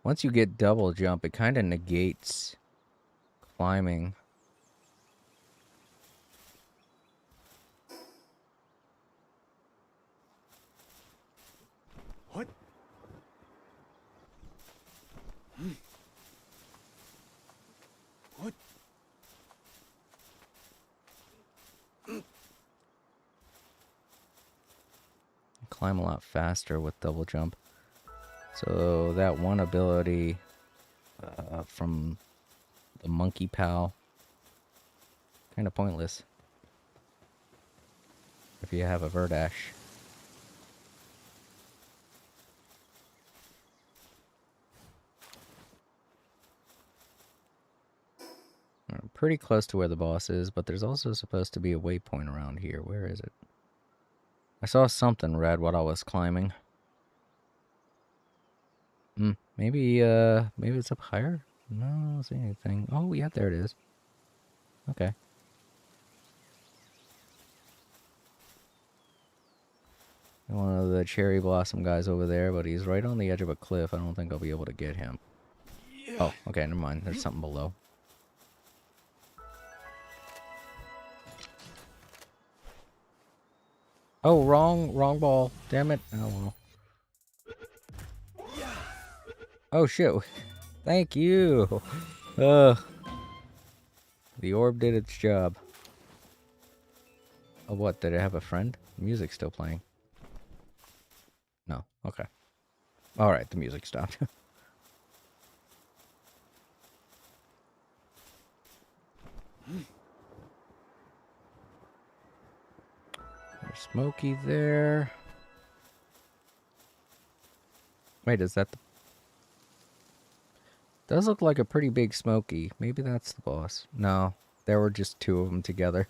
Once you get double jump, it kind of negates climbing. What? What? Climb a lot faster with double jump. So that one ability from the monkey pal, kind of pointless if you have a Verdash. I'm pretty close to where the boss is, but there's also supposed to be a waypoint around here. Where is it? I saw something red while I was climbing. Maybe it's up higher? No, I don't see anything. Oh, yeah, there it is. Okay. One of the cherry blossom guys over there, but he's right on the edge of a cliff. I don't think I'll be able to get him. Oh, okay, never mind. There's something below. Oh, wrong ball. Damn it. Oh, well. Oh, shit. Thank you. The orb did its job. Oh, what? Did it have a friend? The music's still playing. No. Okay. Alright, the music stopped. There's Smokey there. Wait, is that the... Does look like a pretty big Smokey. Maybe that's the boss. No, there were just two of them together.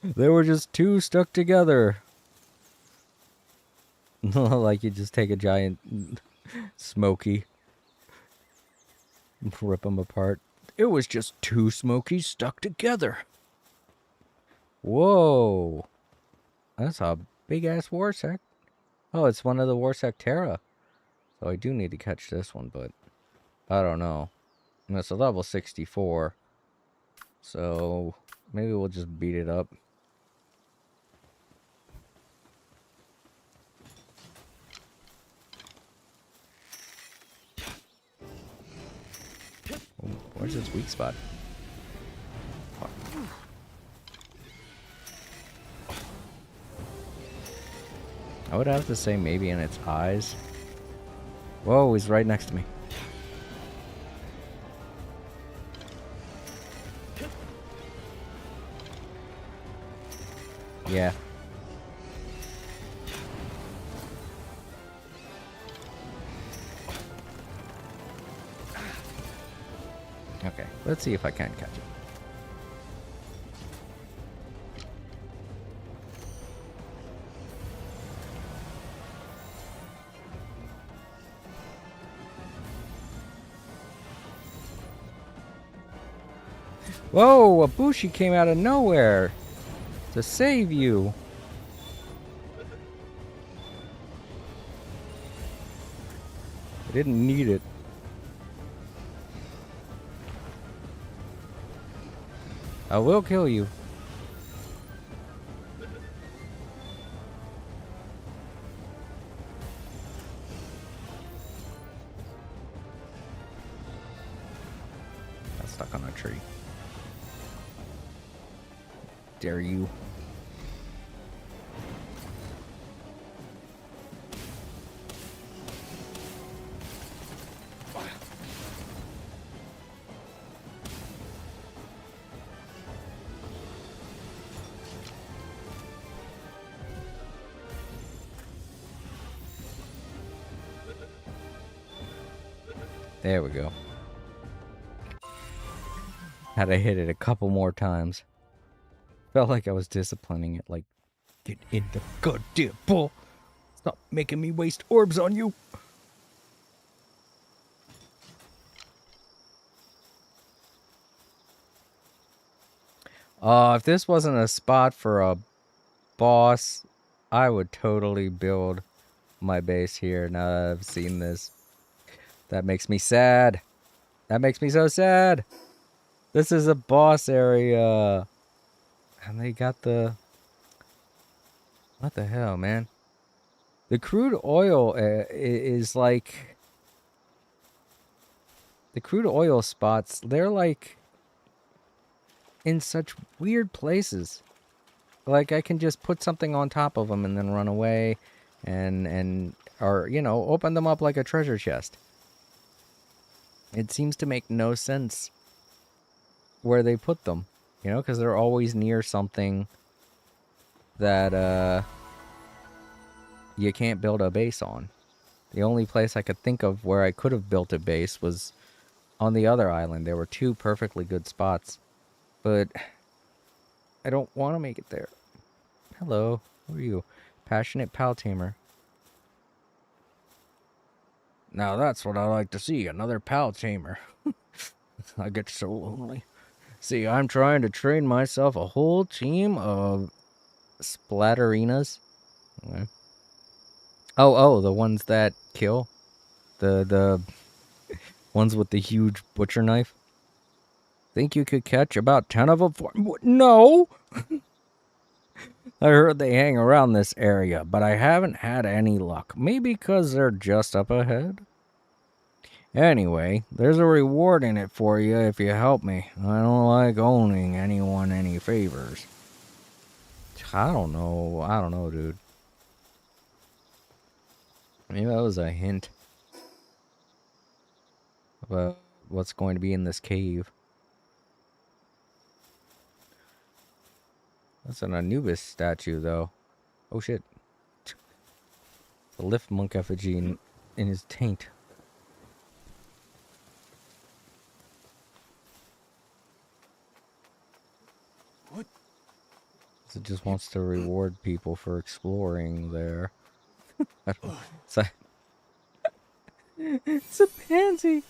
There were just two stuck together. Like you just take a giant Smokey, rip them apart. It was just two Smokies stuck together. Whoa. That's a big-ass Warsec. Oh, it's one of the Warsec Terra. So I do need to catch this one, but I don't know. And it's a level 64. So maybe we'll just beat it up. Oh, where's its weak spot? I would have to say maybe in its eyes. Whoa, he's right next to me. Yeah, Let's see if I can catch it. Whoa, a Bushi came out of nowhere to save you. I didn't need it. I will kill you. Got stuck on a tree. Dare you? There we go. Had to hit it a couple more times. Felt like I was disciplining it, like, get in the goddamn ball. Stop making me waste orbs on you. If this wasn't a spot for a boss, I would totally build my base here now that I've seen this. That makes me sad. That makes me so sad. This is a boss area. And they got the... What the hell, man? The crude oil is like... The crude oil spots, they're like... in such weird places. Like, I can just put something on top of them and then run away. Or, you know, open them up like a treasure chest. It seems to make no sense where they put them. You know, because they're always near something that, you can't build a base on. The only place I could think of where I could have built a base was on the other island. There were two perfectly good spots. But I don't want to make it there. Hello, who are you? Passionate pal tamer. Now that's what I like to see, another pal tamer. I get so lonely. See, I'm trying to train myself a whole team of splatterinas. Okay. Oh, the ones that kill? The ones with the huge butcher knife? Think you could catch about 10 of them for... No! I heard they hang around this area, but I haven't had any luck. Maybe because they're just up ahead? Anyway, there's a reward in it for you if you help me. I don't like owning anyone any favors. I don't know, dude. Maybe that was a hint about what's going to be in this cave. That's an Anubis statue, though. Oh, shit. The lift monk effigy in his taint. What? It just wants to reward people for exploring there. It's a, it's a pansy.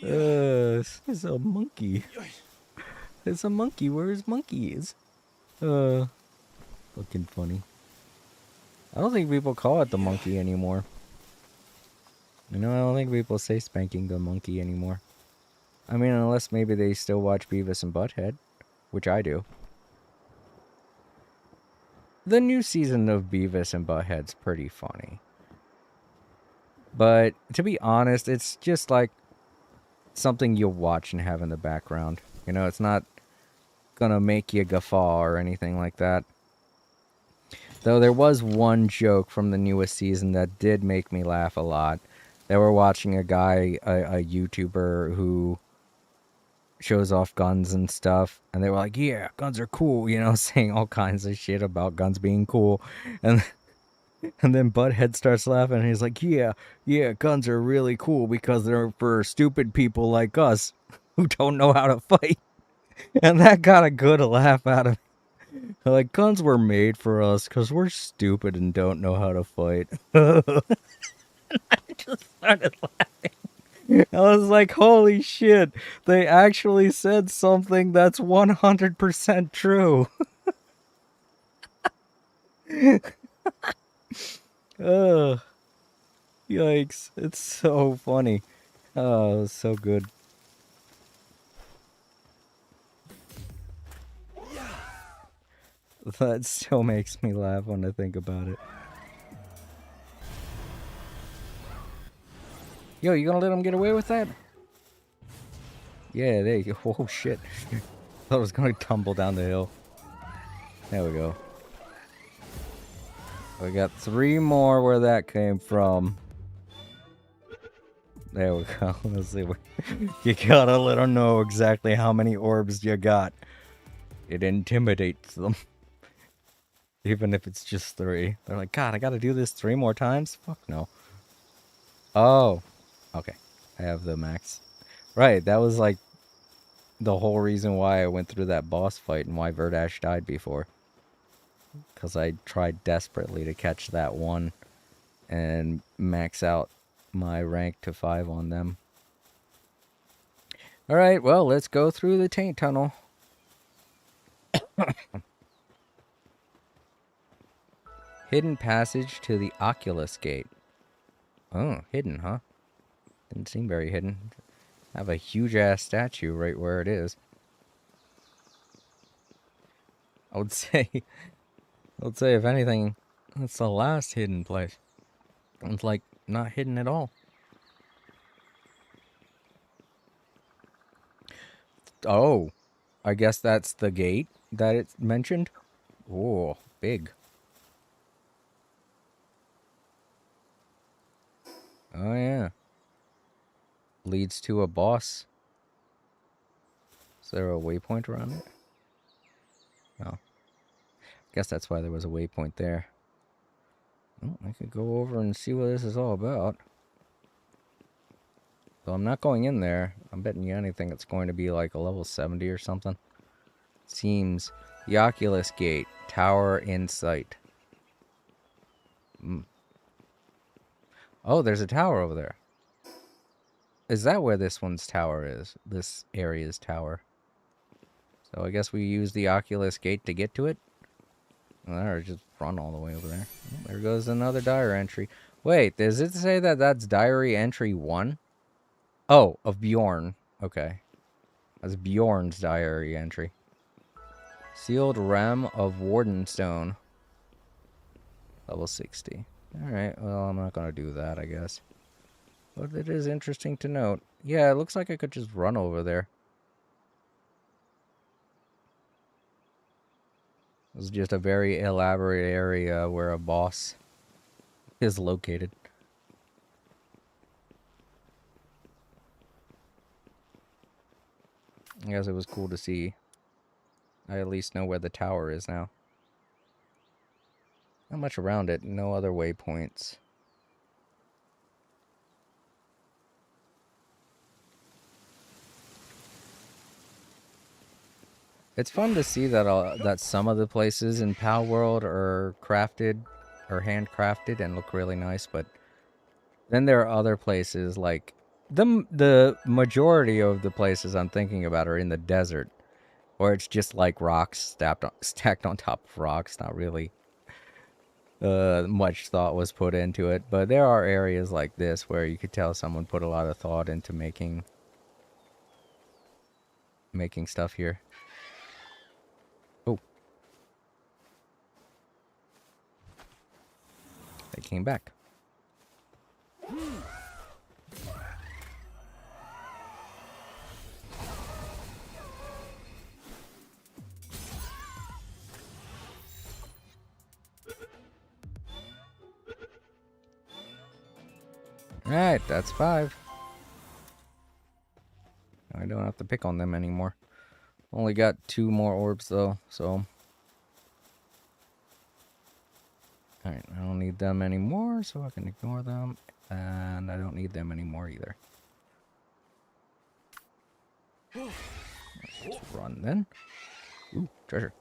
It's a monkey. It's a monkey. Where's monkeys? Looking funny. I don't think people call it the monkey anymore. You know, I don't think people say spanking the monkey anymore. I mean, unless maybe they still watch Beavis and Butthead, which I do. The new season of Beavis and Butthead's pretty funny. But, to be honest, it's just like something you'll watch and have in the background. You know, it's not gonna make you guffaw or anything like that. Though there was one joke from the newest season that did make me laugh a lot. They were watching a guy, a YouTuber who shows off guns and stuff, and they were like, yeah, guns are cool, you know, saying all kinds of shit about guns being cool. And And then Butthead starts laughing and he's like, yeah, guns are really cool because they're for stupid people like us who don't know how to fight. And that got a good laugh out of me. Like, guns were made for us because we're stupid and don't know how to fight. I just started laughing. I was like, holy shit, they actually said something that's 100% true. Ugh. Yikes. It's so funny. Oh, it was so good. That still makes me laugh when I think about it. Yo, you gonna let him get away with that? Yeah, there you go. Oh, shit. Thought it was gonna tumble down the hill. There we go. We got 3 more where that came from. There we go. Let's see. You gotta let them know exactly how many orbs you got. It intimidates them. Even if it's just 3. They're like, God, I gotta do this 3 more times? Fuck no. Oh. Okay. I have the max. Right, that was like the whole reason why I went through that boss fight and why Verdash died before. Because I tried desperately to catch that one and max out my rank to 5 on them. Alright, well, let's go through the taint tunnel. Hidden passage to the Oculus Gate. Oh, hidden, huh? Didn't seem very hidden. Have a huge-ass statue right where it is. I would say if anything, that's the last hidden place. It's like not hidden at all. Oh, I guess that's the gate that it's mentioned. Oh, big. Oh yeah. Leads to a boss. Is there a waypoint around it? No. Guess that's why there was a waypoint there. Oh, I could go over and see what this is all about. Though I'm not going in there. I'm betting you anything it's going to be like a level 70 or something. Seems the Oculus Gate. Tower in sight. Oh, there's a tower over there. Is that where this one's tower is? This area's tower. So I guess we use the Oculus Gate to get to it? Or just run all the way over there. Oh, there goes another diary entry. Wait, does it say that that's diary entry 1? Oh, of Bjorn. Okay. That's Bjorn's diary entry. Sealed Rem of Wardenstone. Level 60. Alright, well, I'm not gonna do that, I guess. But it is interesting to note. Yeah, it looks like I could just run over there. It's just a very elaborate area where a boss is located. I guess it was cool to see. I at least know where the tower is now. Not much around it, no other waypoints. It's fun to see that that some of the places in Palworld are crafted or handcrafted and look really nice, but then there are other places like the majority of the places I'm thinking about are in the desert, or it's just like rocks stacked on top of rocks. Not really much thought was put into it, but there are areas like this where you could tell someone put a lot of thought into making stuff here. Oh, they came back. Alright, that's 5. I don't have to pick on them anymore. Only got 2 more orbs though, so. Alright, I don't need them anymore, so I can ignore them. And I don't need them anymore either. Let's just run then. Ooh, treasure.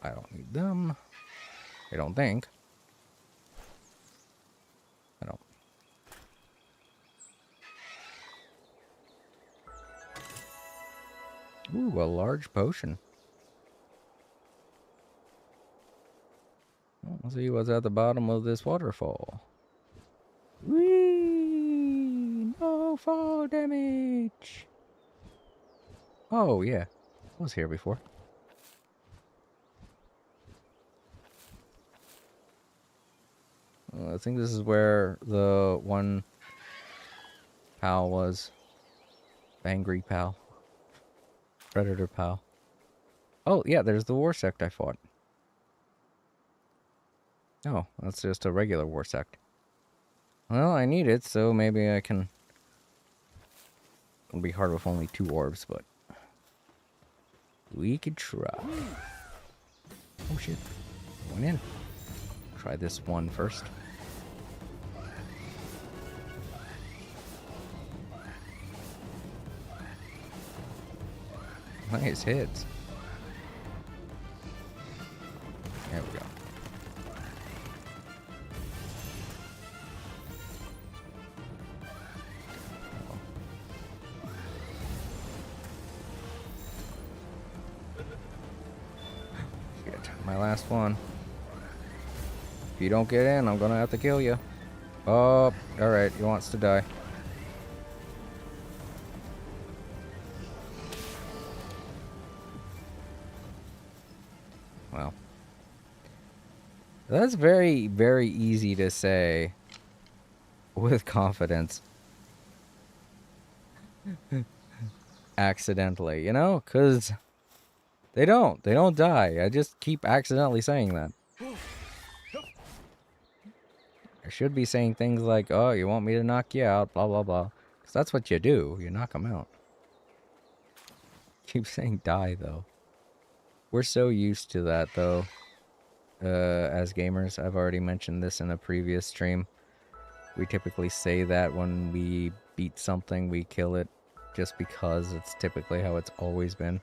I don't need them. I don't think. I don't. Ooh, a large potion. Let's see what's at the bottom of this waterfall. Whee! No fall damage! Oh, yeah. I was here before. I think this is where the one pal was. Angry pal. Predator pal. Oh, yeah, there's the war sect I fought. Oh, that's just a regular war sect. Well, I need it, so maybe I can... It'll be hard with only 2 orbs, but... we could try. Oh, shit. Going in. Try this one first. Nice hits. There we go. Shit, my last one. If you don't get in, I'm gonna have to kill you. Oh, alright, he wants to die. Well. That's very, very easy to say with confidence. Accidentally, you know? Because they don't die. I just keep accidentally saying that. I should be saying things like, oh, you want me to knock you out, blah, blah, blah. Because that's what you do. You knock them out. Keep saying die, though. We're so used to that, though. As gamers, I've already mentioned this in a previous stream. We typically say that when we beat something, we kill it. Just because it's typically how it's always been.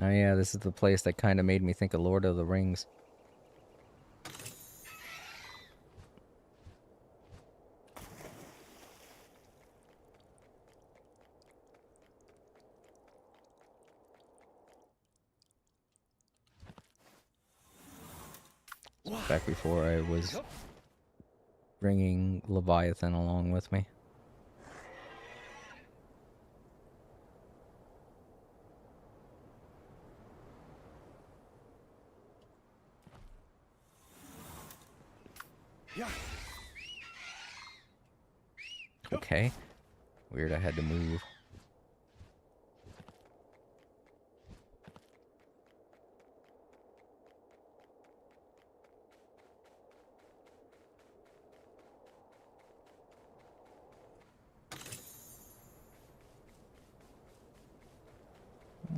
Oh yeah, this is the place that kind of made me think of Lord of the Rings. Back before I was bringing Leviathan along with me. Okay. Weird, I had to move.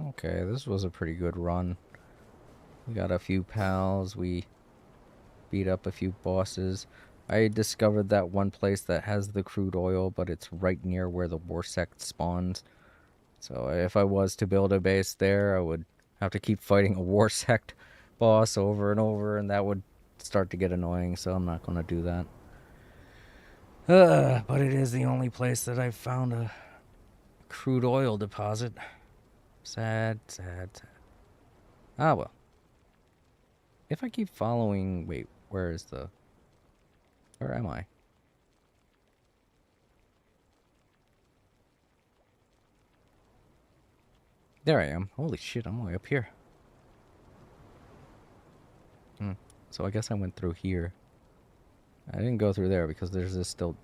Okay, this was a pretty good run. We got a few pals, we beat up a few bosses. I discovered that one place that has the crude oil, but it's right near where the war sect spawns. So if I was to build a base there, I would have to keep fighting a war sect boss over and over, and that would start to get annoying, so I'm not going to do that. But it is the only place that I've found a crude oil deposit. Sad, sad, sad. Ah, well. If I keep following... Wait, where is the... Where am I? There I am. Holy shit, I'm way up here. So I guess I went through here. I didn't go through there because there's this still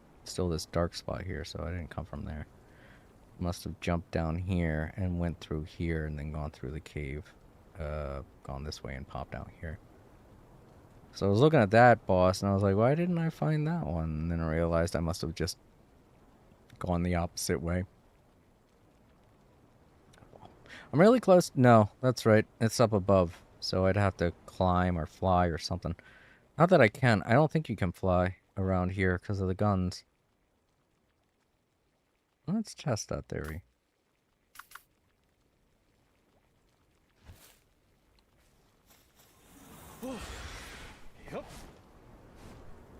this dark spot here, so I didn't come from there. Must have jumped down here and went through here and then gone through the cave. gone this way and popped out here. So I was looking at that boss, and I was like, why didn't I find that one? And then I realized I must have just gone the opposite way. I'm really close. No, that's right. It's up above. So I'd have to climb or fly or something. Not that I can. I don't think you can fly around here because of the guns. Let's test that theory. Yep.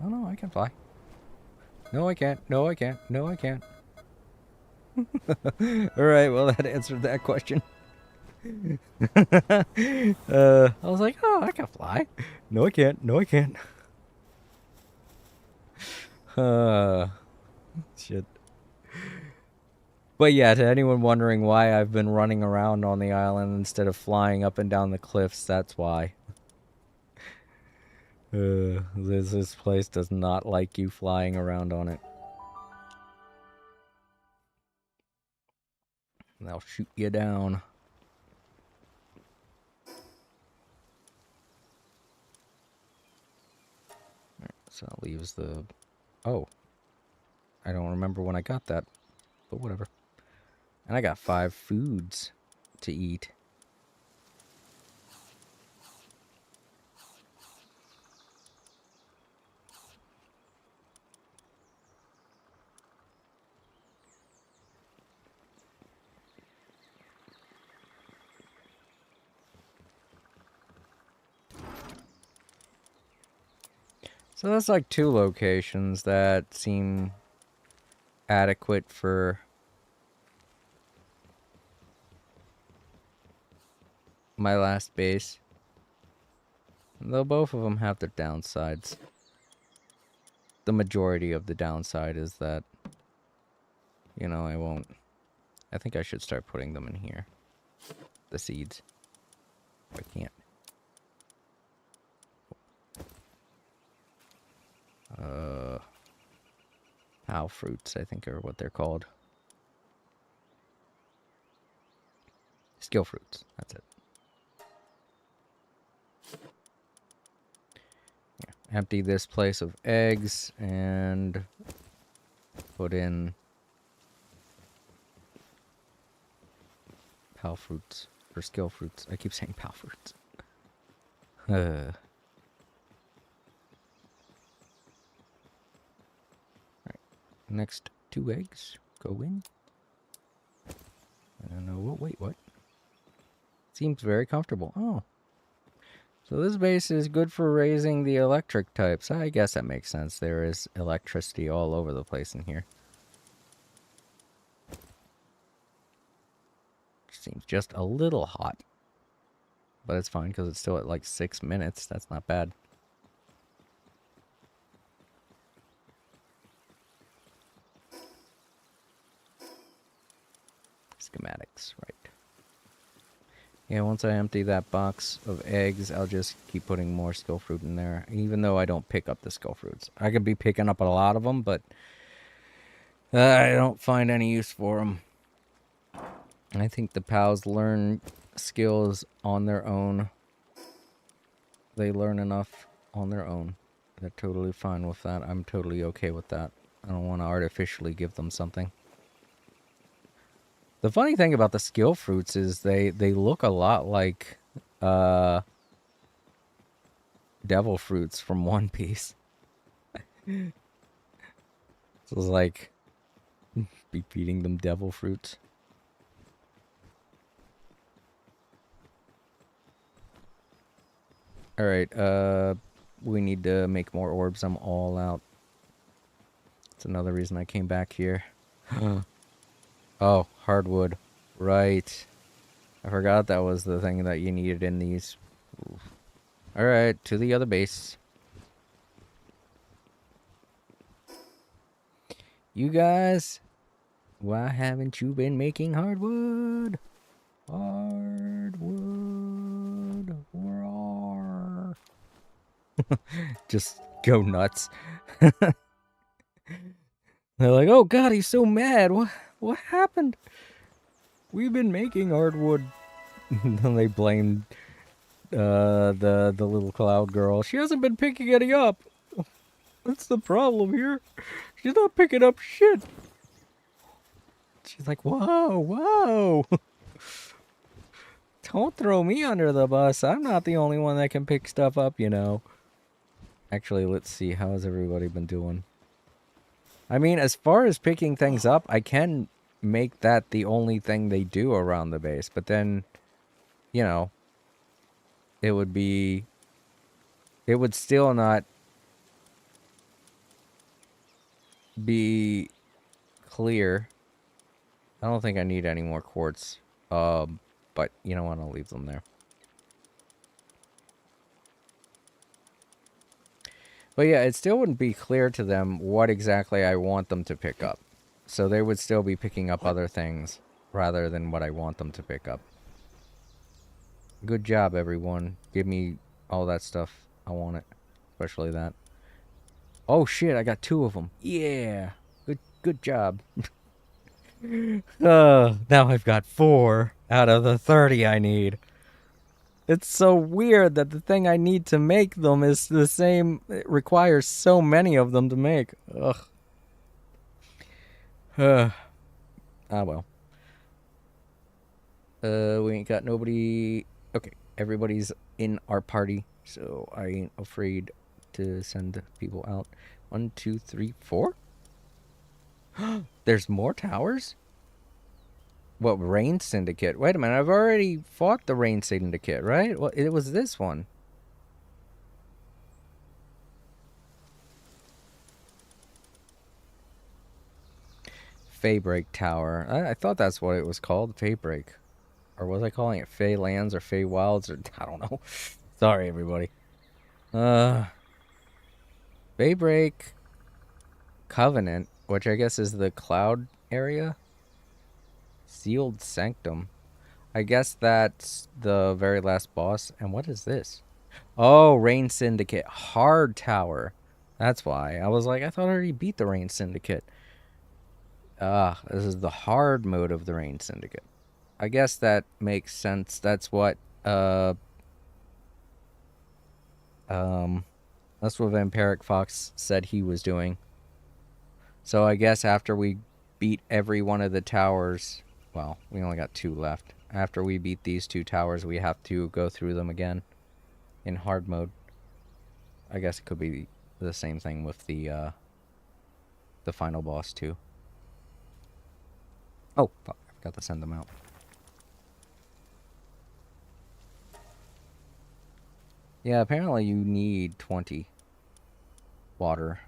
Oh no, I can fly. No, I can't. No, I can't. No, I can't. Alright, well, that answered that question. I was like, oh, I can fly. No, I can't. No, I can't. Shit. But yeah, to anyone wondering why I've been running around on the island instead of flying up and down the cliffs, that's why. This place does not like you flying around on it. They'll shoot you down. Right, so that leaves the... Oh. I don't remember when I got that, but whatever. And I got 5 foods to eat. So that's like 2 locations that seem adequate for my last base. Though both of them have their downsides. The majority of the downside is that, you know, I think I should start putting them in here. The seeds. I can't. Pal fruits, I think are what they're called. Skill fruits, that's it. Yeah. Empty this place of eggs and put in pal fruits or skill fruits. I keep saying pal fruits. Right. Next 2 eggs go in. I don't know. Wait, what? Seems very comfortable. Oh. So this base is good for raising the electric types. I guess that makes sense. There is electricity all over the place in here. Seems just a little hot. But it's fine because it's still at like 6 minutes. That's not bad. Schematics, right. Yeah, once I empty that box of eggs, I'll just keep putting more skill fruit in there. Even though I don't pick up the skill fruits. I could be picking up a lot of them, but I don't find any use for them. I think the pals learn skills on their own. They learn enough on their own. They're totally fine with that. I'm totally okay with that. I don't want to artificially give them something. The funny thing about the skill fruits is they look a lot like devil fruits from One Piece. So it's like be feeding them devil fruits. Alright, we need to make more orbs. I'm all out. That's another reason I came back here. Oh, hardwood. Right. I forgot that was the thing that you needed in these. Alright, to the other base. You guys, why haven't you been making hardwood? Hardwood. Roar. Just go nuts. They're like, oh god, he's so mad. What happened? We've been making hardwood. Then they blamed the little cloud girl. She hasn't been picking any up. That's the problem here. She's not picking up shit. She's like, whoa, whoa. Don't throw me under the bus. I'm not the only one that can pick stuff up, you know. Actually, let's see. How has everybody been doing? I mean, as far as picking things up, I can make that the only thing they do around the base. But then, you know, it would still not be clear. I don't think I need any more quartz. But you know what? I'll leave them there. But yeah, it still wouldn't be clear to them what exactly I want them to pick up. So they would still be picking up other things rather than what I want them to pick up. Good job, everyone. Give me all that stuff. I want it. Especially that. Oh shit, I got 2 of them. Yeah. Good job. Now I've got 4 out of the 30 I need. It's so weird that the thing I need to make them is the same. It requires so many of them to make. Ugh. Ah, well. We ain't got nobody. Okay, everybody's in our party, so I ain't afraid to send people out. 1, 2, 3, 4? There's more towers? What, Rain Syndicate? Wait a minute, I've already fought the Rain Syndicate, right? Well, it was this one. Faybreak Tower. I thought that's what it was called, Faybreak. Or was I calling it Fey Lands or Fey Wilds? Or I don't know. Sorry, everybody. Faybreak Covenant, which I guess is the cloud area. Sealed Sanctum. I guess that's the very last boss. And what is this? Oh, Rain Syndicate. Hard Tower. That's why. I was like, I thought I already beat the Rain Syndicate. This is the hard mode of the Rain Syndicate. I guess that makes sense. That's what, that's what Vampiric Fox said he was doing. So I guess after we beat every one of the towers, well, we only got 2 left. After we beat these 2 towers, we have to go through them again in hard mode. I guess it could be the same thing with the final boss too. Oh, fuck, I forgot to send them out. Yeah, apparently you need 20 water.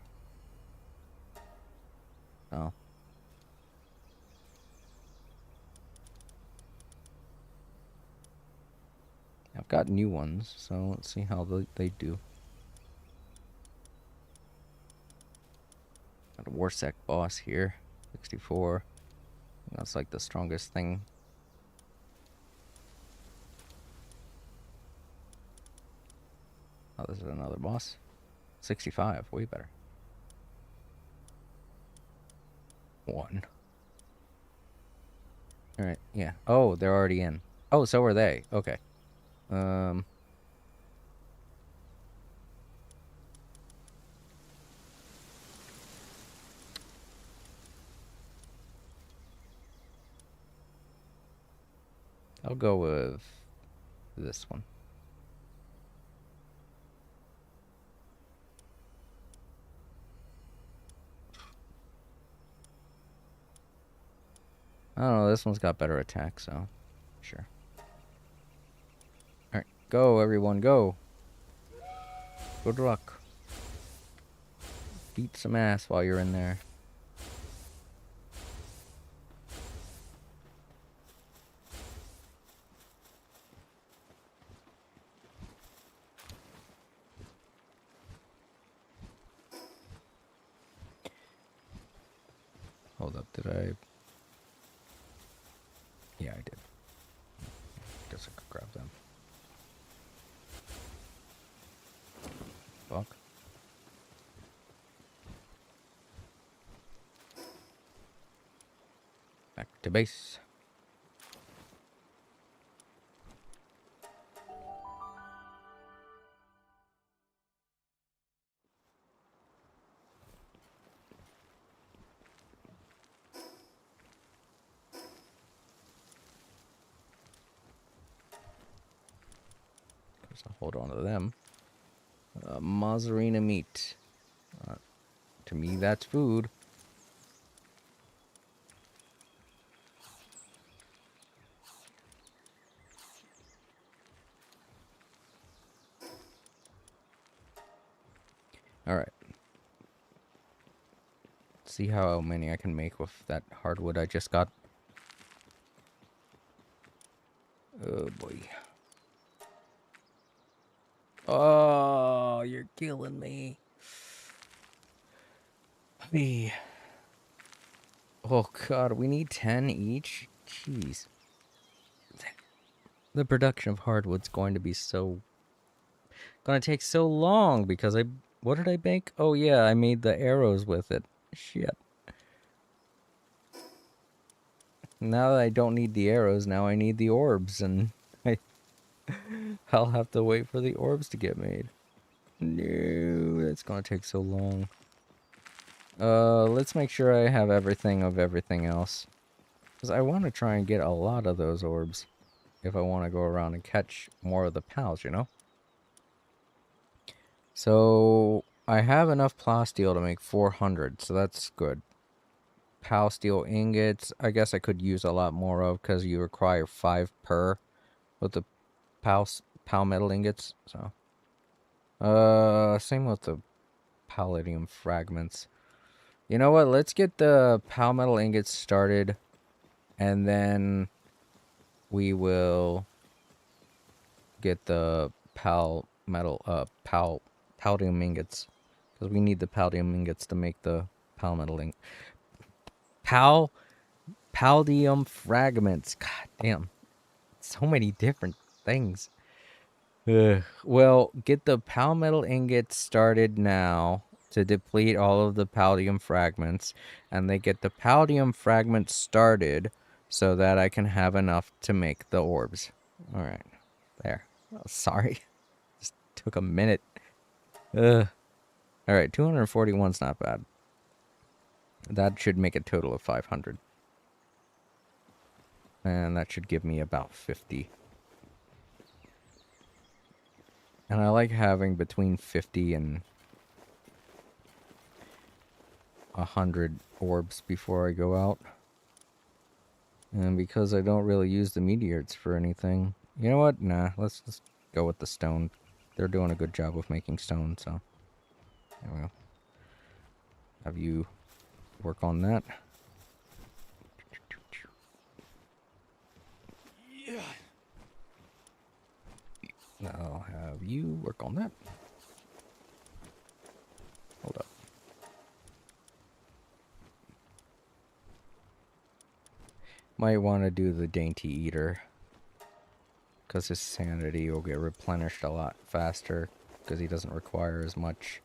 Oh. I've got new ones, so let's see how they do. Got a Warsec boss here, 64. That's like the strongest thing. Oh, this is another boss. 65, way better. 1. Alright, yeah. Oh, they're already in. Oh, so are they. Okay. I'll go with this one. I don't know, this one's got better attack, so sure. Alright, go everyone, go. Good luck. Beat some ass while you're in there. Hold up, did I? Yeah, I did. Guess I could grab them. Fuck. Back to base. So hold on to them. Mozzarella meat. To me, that's food. Alright. See how many I can make with that hardwood I just got. Oh boy. Oh, you're killing me. Me. Oh god, we need 10 each? Jeez. The production of hardwood's going to be gonna take so long because what did I make? Oh yeah, I made the arrows with it. Shit. Now that I don't need the arrows, now I need the orbs, and I'll have to wait for the orbs to get made. No, that's gonna take so long. Let's make sure I have everything of everything else. Because I want to try and get a lot of those orbs. If I want to go around and catch more of the pals, you know? So, I have enough plasteel to make 400, so that's good. Pal steel ingots, I guess I could use a lot more of, because you require 5 per with the pal metal ingots, so. Same with the palladium fragments. You know what, let's get the pal metal ingots started, and then we will get the palladium ingots, because we need the palladium ingots to make the pal metal palladium fragments. God damn, so many different things. Ugh. Well, get the pal metal ingots started now to deplete all of the palladium fragments, and they get the palladium fragments started so that I can have enough to make the orbs. All right, there. Oh, sorry, just took a minute. Ugh. All right, 241's not bad. That should make a total of 500. And that should give me about 50. And I like having between 50 and 100 orbs before I go out. And because I don't really use the meteors for anything. You know what? Nah, let's just go with the stone. They're doing a good job with making stone, so. There we go. Have you work on that. Yeah. I'll have you work on that. Hold up. Might want to do the dainty eater, because his sanity will get replenished a lot faster, because he doesn't require as much.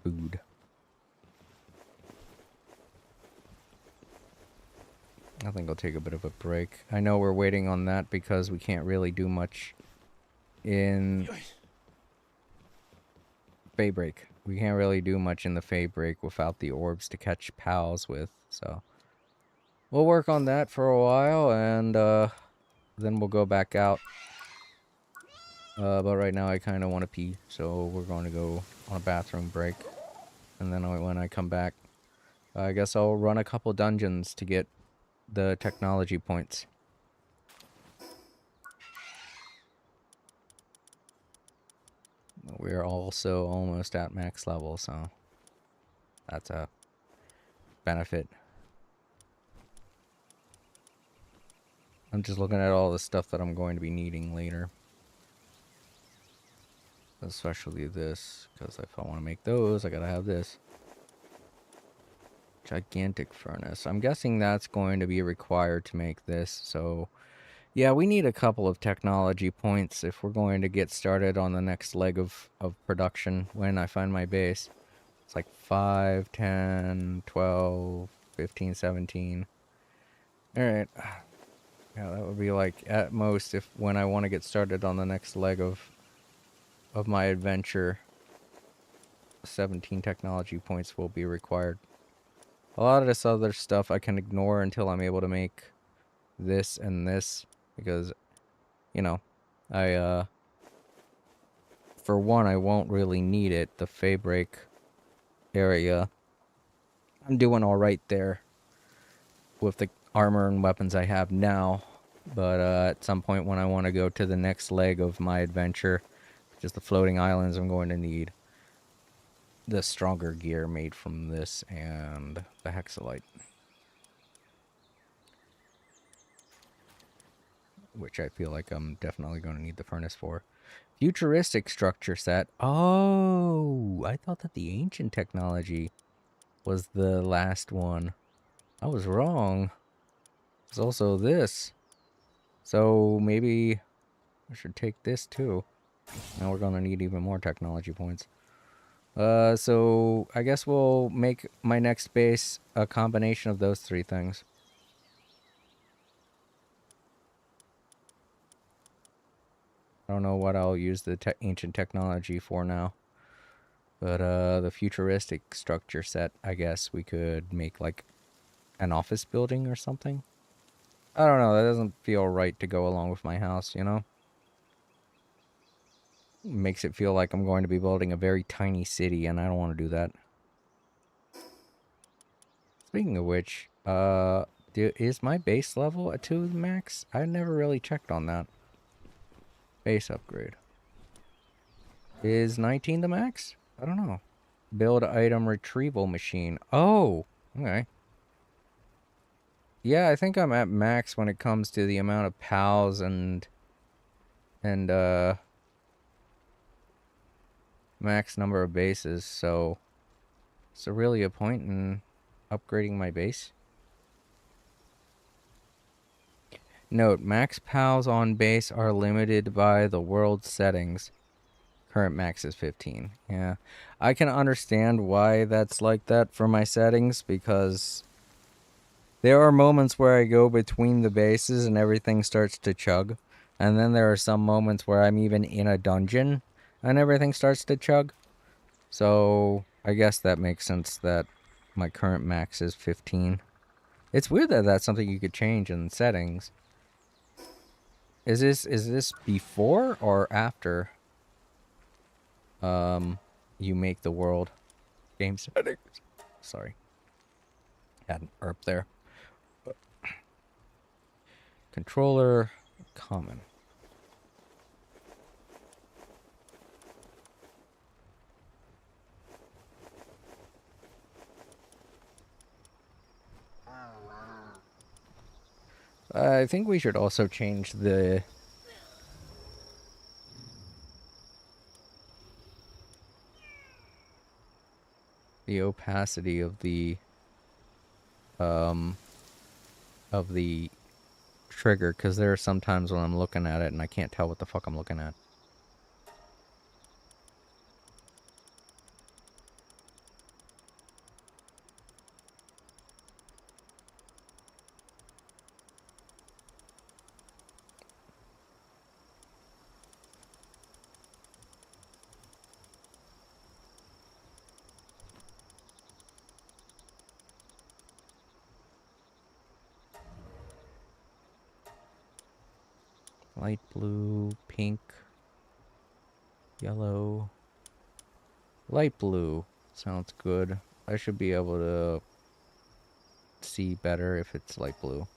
Food. I think I'll take a bit of a break. I know we're waiting on that because we can't really do much in Fay Break. We can't really do much in the Fay Break without the orbs to catch pals with, so we'll work on that for a while, and then we'll go back out. But right now I kind of want to pee, so we're going to go on a bathroom break, and then when I come back, I guess I'll run a couple dungeons to get the technology points. We're also almost at max level, so that's a benefit. I'm just looking at all the stuff that I'm going to be needing later. Especially this, because if I want to make those, I gotta have this. Gigantic furnace. I'm guessing that's going to be required to make this, so yeah, we need a couple of technology points if we're going to get started on the next leg of production when I find my base. It's like 5, 10, 12, 15, 17. Alright. Yeah, that would be like, at most, if when I want to get started on the next leg of my adventure, 17 technology points will be required. A lot of this other stuff I can ignore until I'm able to make this and this, because, you know, for one, I won't really need it. The Fabric area, I'm doing all right there with the armor and weapons I have now. But at some point when I want to go to the next leg of my adventure, which is the floating islands, I'm going to need the stronger gear made from this and the hexalite, which I feel like I'm definitely going to need the furnace for. Futuristic structure set. Oh, I thought that the ancient technology was the last one. I was wrong. There's also this. So maybe I should take this too. Now we're gonna need even more technology points. So I guess we'll make my next base a combination of those three things. I don't know what I'll use the ancient technology for now. But the futuristic structure set, I guess we could make like an office building or something. I don't know, that doesn't feel right to go along with my house, you know? Makes it feel like I'm going to be building a very tiny city, and I don't want to do that. Speaking of which, is my base level at 2 max? I never really checked on that. Base upgrade. Is 19 the max? I don't know. Build item retrieval machine. Oh, okay. Yeah, I think I'm at max when it comes to the amount of pals and max number of bases, so is there really a point in upgrading my base? Note, max pals on base are limited by the world settings. Current max is 15. Yeah, I can understand why that's like that for my settings, because there are moments where I go between the bases and everything starts to chug. And then there are some moments where I'm even in a dungeon and everything starts to chug. So I guess that makes sense that my current max is 15. It's weird that that's something you could change in settings. Is this before or after you make the world game settings? Sorry. Had an herp there. Controller common. I think we should also change the opacity of the trigger, because there are some times when I'm looking at it and I can't tell what the fuck I'm looking at. Light blue, pink, yellow, light blue. Sounds good. I should be able to see better if it's light blue.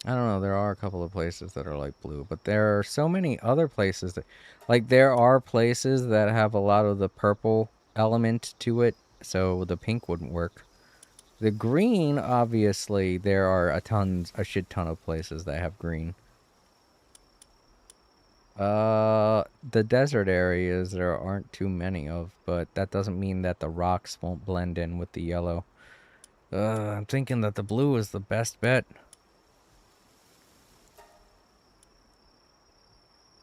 I don't know, there are a couple of places that are light blue, but there are so many other places that, like, there are places that have a lot of the purple element to it, so the pink wouldn't work. The green, obviously, there are a shit ton of places that have green. The desert areas there aren't too many of, but that doesn't mean that the rocks won't blend in with the yellow. I'm thinking that the blue is the best bet.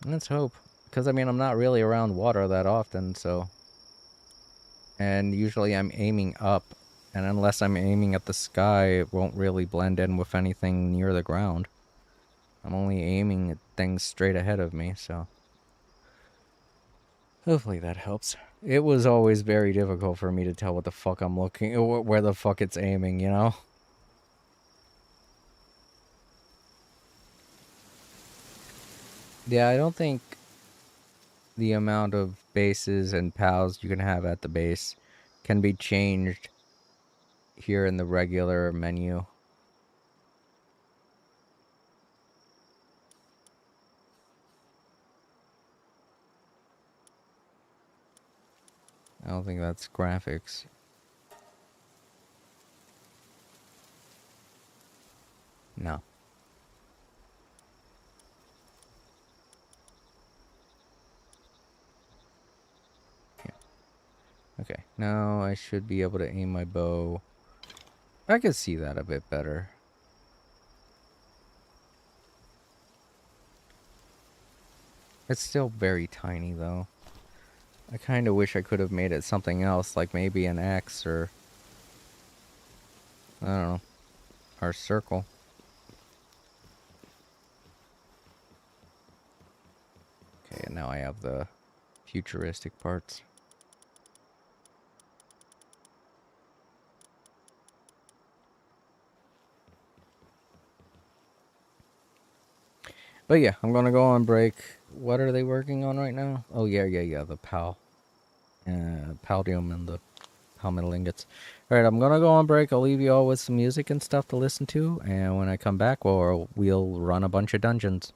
Let's hope. Because, I mean, I'm not really around water that often, so... And usually I'm aiming up, and unless I'm aiming at the sky, it won't really blend in with anything near the ground. I'm only aiming at things straight ahead of me, so... Hopefully that helps. It was always very difficult for me to tell what the fuck I'm looking, where the fuck it's aiming, you know? Yeah, I don't think the amount of bases and pals you can have at the base can be changed here in the regular menu. I don't think that's graphics. No. Yeah. Okay, now I should be able to aim my bow. I can see that a bit better. It's still very tiny though. I kind of wish I could have made it something else, like maybe an X or, I don't know, or a circle. Okay, and now I have the futuristic parts. But yeah, I'm gonna go on break. What are they working on right now? Oh yeah, the Paldium and the Palmetal ingots. Alright, I'm gonna go on break. I'll leave you all with some music and stuff to listen to, and when I come back, we'll run a bunch of dungeons.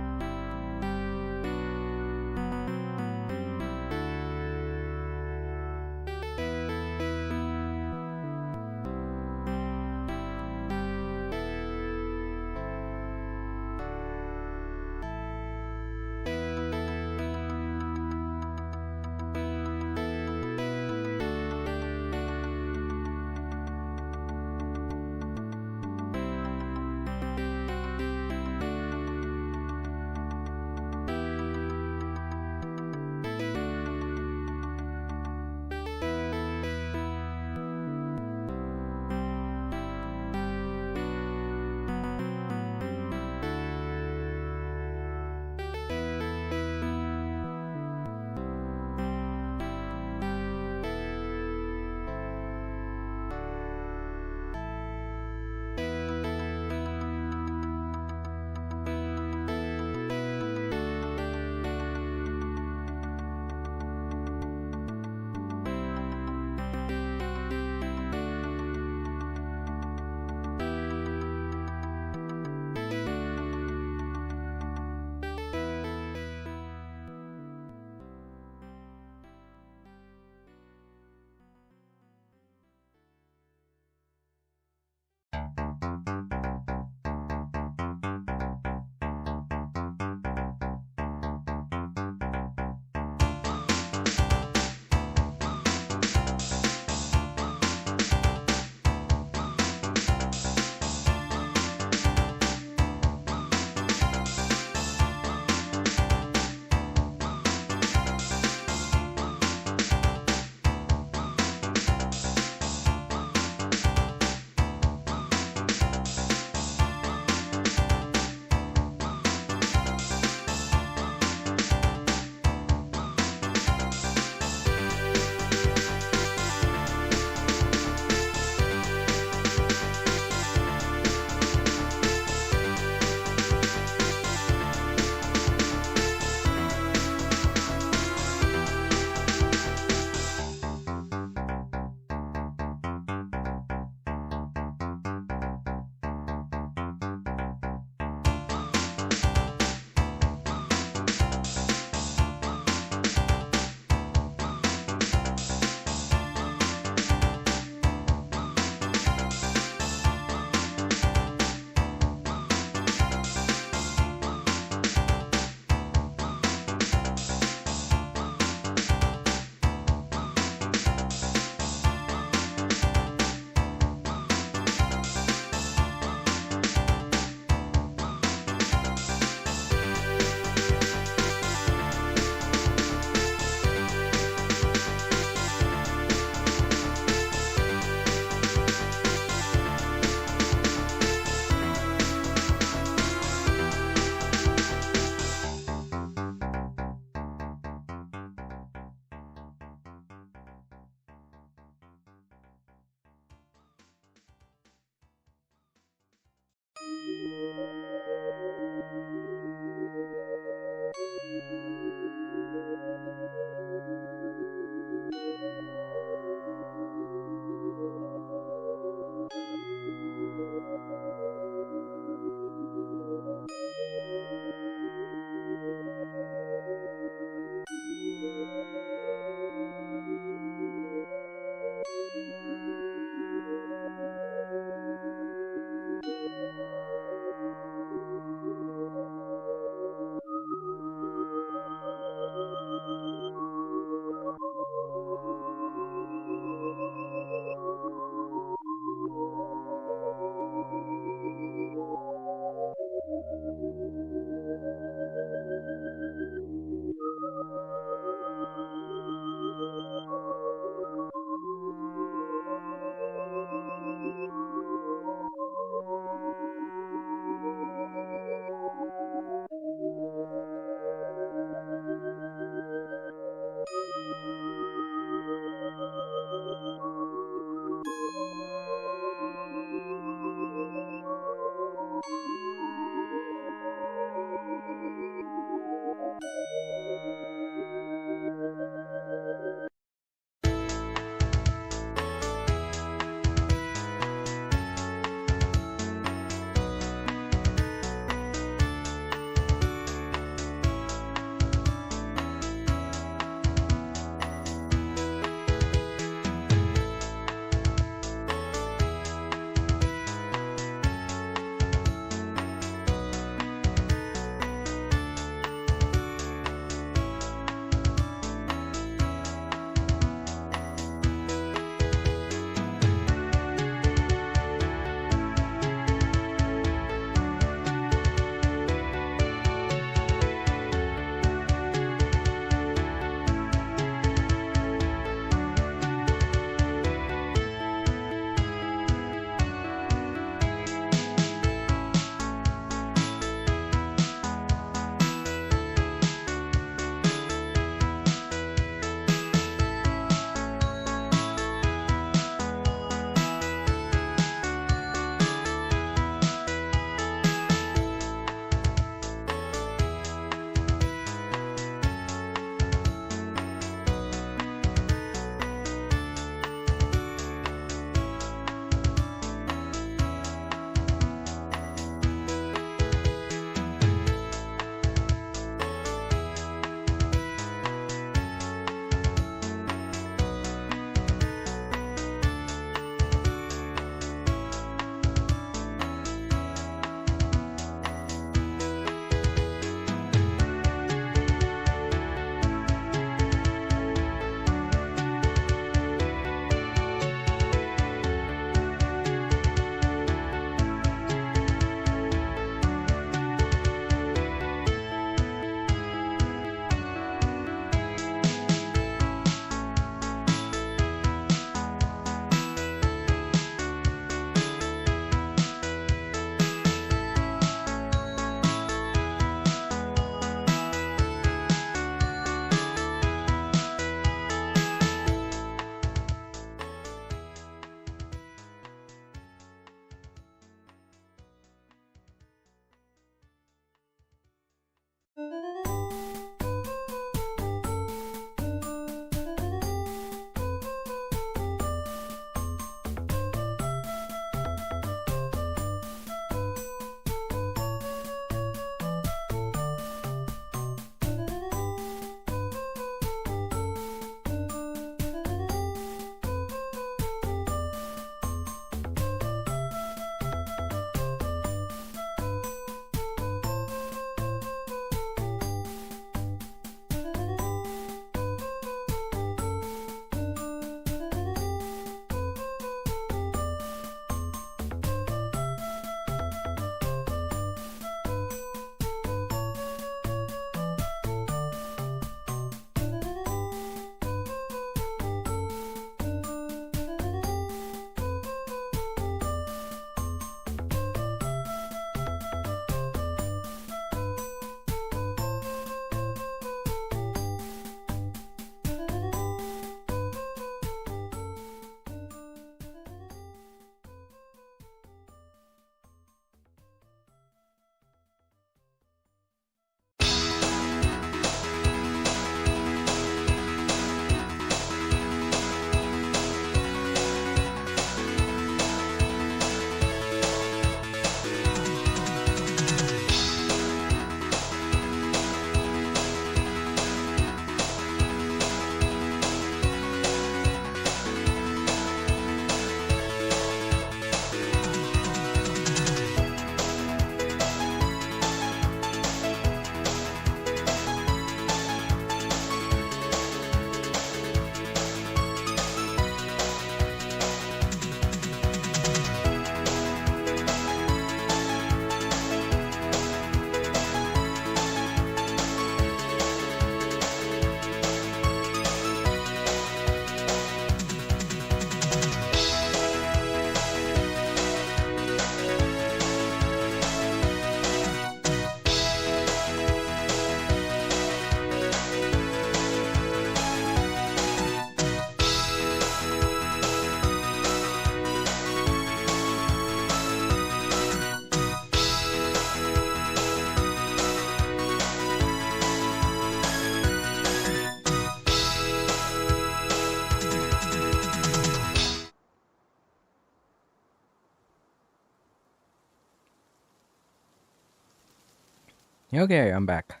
Okay, I'm back.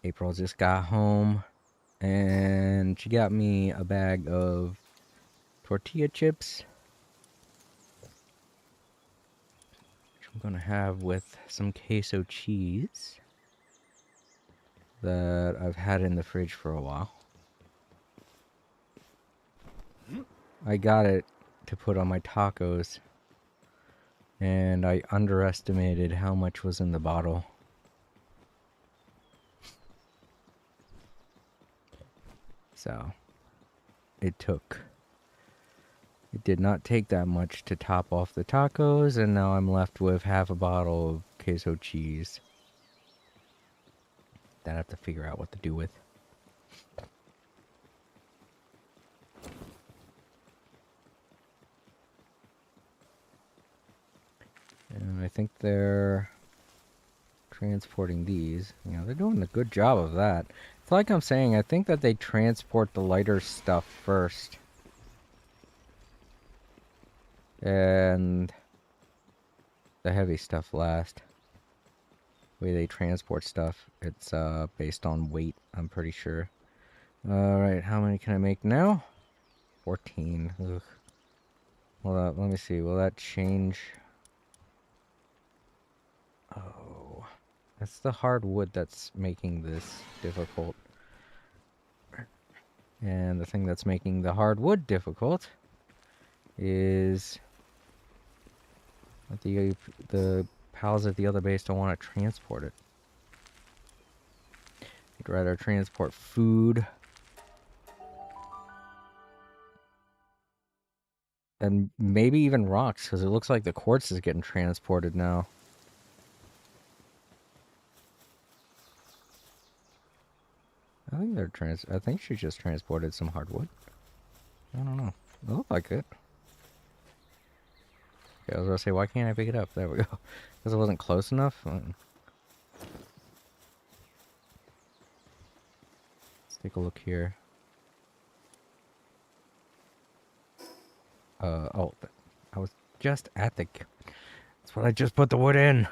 April just got home, and she got me a bag of tortilla chips, which I'm gonna have with some queso cheese that I've had in the fridge for a while. I got it to put on my tacos, and I underestimated how much was in the bottle. So, it did not take that much to top off the tacos, and now I'm left with half a bottle of queso cheese that I have to figure out what to do with. And I think they're transporting these. You know, they're doing a good job of that. It's like I'm saying, I think that they transport the lighter stuff first. And the heavy stuff last. The way they transport stuff, it's based on weight, I'm pretty sure. Alright, how many can I make now? 14. Ugh. Hold up, let me see. Will that change? Oh. That's the hardwood that's making this difficult. And the thing that's making the hardwood difficult is that the pals at the other base don't want to transport it. They'd rather transport food. And maybe even rocks, because it looks like the quartz is getting transported now. I think she just transported some hardwood. I don't know. It looked like it. Okay, I was gonna say, why can't I pick it up? There we go. Because it wasn't close enough? Let's take a look here. Oh, I was just at the... That's what I just put the wood in.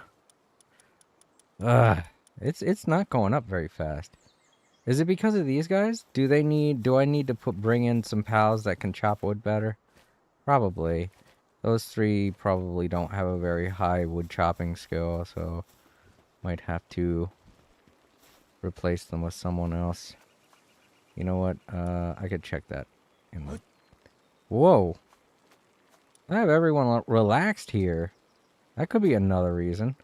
It's not going up very fast. Is it because of these guys? Do I need to bring in some pals that can chop wood better? Probably. Those three probably don't have a very high wood chopping skill, so might have to replace them with someone else. You know what? I could check that. Whoa! I have everyone relaxed here. That could be another reason.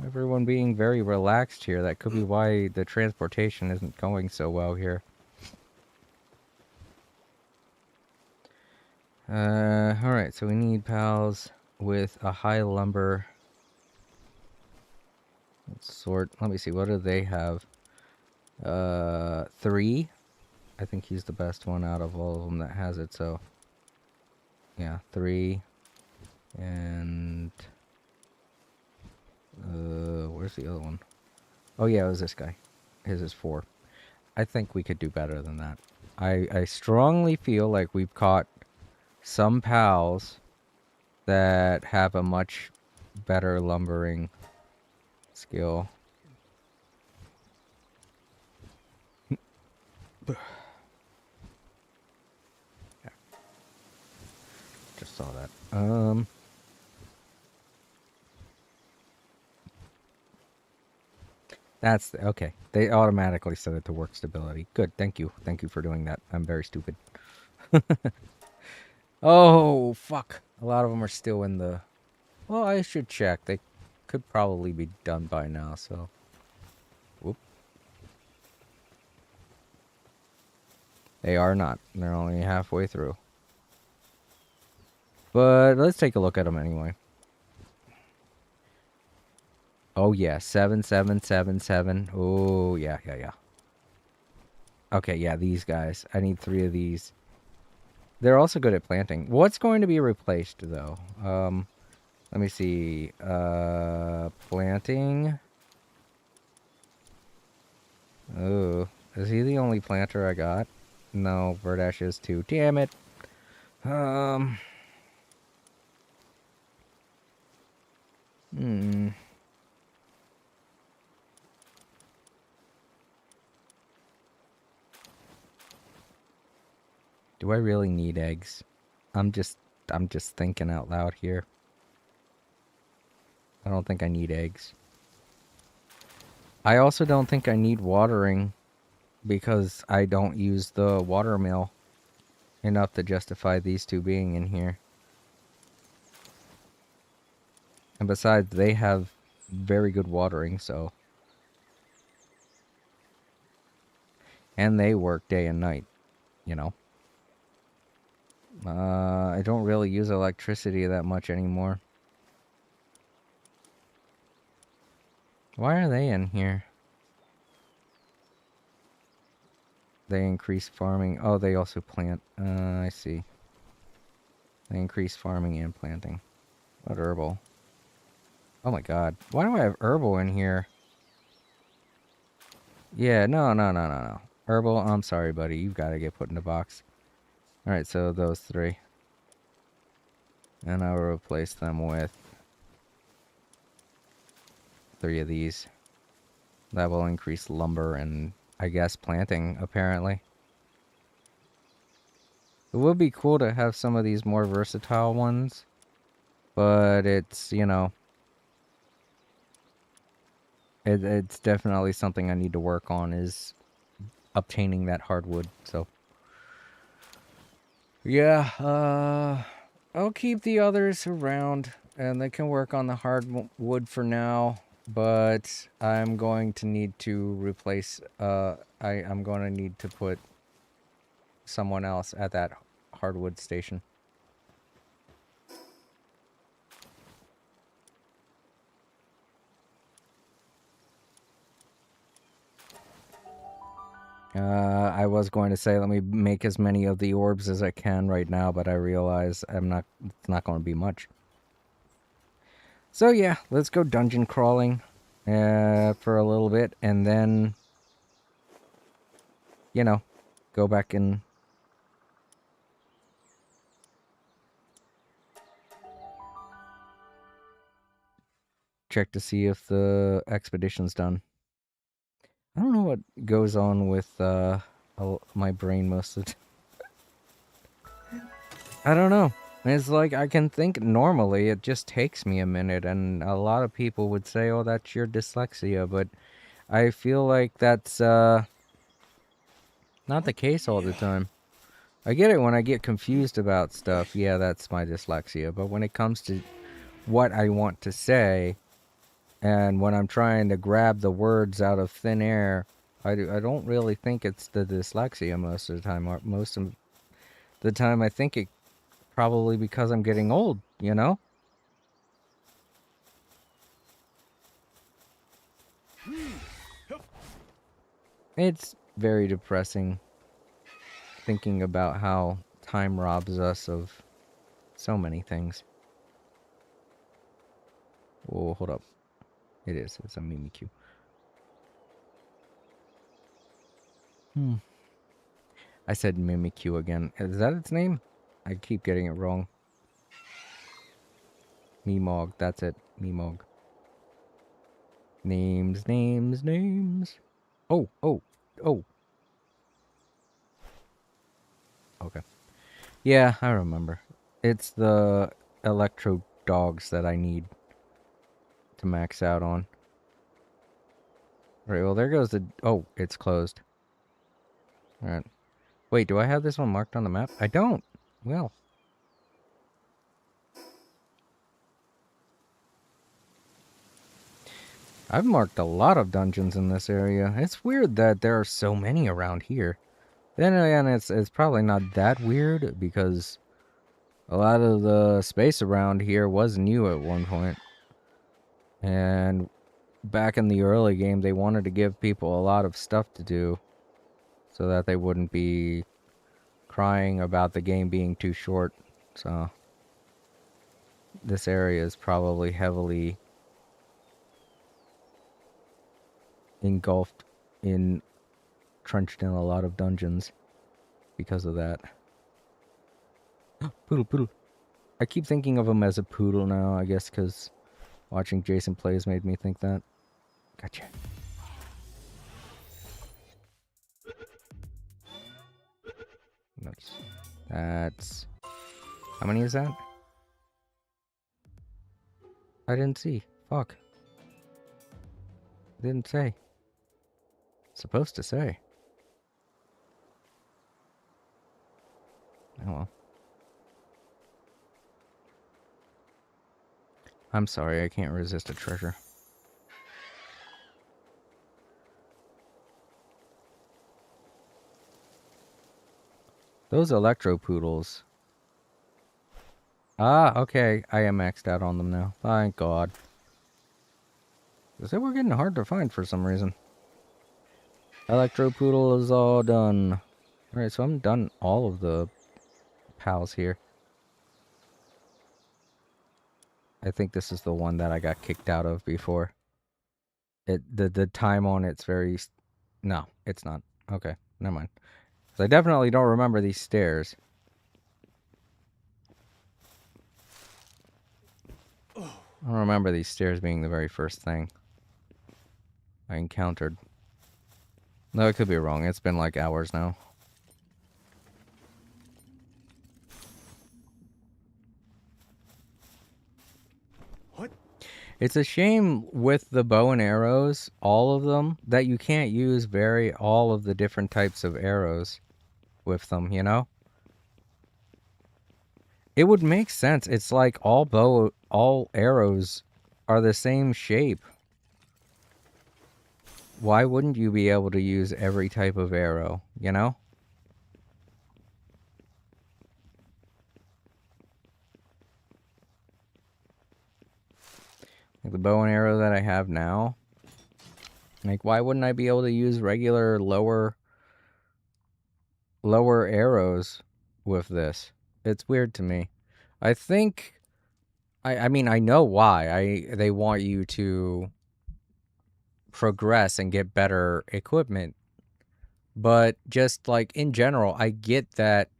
Everyone being very relaxed here. That could be why the transportation isn't going so well here. Alright, so we need pals with a high lumber. Let's sort. Let me see, what do they have? 3. I think he's the best one out of all of them that has it, so... Yeah, 3. And... where's the other one? Oh yeah, it was this guy. His is 4. I think we could do better than that. I strongly feel like we've caught some pals that have a much better lumbering skill. Yeah. Just saw that. That's okay. They automatically set it to work stability. Good. Thank you. Thank you for doing that. I'm very stupid. Oh, fuck. A lot of them are still in the... Well, I should check. They could probably be done by now, so... Whoop. They are not. They're only halfway through. But let's take a look at them anyway. Oh, yeah. 7, 7, 7, 7. Oh, yeah. Okay, yeah, these guys. I need 3 of these. They're also good at planting. What's going to be replaced, though? Let me see. Planting. Oh, is he the only planter I got? No, Verdash is too. Damn it. Hmm. Do I really need eggs? I'm just thinking out loud here. I don't think I need eggs. I also don't think I need watering because I don't use the water mill enough to justify these two being in here. And besides, they have very good watering, so. And they work day and night, you know. I don't really use electricity that much anymore. Why are they in here? They increase farming. Oh, they also plant. I see. They increase farming and planting. What herbal? Oh my god. Why do I have herbal in here? Yeah, no. Herbal, I'm sorry, buddy. You've got to get put in the box. Alright, so those three. And I'll replace them with 3 of these. That will increase lumber and, I guess, planting, apparently. It would be cool to have some of these more versatile ones. But it's, you know... It's definitely something I need to work on, is obtaining that hardwood, so... Yeah, I'll keep the others around, and they can work on the hardwood for now, but I'm going to need to replace, I'm going to need to put someone else at that hardwood station. I was going to say, let me make as many of the orbs as I can right now, but I realize it's not going to be much. So yeah, let's go dungeon crawling for a little bit, and then, you know, go back and check to see if the expedition's done. I don't know what goes on with my brain most of the time. I don't know. It's like I can think normally, it just takes me a minute, and a lot of people would say, oh, that's your dyslexia, but I feel like that's not the case all the time. I get it when I get confused about stuff, yeah, that's my dyslexia, but when it comes to what I want to say, and when I'm trying to grab the words out of thin air, I don't really think it's the dyslexia most of the time. Most of the time I think it probably because I'm getting old, you know? It's very depressing thinking about how time robs us of so many things. Oh, hold up. It is. It's a Mimikyu. I said Mimikyu again. Is that its name? I keep getting it wrong. Mimog. That's it. Mimog. Names. Oh. Okay. Yeah, I remember. It's the electro dogs that I need to max out on. Right, well, there goes the... Oh, it's closed. Alright. Wait, do I have this one marked on the map? I don't! Well. I've marked a lot of dungeons in this area. It's weird that there are so many around here. Then again, it's probably not that weird, because a lot of the space around here was new at one point. And back in the early game, they wanted to give people a lot of stuff to do so that they wouldn't be crying about the game being too short. So this area is probably heavily engulfed in, trenched in a lot of dungeons because of that. Poodle. I keep thinking of him as a poodle now, I guess, because Watching Jason plays made me think that. Gotcha. That's... How many is that? I didn't see. Fuck. Didn't say. Supposed to say. Oh well. I'm sorry, I can't resist a treasure. Those electro poodles. Ah, okay. I am maxed out on them now. Thank God. Because they were getting hard to find for some reason. Electro poodle is all done. Alright, so I'm done all of the pals here. I think this is the one that I got kicked out of before. The time on it's very... No, it's not. Okay, never mind. I definitely don't remember these stairs. I don't remember these stairs being the very first thing I encountered. No, I could be wrong. It's been like hours now. What? It's a shame with the bow and arrows, all of them, that you can't use all of the different types of arrows with them, you know? It would make sense. It's like all arrows are the same shape. Why wouldn't you be able to use every type of arrow, you know? Like the bow and arrow that I have now. Like, why wouldn't I be able to use regular lower arrows with this? It's weird to me. I think... I mean, I know why. They want you to progress and get better equipment. But just, like, in general, I get that...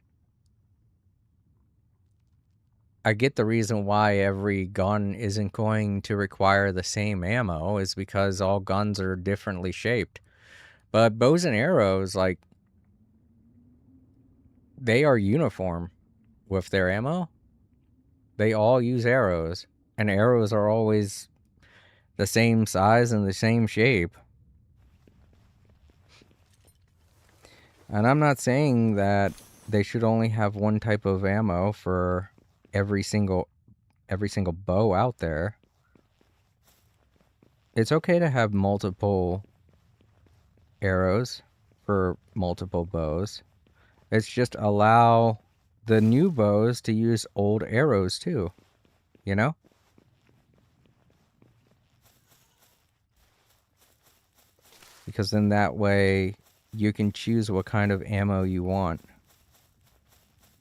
I get the reason why every gun isn't going to require the same ammo is because all guns are differently shaped. But bows and arrows, like, they are uniform with their ammo. They all use arrows, and arrows are always the same size and the same shape. And I'm not saying that they should only have one type of ammo for every single bow out there. It's okay to have multiple arrows for multiple bows. It's just allow the new bows to use old arrows too, you know? Because then that way you can choose what kind of ammo you want.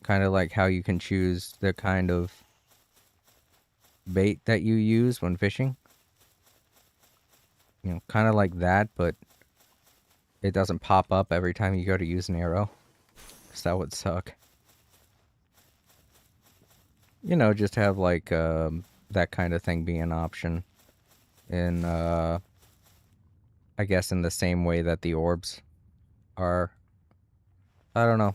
Kind of like how you can choose the kind of bait that you use when fishing. You know, kind of like that, but it doesn't pop up every time you go to use an arrow. Because that would suck. You know, just have like that kind of thing be an option. In, I guess in the same way that the orbs are. I don't know.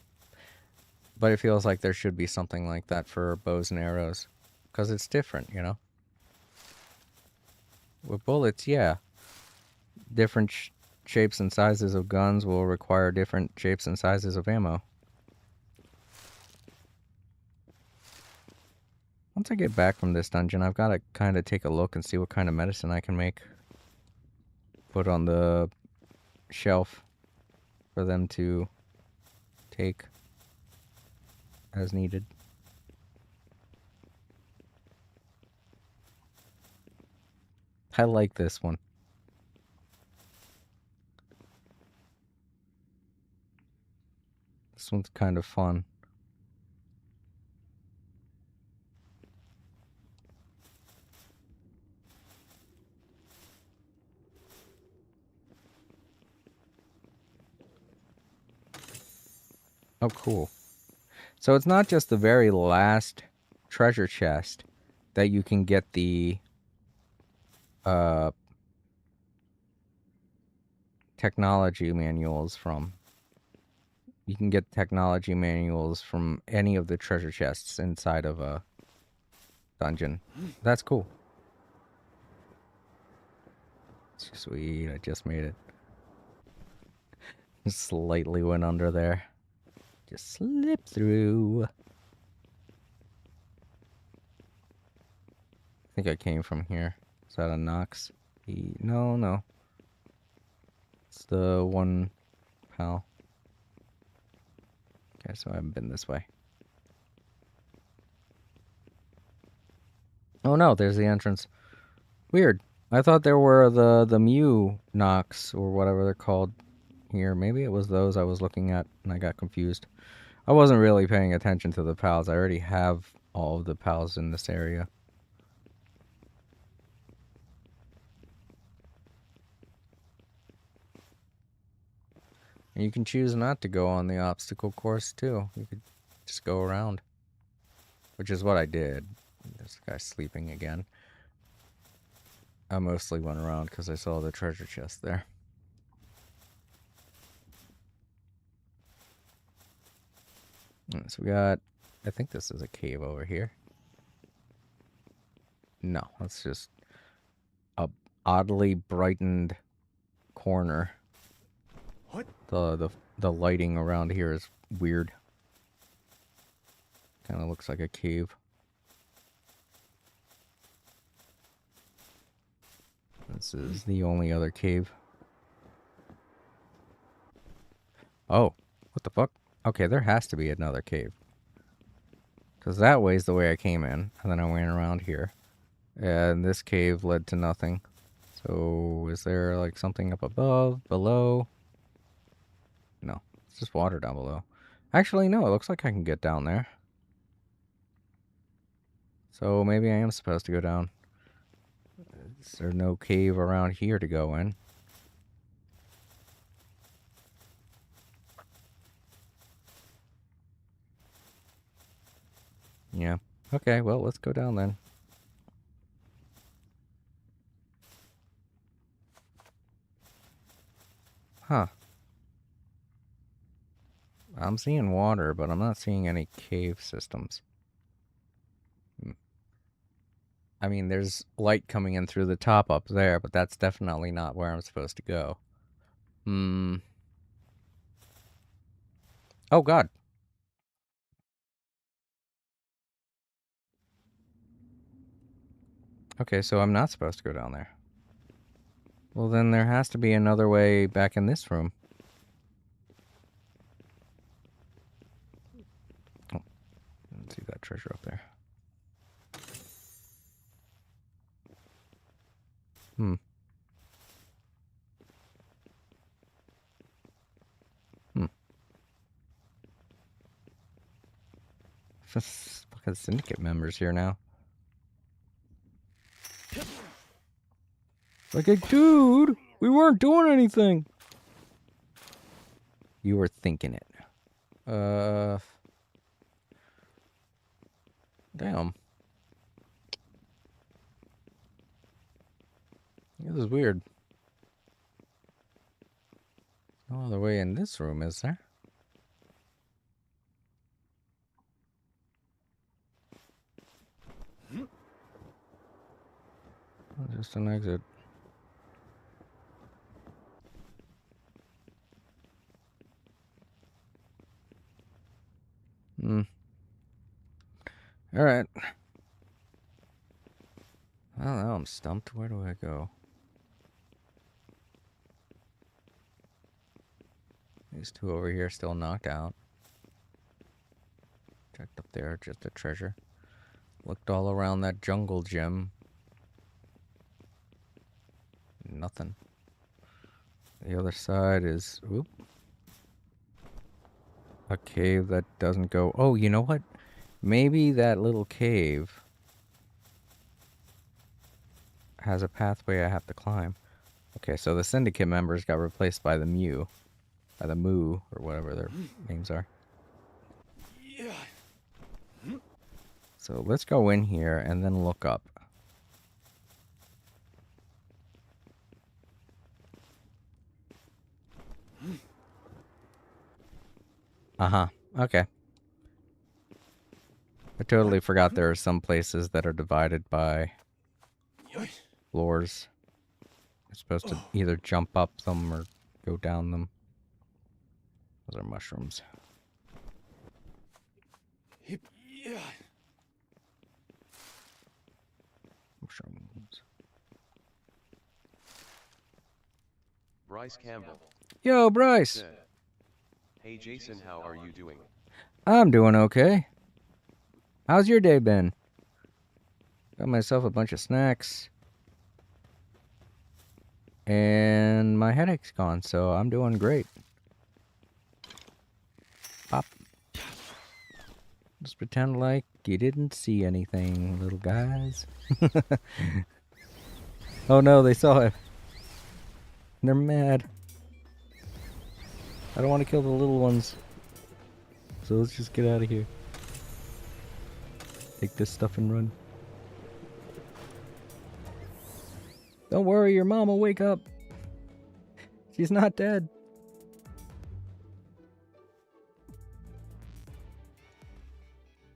But it feels like there should be something like that for bows and arrows. Because it's different, you know? With bullets, yeah. Different shapes and sizes of guns will require different shapes and sizes of ammo. Once I get back from this dungeon, I've got to kind of take a look and see what kind of medicine I can make. Put on the shelf for them to take as needed. I like this one. This one's kind of fun. Oh, cool. So it's not just the very last treasure chest that you can get the uh, technology manuals from. You can get technology manuals from any of the treasure chests inside of a dungeon. That's cool. Sweet, I just made it. Slightly went under there. Just slip through. I think I came from here. Is that a Nox? No, no. It's the one pal. Okay, so I haven't been this way. Oh no, there's the entrance. Weird. I thought there were the Mew Nox or whatever they're called here. Maybe it was those I was looking at and I got confused. I wasn't really paying attention to the pals. I already have all of the pals in this area. And you can choose not to go on the obstacle course too. You could just go around. Which is what I did. This guy's sleeping again. I mostly went around because I saw the treasure chest there. So we got, I think this is a cave over here. No, that's just a oddly brightened corner. What? The lighting around here is weird. Kind of looks like a cave. This is the only other cave. Oh, what the fuck? Okay, there has to be another cave. Because that way's the way I came in. And then I went around here. And this cave led to nothing. So, is there like something up above, below? No, it's just water down below. Actually, no, it looks like I can get down there. So, maybe I am supposed to go down. Is there no cave around here to go in? Yeah. Okay, well, let's go down then. Huh. I'm seeing water, but I'm not seeing any cave systems. I mean, there's light coming in through the top up there, but that's definitely not where I'm supposed to go. Oh, God. Okay, so I'm not supposed to go down there. Well, then there has to be another way back in this room. Oh, let's see that treasure up there. Fucking syndicate members here now. Like, dude, we weren't doing anything. You were thinking it. Damn. This is weird. No other way in this room, is there? Oh, just an exit. Alright. Well, now I'm stumped. Where do I go? These two over here still knocked out. Checked up there, just a treasure. Looked all around that jungle gym. Nothing. The other side is... Oop. A cave that doesn't go... Oh, you know what? Maybe that little cave has a pathway I have to climb. Okay, so the syndicate members got replaced by the Mew. By the Moo, or whatever their names are. So let's go in here and then look up. Uh-huh. Okay. I totally forgot there are some places that are divided by floors. You're supposed to either jump up them or go down them. Those are mushrooms. Mushrooms. Bryce Campbell Yo, Bryce! said, "Hey Jason, how are you doing?" I'm doing okay. How's your day been? Got myself a bunch of snacks. And my headache's gone, so I'm doing great. Pop. Just pretend like you didn't see anything, little guys. Oh no, they saw it. They're mad. I don't want to kill the little ones. So let's just get out of here. Take this stuff and run. Don't worry, your mom will wake up. She's not dead.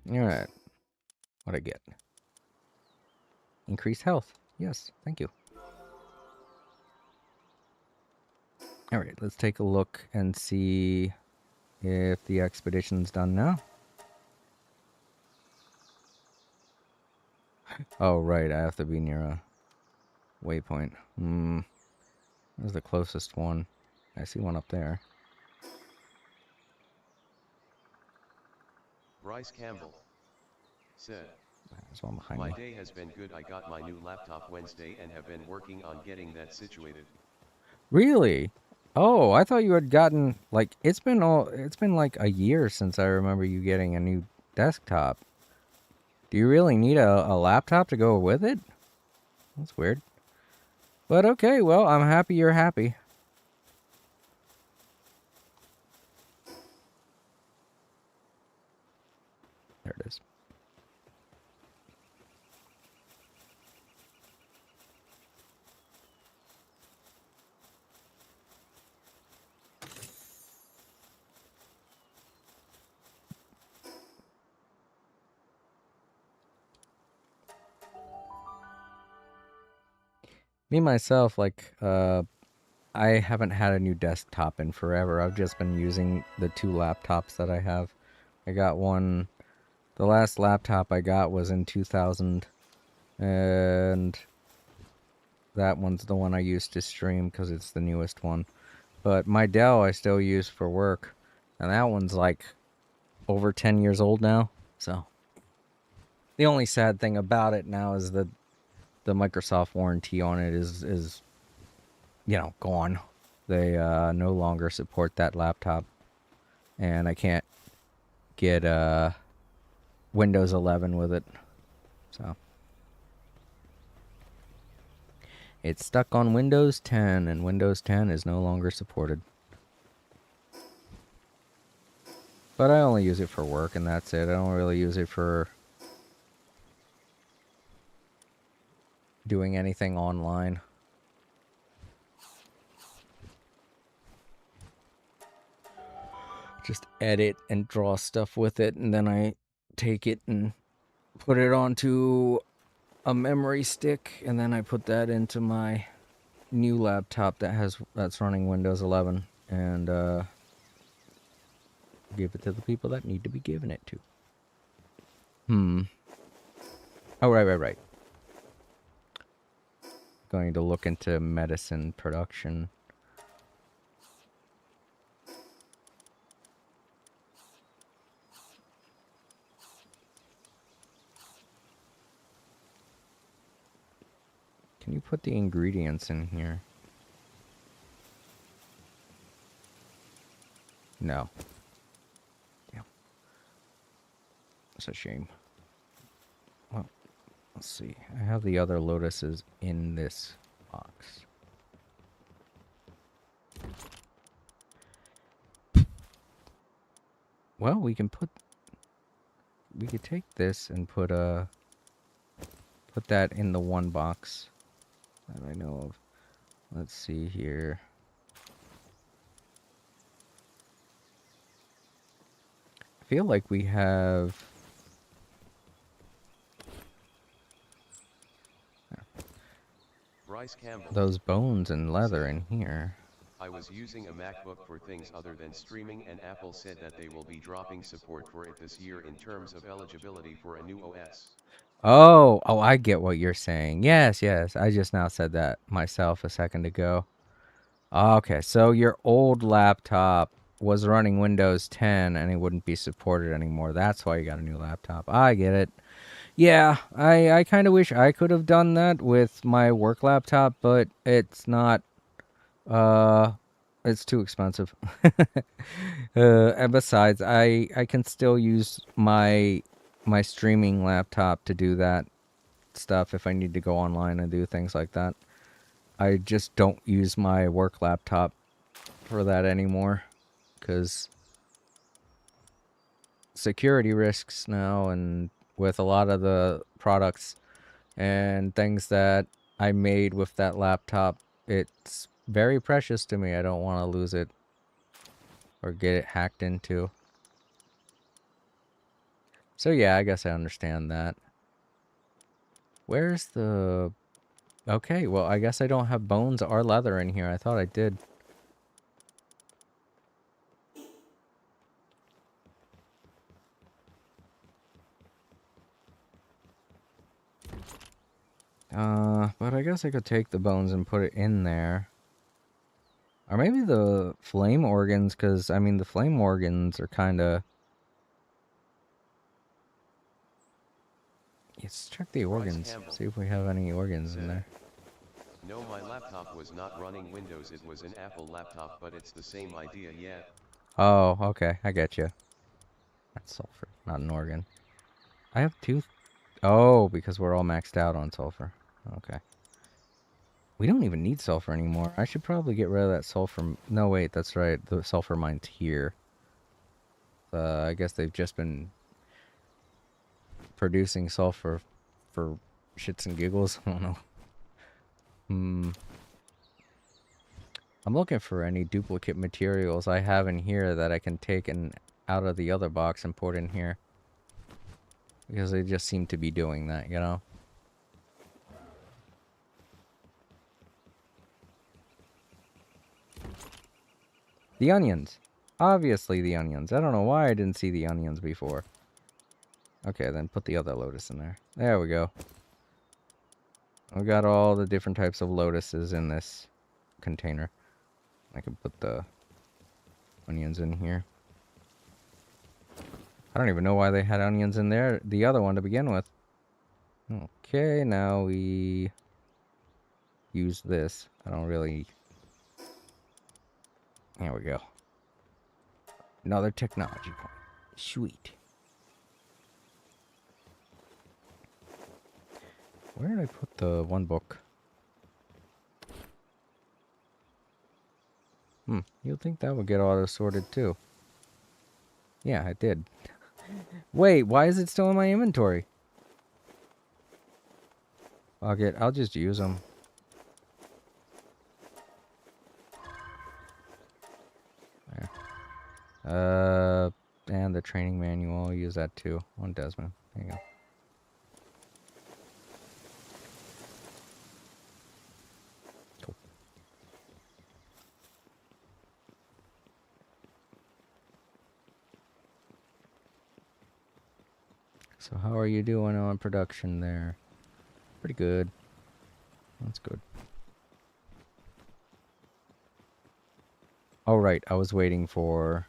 Alright. What'd I get? Increased health. Yes, thank you. Alright, let's take a look and see if the expedition's done now. Oh, right, I have to be near a waypoint. Where's the closest one? I see one up there. Bryce Campbell said, There's one behind "My me. day has been good. I got my new laptop Wednesday and have been working on getting that situated." Really? Oh, I thought you had gotten, like, it's been like a year since I remember you getting a new desktop. Do you really need a laptop to go with it? That's weird. But okay, well, I'm happy you're happy. There it is. Me, myself, like, I haven't had a new desktop in forever. I've just been using the two laptops that I have. I got one, the last laptop I got was in 2000, and that one's the one I used to stream because it's the newest one. But my Dell I still use for work, and that one's like over 10 years old now. So the only sad thing about it now is that the Microsoft warranty on it is gone. They no longer support that laptop, and I can't get Windows 11 with it. So it's stuck on Windows 10, and Windows 10 is no longer supported. But I only use it for work, and that's it. I don't really use it for doing anything online. Just edit and draw stuff with it, and then I take it and put it onto a memory stick, and then I put that into my new laptop that's running Windows 11, and give it to the people that need to be given it to. Oh, right. Going to look into medicine production. Can you put the ingredients in here? No. Yeah. That's a shame. Well, let's see. I have the other lotuses in this box. Well, we could take this and put that in the one box that I know of. Let's see here. feel like we have... Bryce Campbell. those bones and leather in here. I was using a MacBook for things other than streaming, and Apple said that they will be dropping support for it this year in terms of eligibility for a new OS. Oh, I get what you're saying. Yes. I just now said that myself a second ago. Okay, so your old laptop was running Windows 10 and it wouldn't be supported anymore. That's why you got a new laptop. I get it. Yeah, I kind of wish I could have done that with my work laptop, but it's not, it's too expensive. And besides, I can still use my streaming laptop to do that stuff if I need to go online and do things like that. I just don't use my work laptop for that anymore because security risks now, and with a lot of the products and things that I made with that laptop, it's very precious to me. I don't want to lose it or get it hacked into. So yeah, I guess I understand that. Where's the... Okay, well, I guess I don't have bones or leather in here. I thought I did. But I guess I could take the bones and put it in there. Or maybe the flame organs, because, I mean, the flame organs are kind of... Let's check the organs, see if we have any organs in there. No, my laptop was not running Windows, it was an Apple laptop, but it's the same idea, yeah. Oh, okay, I get you. That's sulfur, not an organ. I have two... Oh, because we're all maxed out on sulfur. Okay. We don't even need sulfur anymore. I should probably get rid of that sulfur... No, wait, that's right. The sulfur mine's here. I guess they've just been producing sulfur for shits and giggles. I don't know. I'm looking for any duplicate materials I have in here that I can take out of the other box and put in here. Because they just seem to be doing that, you know? The onions. Obviously the onions. I don't know why I didn't see the onions before. Okay, then put the other lotus in there. There we go. We got all the different types of lotuses in this container. I can put the onions in here. I don't even know why they had onions in there, the other one to begin with. Okay, now we use this. I don't really... There we go. Another technology point. Sweet. Where did I put the one book? You'd think that would get auto-sorted too. Yeah, it did. Wait, why is it still in my inventory? Fuck it, I'll just use them. There. And the training manual, I'll use that too. On Desmond. There you go. Cool. So how are you doing on production there? Pretty good. That's good. Oh, right. I was waiting for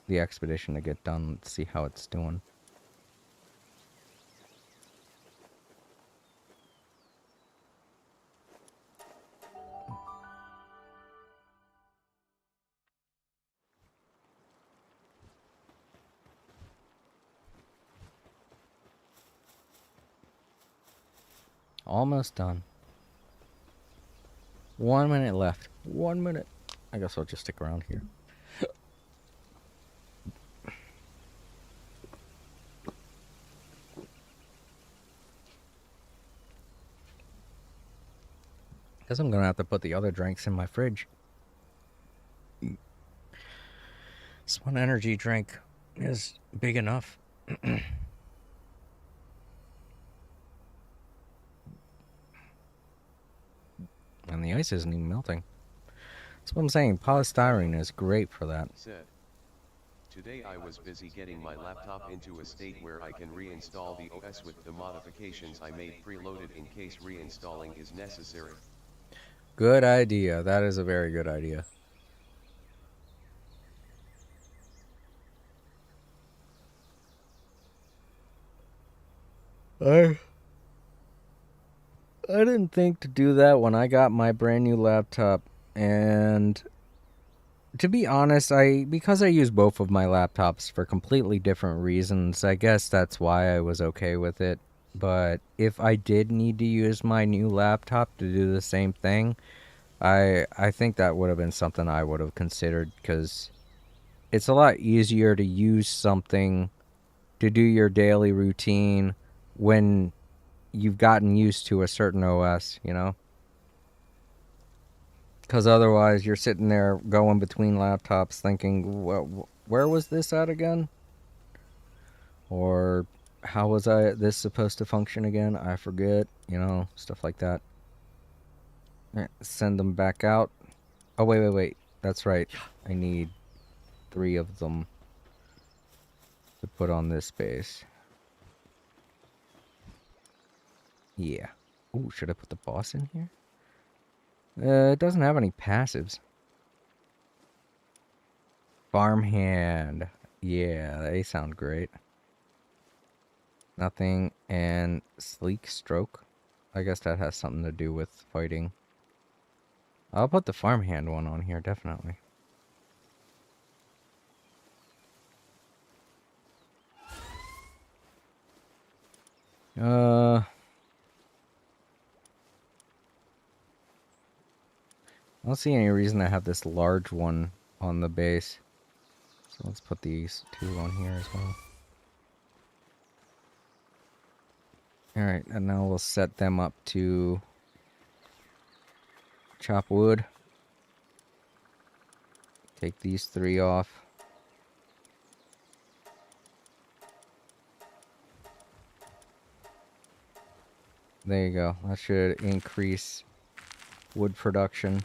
the expedition to get done. Let's see how it's doing. Almost done. 1 minute left. 1 minute. I guess I'll just stick around here. Guess I'm gonna have to put the other drinks in my fridge. This one energy drink is big enough. And the ice isn't even melting. That's what I'm saying. Polystyrene is great for that. Said. Today I was busy getting my laptop into a state where I can reinstall the OS with the modifications I made preloaded in case reinstalling is necessary. Good idea. That is a very good idea. I didn't think to do that when I got my brand new laptop, and to be honest, because I use both of my laptops for completely different reasons, I guess that's why I was okay with it. But if I did need to use my new laptop to do the same thing, I think that would have been something I would have considered, because it's a lot easier to use something to do your daily routine when you've gotten used to a certain OS, you know? Because otherwise you're sitting there going between laptops thinking, where was this at again? Or how was this supposed to function again? I forget, you know, stuff like that. Send them back out. Oh, wait. That's right. I need 3 of them to put on this base. Yeah. Ooh, should I put the boss in here? It doesn't have any passives. Farmhand. Yeah, they sound great. Nothing. And Sleek Stroke. I guess that has something to do with fighting. I'll put the farmhand one on here, definitely. I don't see any reason to have this large one on the base. So let's put these 2 on here as well. Alright, and now we'll set them up to chop wood. Take these 3 off. There you go. That should increase wood production.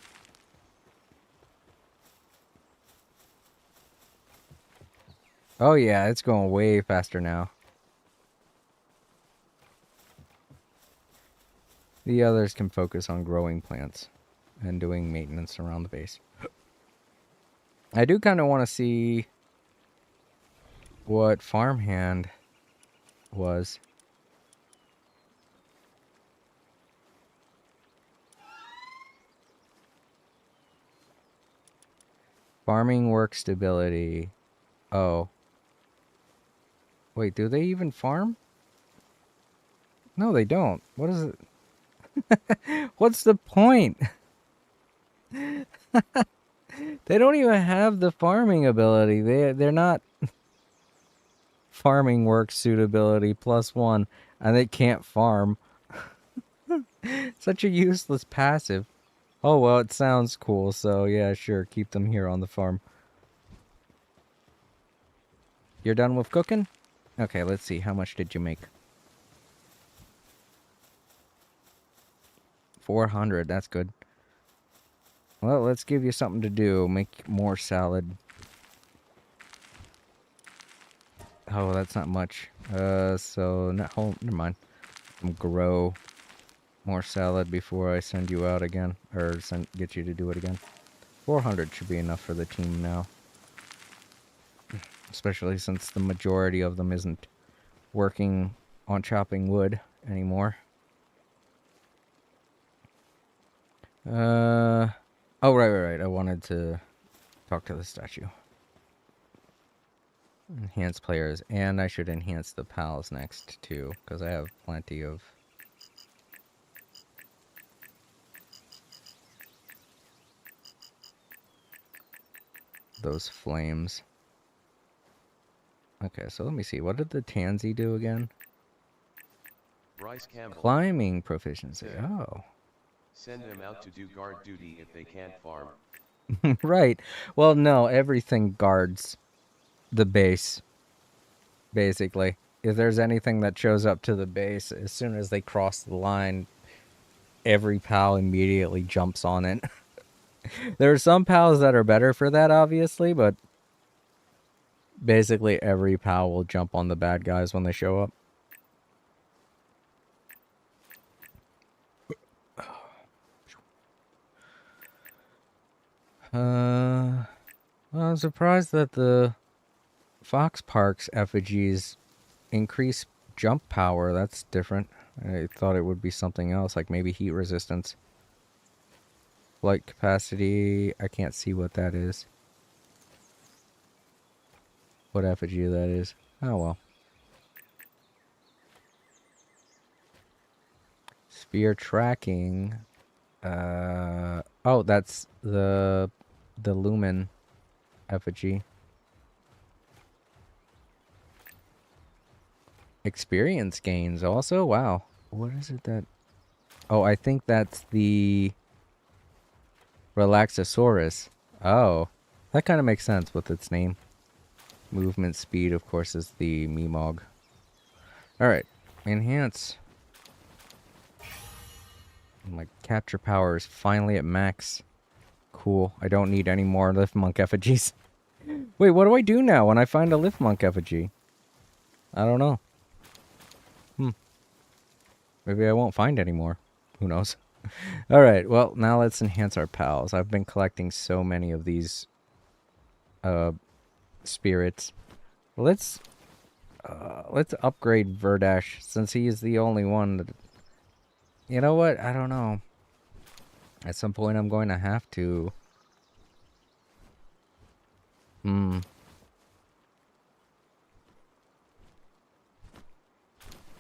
Oh yeah, it's going way faster now. The others can focus on growing plants and doing maintenance around the base. I do kind of want to see what farmhand was. Farming work stability. Oh. Wait, do they even farm? No, they don't. What is it? What's the point? They don't even have the farming ability. They're not farming work suitability +1, and they can't farm. Such a useless passive. Oh well, it sounds cool, so yeah, sure, keep them here on the farm. You're done with cooking? Okay, let's see. How much did you make? 400. That's good. Well, let's give you something to do. Make more salad. Oh, that's not much. So no, oh, never mind. Grow more salad before I send you out again, or get you to do it again. 400 should be enough for the team now. Especially since the majority of them isn't working on chopping wood anymore. Oh, right. I wanted to talk to the statue. Enhance players, and I should enhance the pals next, too, because I have plenty of... those flames. Okay, so let me see. What did the Tansy do again? Bryce Campbell. Climbing proficiency. Yeah. Oh. Send them out to do guard duty if they can't farm. Right. Well, no, everything guards the base. basically. If there's anything that shows up to the base, as soon as they cross the line, every pal immediately jumps on it. There are some pals that are better for that, obviously, but basically every pal will jump on the bad guys when they show up. Well, I'm surprised that the Fox Park's effigies increase jump power. That's different. I thought it would be something else, like maybe heat resistance. Flight capacity, I can't see what that is. What effigy that is. Oh well. Spear tracking. Oh, that's the Lumen effigy. Experience gains also? Wow. What is it that... Oh, I think that's the Relaxosaurus. Oh, that kind of makes sense with its name. Movement speed, of course, is the Meemog. Alright, enhance. My capture power is finally at max. Cool. I don't need any more Lift Monk effigies. Wait, what do I do now when I find a Lift Monk effigy? I don't know. Maybe I won't find any more. Who knows? Alright, well, now let's enhance our pals. I've been collecting so many of these spirits. Let's upgrade Verdash, since he is the only one that... You know what? I don't know. At some point I'm going to have to...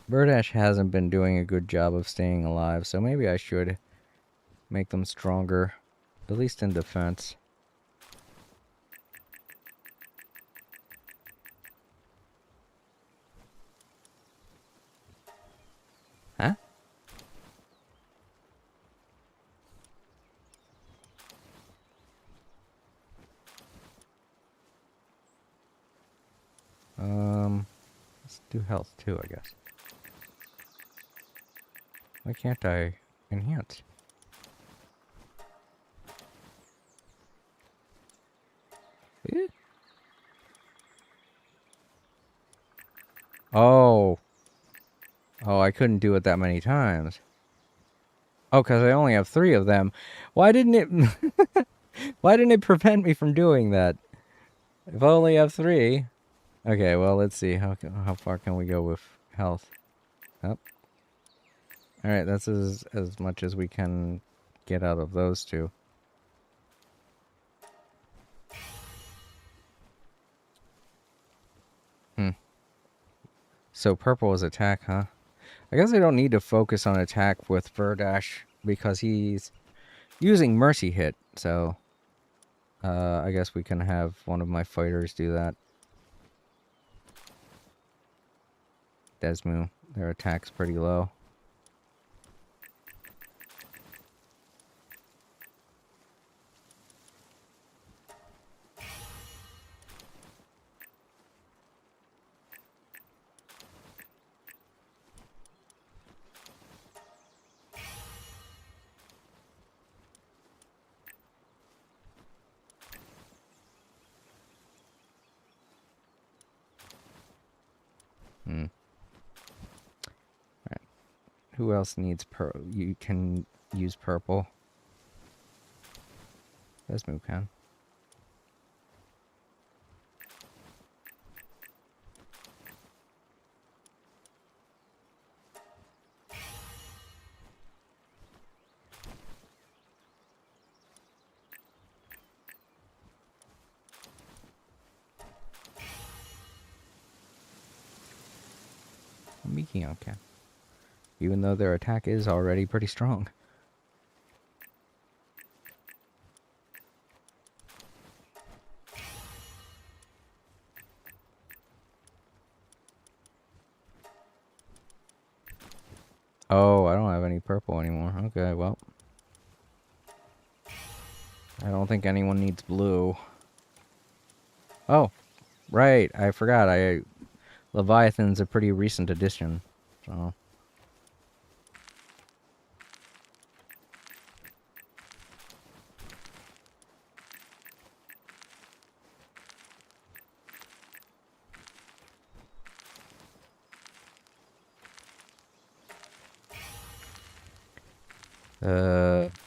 Verdash hasn't been doing a good job of staying alive, so maybe I should make them stronger. At least in defense. Huh? Let's do health too, I guess. Why can't I enhance? Eh? Oh. Oh, I couldn't do it that many times. Oh, because I only have 3 of them. Why didn't it... Why didn't it prevent me from doing that? If I only have 3... Okay, well, let's see. How far can we go with health? Up. Alright, that's as much as we can get out of those 2. So purple is attack, huh? I guess I don't need to focus on attack with Verdash because he's using Mercy Hit, so... I guess we can have one of my fighters do that. Desmu, their attack's pretty low. Alright. Who else needs purple? You can use purple. Desmu can. Mikion can. Even though their attack is already pretty strong. Oh, I don't have any purple anymore. Okay, well. I don't think anyone needs blue. Oh, right. I forgot. Look Leviathan's a pretty recent addition, so...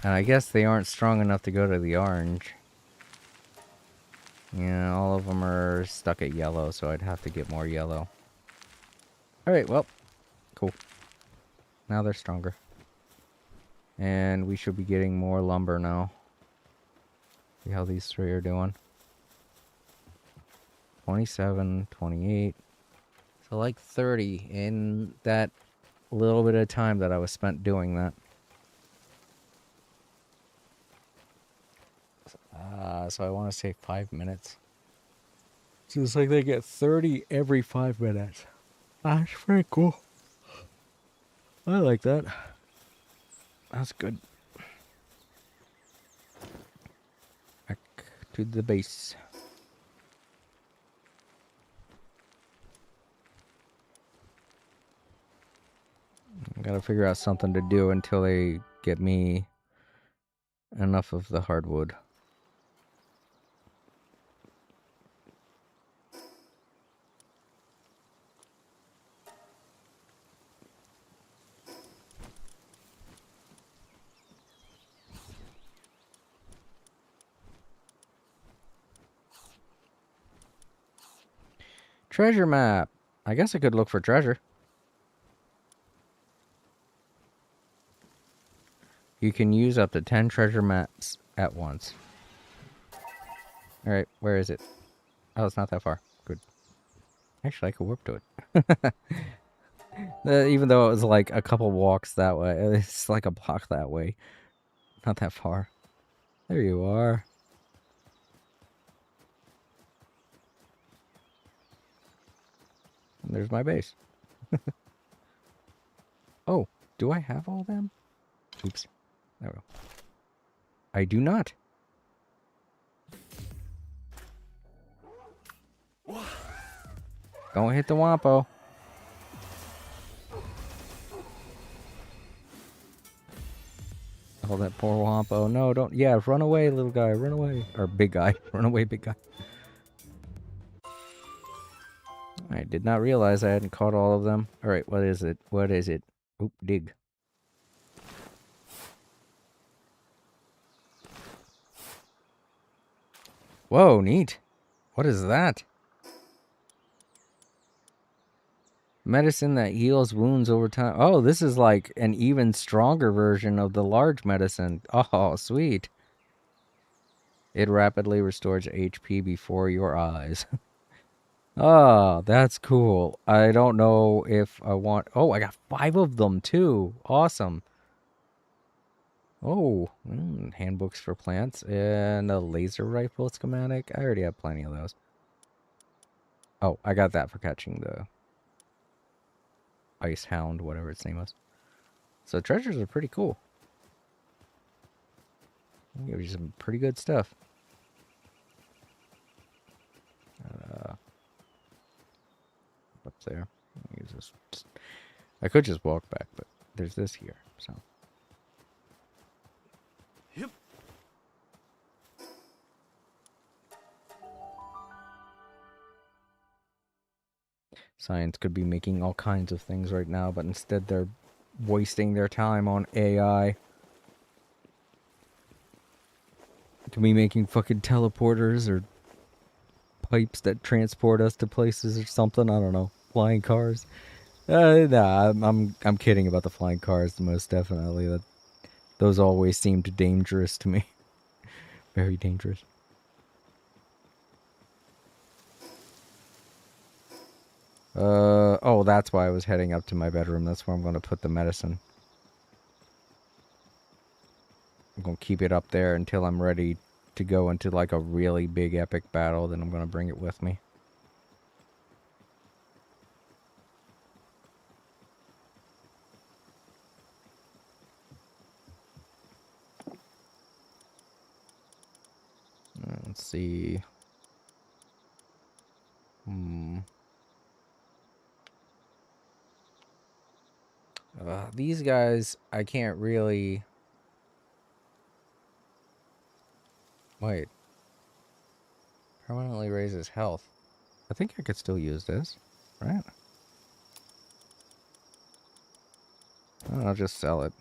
And I guess they aren't strong enough to go to the orange. Yeah, all of them are stuck at yellow, so I'd have to get more yellow. Alright, well, cool. Now they're stronger. And we should be getting more lumber now. See how these three are doing. 27, 28. So like 30 in that little bit of time that I was spent doing that. So I want to say 5 minutes. So it's like they get 30 every 5 minutes. That's pretty cool. I like that. That's good. Back to the base. I gotta figure out something to do until they get me enough of the hardwood. Treasure map. I guess I could look for treasure. You can use up to 10 treasure maps at once. Alright, where is it? Oh, it's not that far. Good. Actually, I could warp to it. Even though it was like a couple walks that way. It's like a block that way. Not that far. There you are. And there's my base. Oh, do I have all them? Oops. There we go. I do not. Don't hit the Wampo. Oh, that poor Wampo. No, don't. Yeah, run away, little guy. Run away. Or big guy. Run away, big guy. I did not realize I hadn't caught all of them. Alright, what is it? What is it? Oop, dig. Whoa, neat. What is that? Medicine that heals wounds over time. Oh, this is like an even stronger version of the large medicine. Oh, sweet. It rapidly restores HP before your eyes. Oh, that's cool. I don't know if I want... Oh, I got 5 of them, too. Awesome. Oh, handbooks for plants and a laser rifle schematic. I already have plenty of those. Oh, I got that for catching the ice hound, whatever its name was. So treasures are pretty cool. Give you some pretty good stuff. Up there. Use this. I could just walk back, but there's this here, so. Yep. Science could be making all kinds of things right now, but instead they're wasting their time on AI. Could be making fucking teleporters or pipes that transport us to places or something. I don't know. Flying cars. Nah, I'm kidding about the flying cars. Most definitely. Those always seemed dangerous to me. Very dangerous. Oh, that's why I was heading up to my bedroom. That's where I'm going to put the medicine. I'm going to keep it up there until I'm ready to go into like a really big epic battle. Then I'm going to bring it with me. Let's see. These guys, I can't really... Wait. Permanently raises health. I think I could still use this, right? I'll just sell it.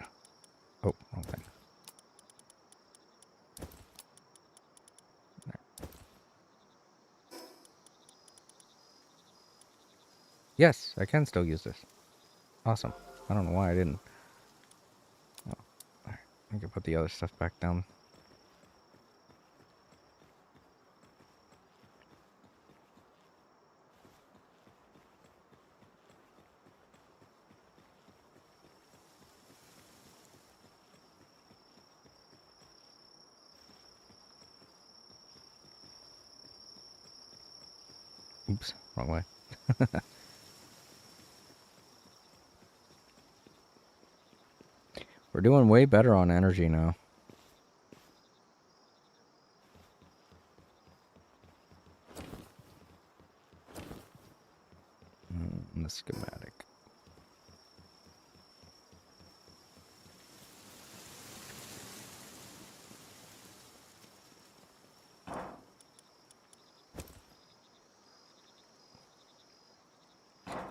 Oh, wrong thing. There. Yes, I can still use this. Awesome. I don't know why I didn't. Oh, alright. I can put the other stuff back down. Oops, wrong way. We're doing way better on energy now. The schematic.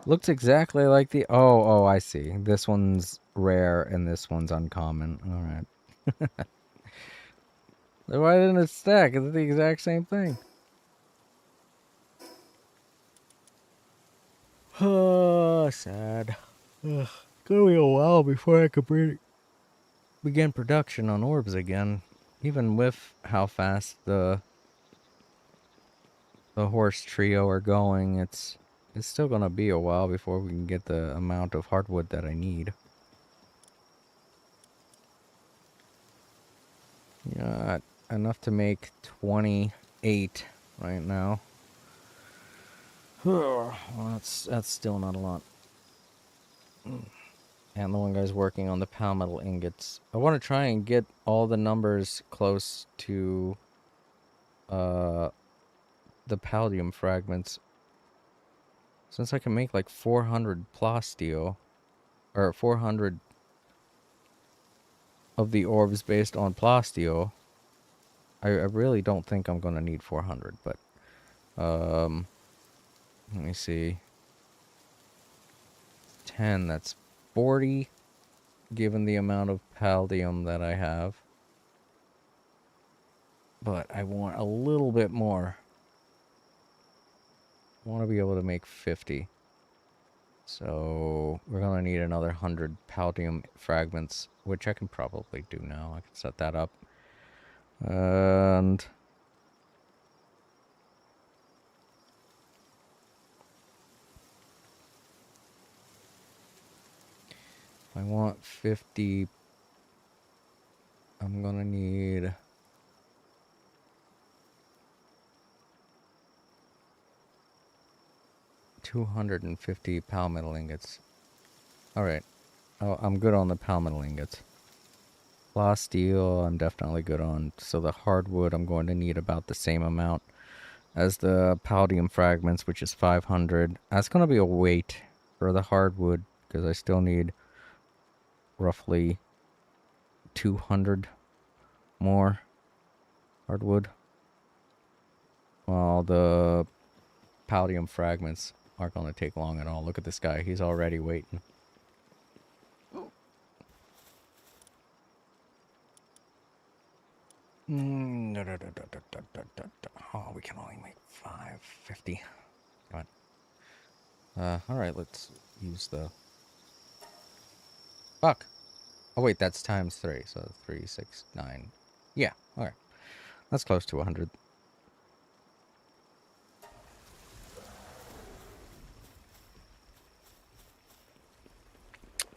Looks exactly like the... Oh, I see. This one's rare and this one's uncommon. Alright. Then why didn't it stack? It's the exact same thing. Oh, sad. Ugh. Gonna be a while before I could begin production on orbs again. Even with how fast the horse trio are going, it's still gonna be a while before we can get the amount of hardwood that I need. Yeah, enough to make 28 right now. Well, that's still not a lot. And the one guy's working on the palmetal ingots. I want to try and get all the numbers close to the palladium fragments. Since I can make like 400 plasteel, or 400 of the orbs based on plasteel, I really don't think I'm going to need 400, but let me see. 10, that's 40, given the amount of palladium that I have. But I want a little bit more. I want to be able to make 50. So we're going to need another 100 palladium fragments, which I can probably do now. I can set that up. And I want 50. I'm going to need... $250 palmetal ingots. Alright. Oh, I'm good on the palmetal ingots. Plasteel, I'm definitely good on. So the hardwood, I'm going to need about the same amount as the palladium fragments, which is 500. That's going to be a wait for the hardwood, because I still need roughly 200 more hardwood. While the palladium fragments aren't going to take long at all. Look at this guy. He's already waiting. Oh, we can only make 550. Come on. Alright, let's use the... Fuck! Oh wait, that's times 3, so 3, 6, 9. Yeah, alright. That's close to 100.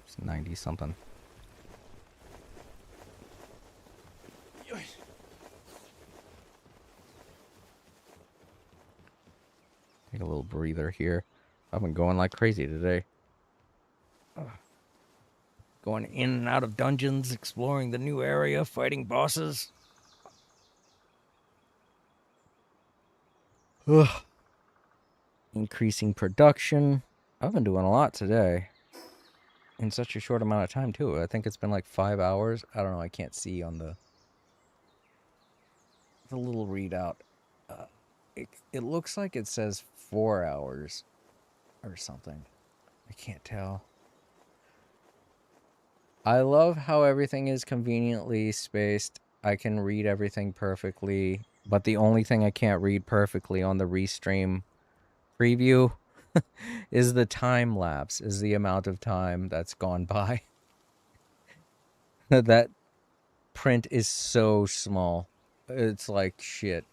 It's 90 something. Take a little breather here. I've been going like crazy today. Going in and out of dungeons, exploring the new area, fighting bosses. Ugh. Increasing production. I've been doing a lot today. in such a short amount of time, too. I think it's been like 5 hours. I don't know. I can't see on the little readout. Uh, it looks like it says 4 hours or something. I can't tell. I love how everything is conveniently spaced. I can read everything perfectly, but the only thing I can't read perfectly on the Restream preview is the time lapse, is the amount of time that's gone by. That print is so small. It's like shit.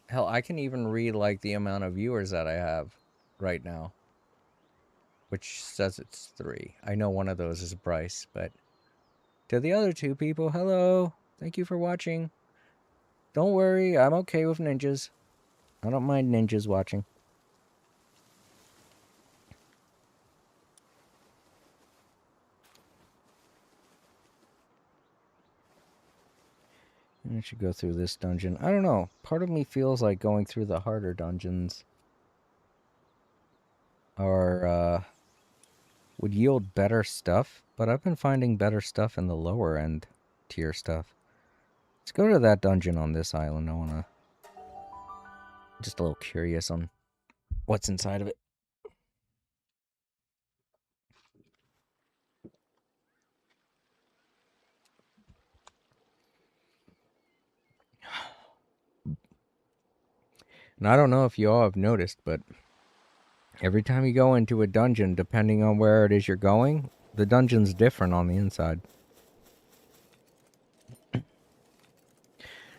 Hell, I can even read like the amount of viewers that I have right now, which says it's 3. I know one of those is Bryce, but to the other 2 people, hello. Thank you for watching. Don't worry, I'm okay with ninjas. I don't mind ninjas watching. I should go through this dungeon. I don't know. Part of me feels like going through the harder dungeons would yield better stuff, but I've been finding better stuff in the lower end tier stuff. Let's go to that dungeon on this island. I wanna just a little curious on what's inside of it. And I don't know if you all have noticed, but every time you go into a dungeon, depending on where it is you're going, the dungeon's different on the inside.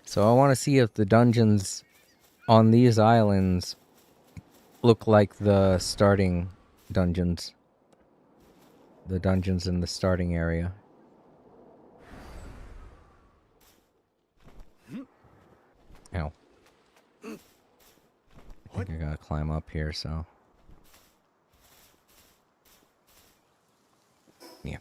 So I want to see if the dungeons on these islands look like the starting dungeons. The dungeons in the starting area. Ow. I think I gotta climb up here, so... yeah.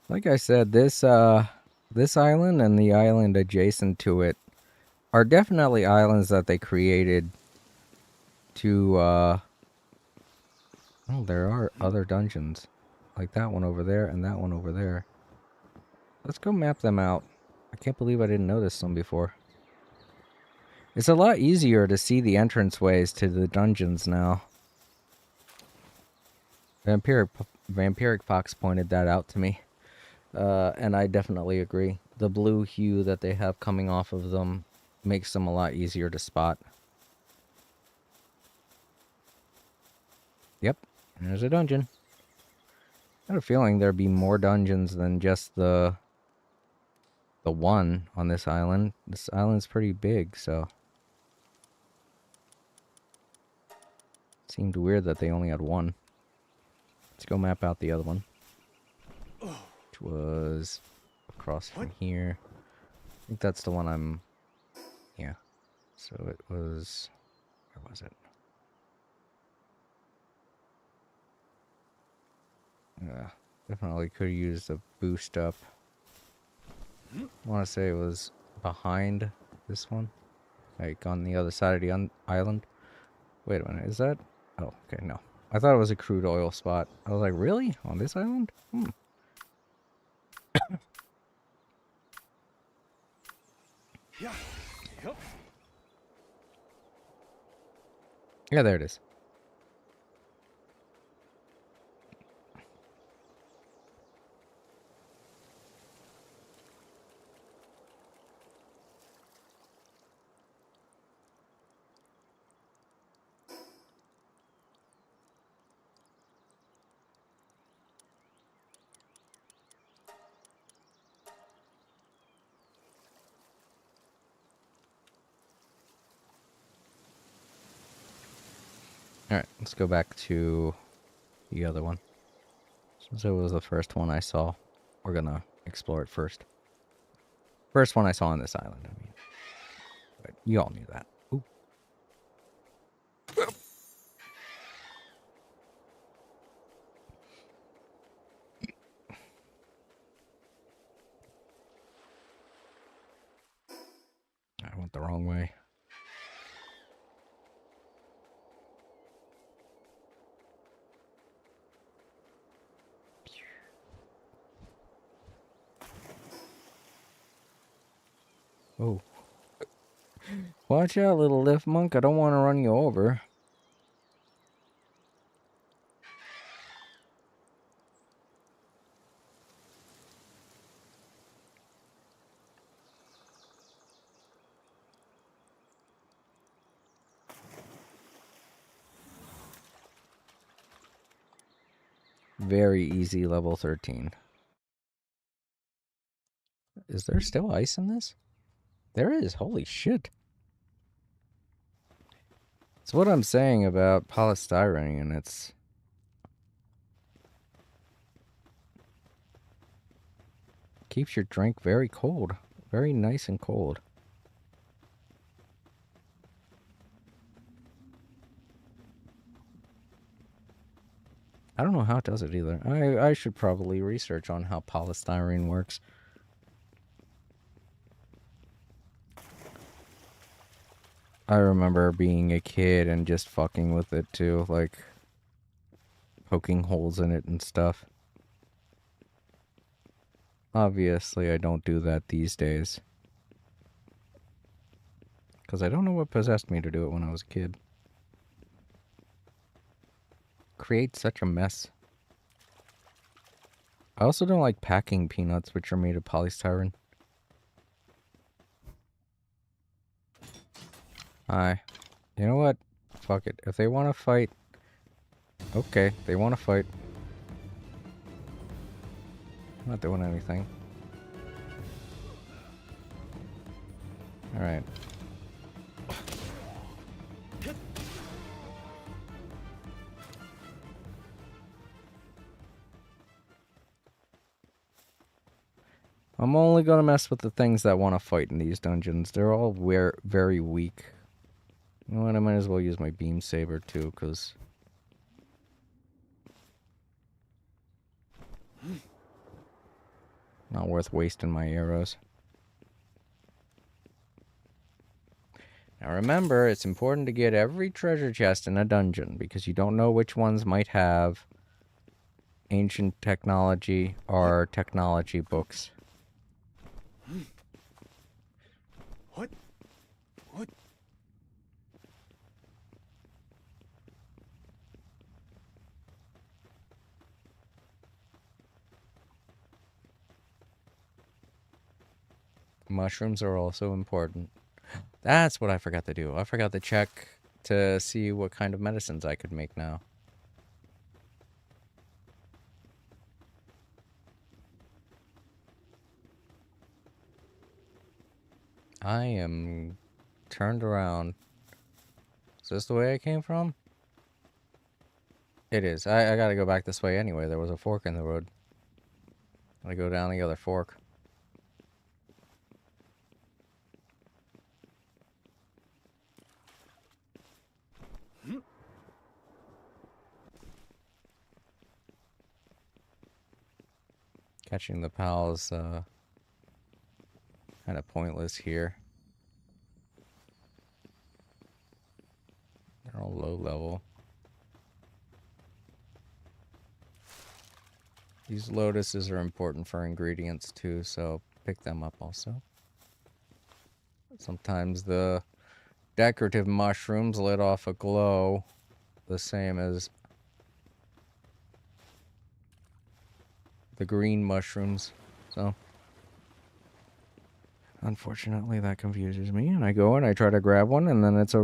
Like I said, this island and the island adjacent to it are definitely islands that they created to, oh, there are other dungeons. Like that one over there and that one over there. Let's go map them out. I can't believe I didn't notice them before. It's a lot easier to see the entranceways to the dungeons now. Vampiric Fox pointed that out to me. And I definitely agree. The blue hue that they have coming off of them makes them a lot easier to spot. Yep, there's a dungeon. I had a feeling there'd be more dungeons than just the one on this island. This island's pretty big, so... seemed weird that they only had one. Let's go map out the other one. Which was across from here. I think that's the one I'm... yeah. So it was... where was it? Yeah, definitely could use a boost up. I want to say it was behind this one. Like on the other side of the island. Wait a minute, is that... oh, okay, no. I thought it was a crude oil spot. I was like, really? On this island? Yeah, there it is. Alright, let's go back to the other one. Since it was the first one I saw, we're gonna explore it first. First one I saw on this island, I mean. But you all knew that. Ooh. I went the wrong way. Oh. Watch out, little lift monk. I don't want to run you over. Very easy level 13. Is there still ice in this? There is. Holy shit. It's what I'm saying about polystyrene, and it's... keeps your drink very cold. Very nice and cold. I don't know how it does it either. I should probably research on how polystyrene works. I remember being a kid and just fucking with it too, like poking holes in it and stuff. Obviously, I don't do that these days. Because I don't know what possessed me to do it when I was a kid. Create such a mess. I also don't like packing peanuts, which are made of polystyrene. Hi. You know what? Fuck it. If they want to fight... okay, they want to fight. I'm not doing anything. Alright. I'm only gonna mess with the things that want to fight in these dungeons. They're all very weak. You know what? I might as well use my beam saber too, because... not worth wasting my arrows. Now remember, it's important to get every treasure chest in a dungeon, because you don't know which ones might have ancient technology or technology books. What? What? Mushrooms are also important. That's what I forgot to do. I forgot to check to see what kind of medicines I could make now. I am turned around. Is this the way I came from? It is. I gotta go back this way anyway. There was a fork in the road. I go down the other fork. Catching the pals, kind of pointless here. They're all low level. These lotuses are important for ingredients too, so pick them up also. Sometimes the decorative mushrooms let off a glow the same as the green mushrooms, so unfortunately that confuses me, and I go and I try to grab one, and then it's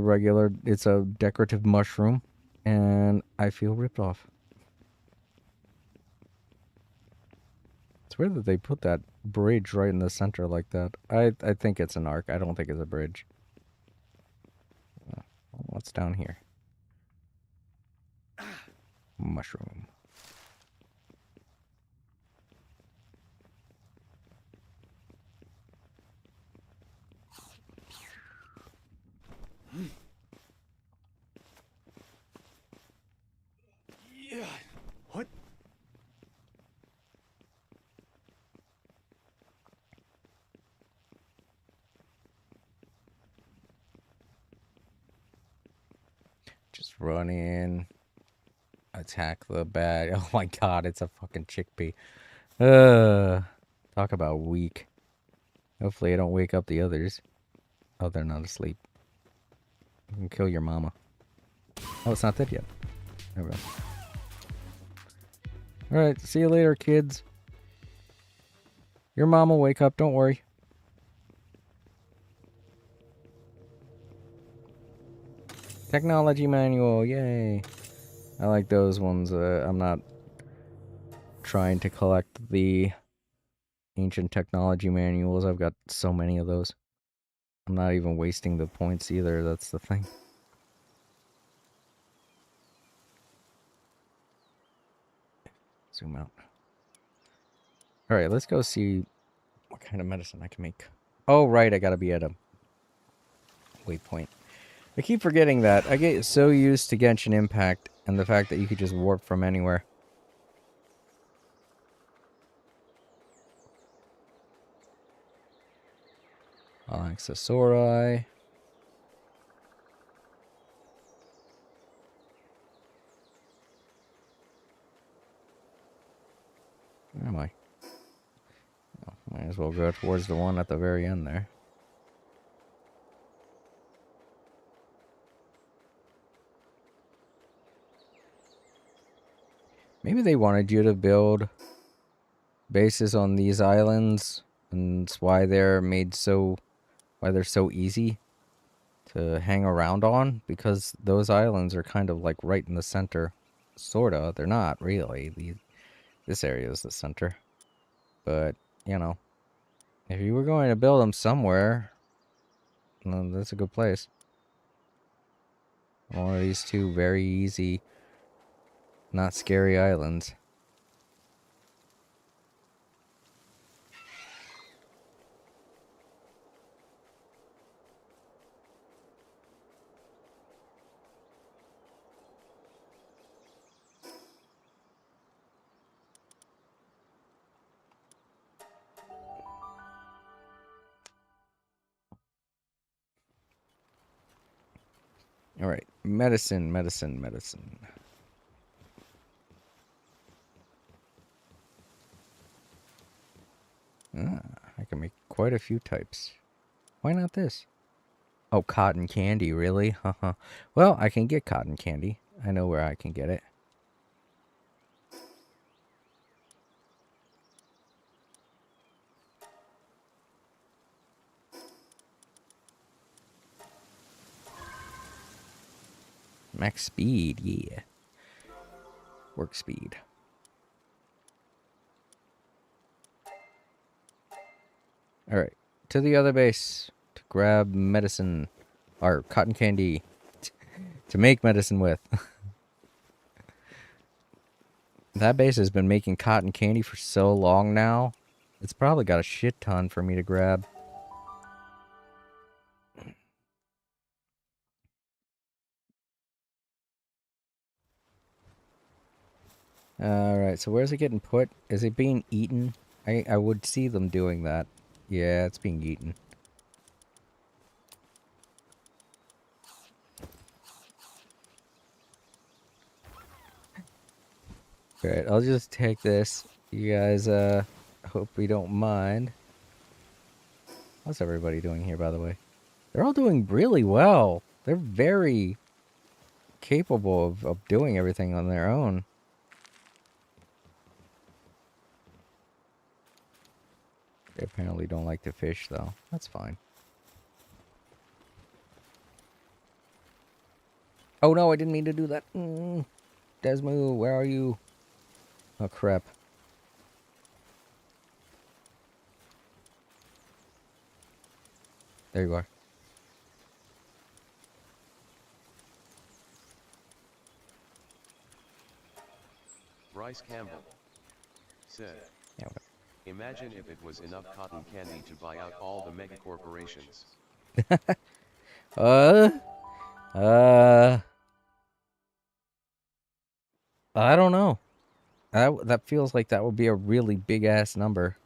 a decorative mushroom, and I feel ripped off. It's weird that they put that bridge right in the center like that. I think it's an arc. I don't think it's a bridge. What's down here? Mushroom. Yeah. What? Just run in. Attack the bad. Oh my god, it's a fucking chickpea. Talk about weak. Hopefully I don't wake up the others. Oh, they're not asleep. You can kill your mama. Oh, it's not dead yet. There we go. Alright, see you later, kids. Your mom will wake up, don't worry. Technology manual, yay. I like those ones. I'm not trying to collect the ancient technology manuals. I've got so many of those. I'm not even wasting the points either, that's the thing. Zoom out. Alright, let's go see what kind of medicine I can make. Oh, right, I gotta be at a waypoint. I keep forgetting that. I get so used to Genshin Impact and the fact that you could just warp from anywhere. Accessori. Where am I? Oh, might as well go towards the one at the very end there. Maybe they wanted you to build bases on these islands, and it's why they're why they're so easy to hang around on, because those islands are kind of like right in the center. Sorta. They're not really. This area is the center. But, you know, if you were going to build them somewhere, well, that's a good place. One of these two very easy, not scary islands. Alright, medicine. I can make quite a few types. Why not this? Oh, cotton candy, really? Haha. Well, I can get cotton candy. I know where I can get it. Max speed, yeah. Work speed. Alright, to the other base to grab medicine, or cotton candy, to make medicine with. That base has been making cotton candy for so long now, it's probably got a shit ton for me to grab. Alright, so where's it getting put? Is it being eaten? I would see them doing that. Yeah, it's being eaten. Alright, I'll just take this. You guys, hope we don't mind. How's everybody doing here, by the way? They're all doing really well. They're very capable of doing everything on their own. They apparently don't like to fish, though. That's fine. Oh, no, I didn't mean to do that. Desmu, where are you? Oh, crap. There you are. Bryce Campbell said, Yeah, imagine if it was enough cotton candy to buy out all the mega corporations. I don't know. That feels like that would be a really big ass number.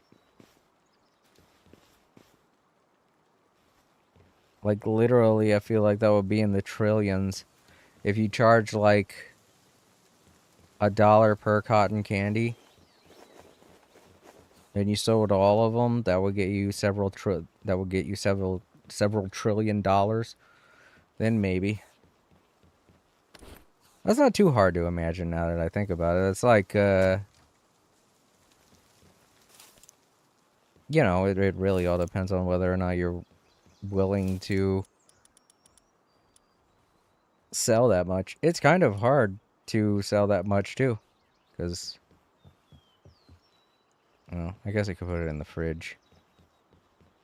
Like literally, I feel like that would be in the trillions. If you charge like $1 per cotton candy. and you sold all of them, that would get you several trillion dollars. Then maybe. That's not too hard to imagine now that I think about it. It's like, you know, it really all depends on whether or not you're willing to sell that much. It's kind of hard to sell that much too, because, well, I guess I could put it in the fridge.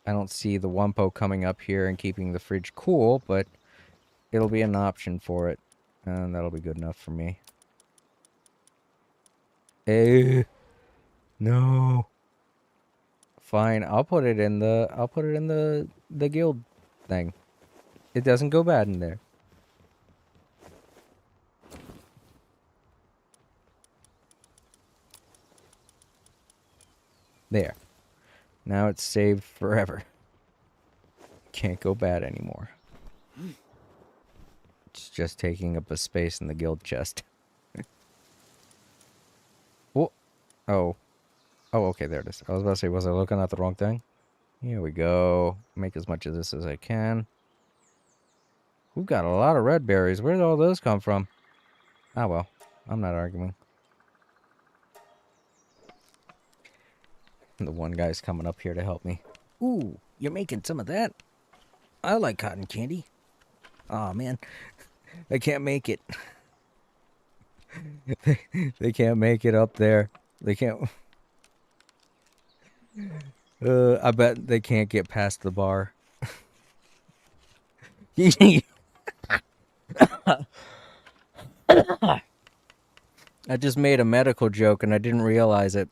I don't see the Wumpo coming up here and keeping the fridge cool, but it'll be an option for it, and that'll be good enough for me. No. Fine, I'll put it in the guild thing. It doesn't go bad in there. There. Now it's saved forever. Can't go bad anymore. It's just taking up a space in the guild chest. Oh. Oh. Oh, okay, there it is. I was about to say, was I looking at the wrong thing? Here we go. Make as much of this as I can. We've got a lot of red berries. Where did all those come from? Ah, well. I'm not arguing. The one guy's coming up here to help me. Ooh, you're making some of that? I like cotton candy. Aw, man. I can't make it. They can't make it up there. They can't... I bet they can't get past the bar. I just made a medical joke and I didn't realize it.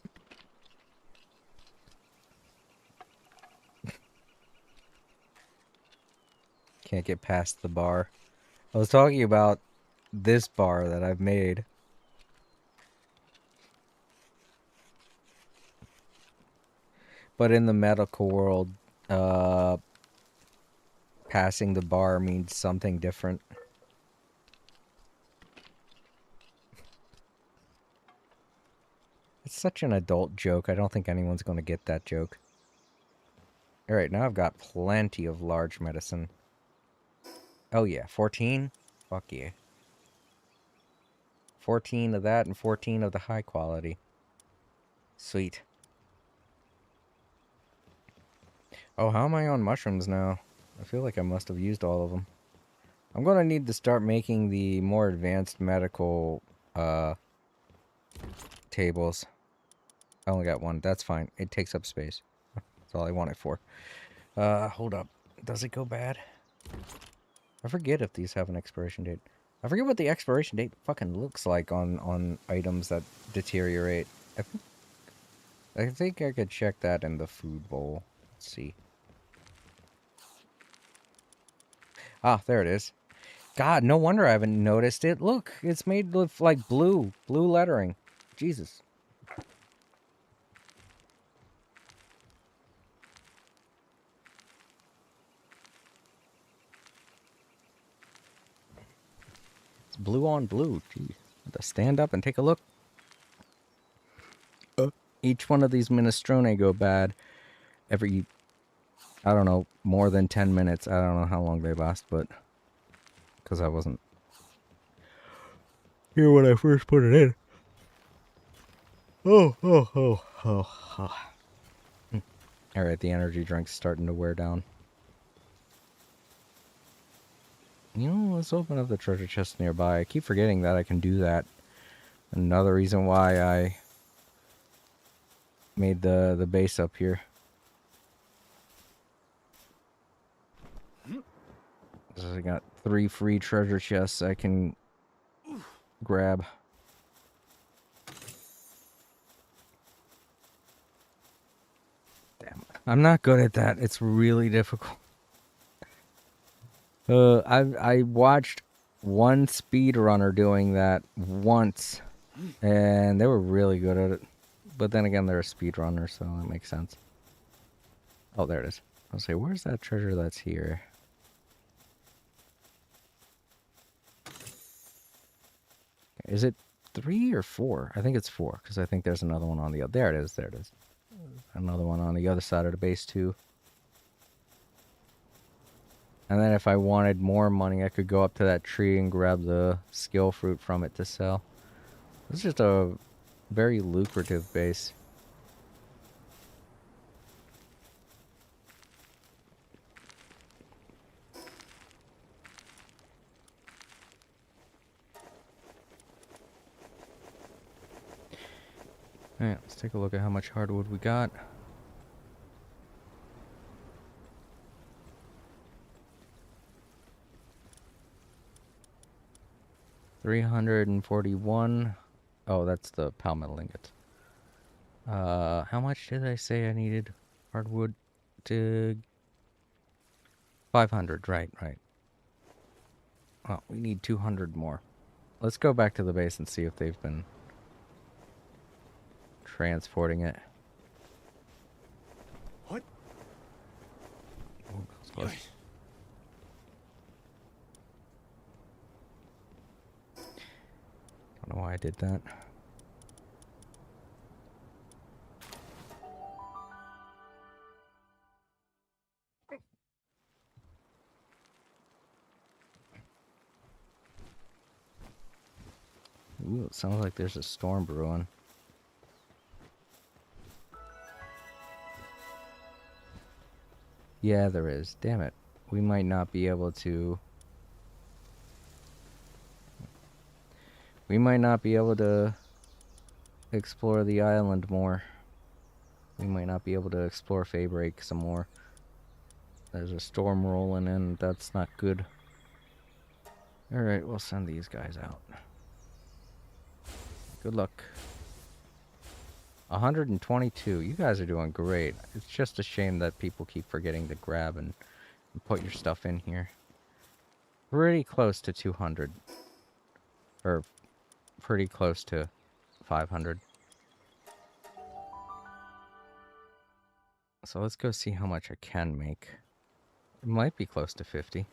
Can't get past the bar. I was talking about this bar that I've made. But in the medical world, passing the bar means something different. It's such an adult joke. I don't think anyone's going to get that joke. Alright, now I've got plenty of large medicine. Oh yeah, 14? Fuck yeah. 14 of that and 14 of the high quality. Sweet. Oh, how am I on mushrooms now? I feel like I must have used all of them. I'm going to need to start making the more advanced medical tables. I only got one. That's fine. It takes up space. That's all I want it for. Hold up. Does it go bad? I forget if these have an expiration date. I forget what the expiration date fucking looks like on items that deteriorate. I think I could check that in the food bowl. Let's see. Ah, there it is. God, no wonder I haven't noticed it. Look, it's made with like blue lettering. Jesus. It's blue on blue. Gee, to stand up and take a look. Each one of these minestrone go bad every, I don't know, more than 10 minutes. I don't know how long they last, but because I wasn't here when I first put it in. Oh. Alright, the energy drink's starting to wear down. You know, let's open up the treasure chest nearby. I keep forgetting that I can do that. Another reason why I made the base up here. So I got 3 free treasure chests I can grab. Damn, I'm not good at that. It's really difficult. I watched one speedrunner doing that once, and they were really good at it. But then again, they're a speedrunner, so that makes sense. Oh, there it is. I'll say, where's that treasure that's here? Is it 3 or 4? I think it's 4, because I think there's another one on the other. There it is, there it is. Another one on the other side of the base too. And then if I wanted more money, I could go up to that tree and grab the skill fruit from it to sell. It's just a very lucrative base. Alright, let's take a look at how much hardwood we got. $341. Oh, that's the palmetto ingot. How much did I say I needed hardwood to... 500, right. Well, we need 200 more. Let's go back to the base and see if they've been transporting it. What? Oh, that was close. Don't know why I did that. Ooh, it sounds like there's a storm brewing. Yeah, there is. Damn it. We might not be able to... We might not be able to explore the island more. We might not be able to explore Faybreak some more. There's a storm rolling in. That's not good. Alright, we'll send these guys out. Good luck. 122. You guys are doing great. It's just a shame that people keep forgetting to grab and put your stuff in here. Pretty close to 200. Or pretty close to 500. So let's go see how much I can make. It might be close to 50.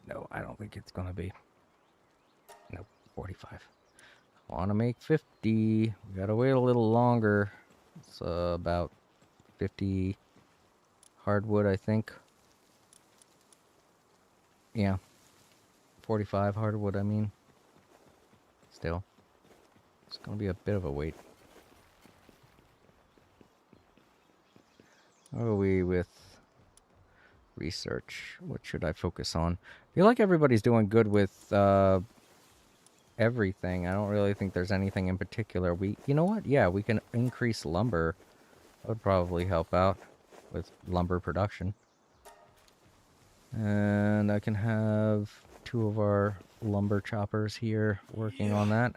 No, I don't think it's gonna be. Nope, 45. Want to make 50. We gotta wait a little longer. It's about 50 hardwood, I think. Yeah. 45 hardwood, I mean. Still. It's gonna be a bit of a wait. How are we with research? What should I focus on? I feel like everybody's doing good with everything. I don't really think there's anything in particular. You know what? Yeah, we can increase lumber. That would probably help out with lumber production. And I can have 2 of our lumber choppers here working on that.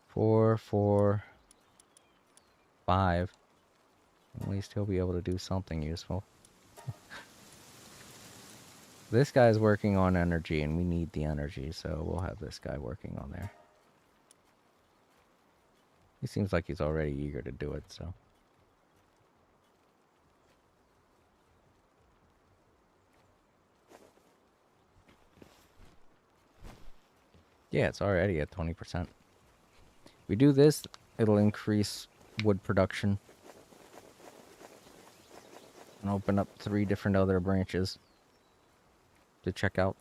Four, 4, 5. At least he'll be able to do something useful. This guy's working on energy, and we need the energy, so we'll have this guy working on there. He seems like he's already eager to do it, so. Yeah, it's already at 20%. We do this, it'll increase wood production. And open up 3 different other branches to check out.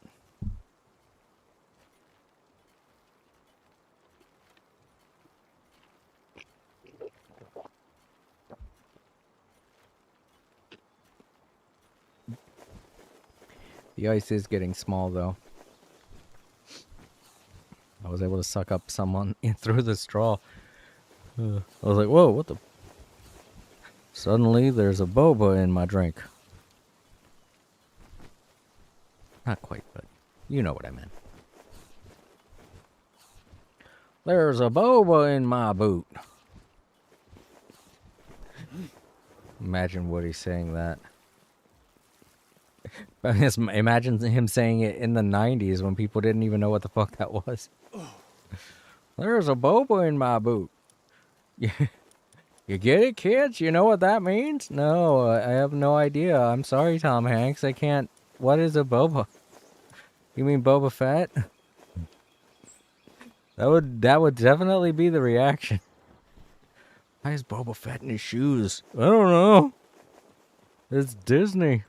The ice is getting small, though. I was able to suck up someone in through the straw. I was like, whoa, what the... Suddenly, there's a boba in my drink. Not quite, but you know what I meant. There's a boba in my boot. Imagine Woody saying that. Imagine him saying it in the 90s when people didn't even know what the fuck that was. There's a boba in my boot. You get it, kids? You know what that means? No, I have no idea. I'm sorry, Tom Hanks. I can't. What is a boba? You mean Boba Fett? That would definitely be the reaction. Why is Boba Fett in his shoes? I don't know. It's Disney.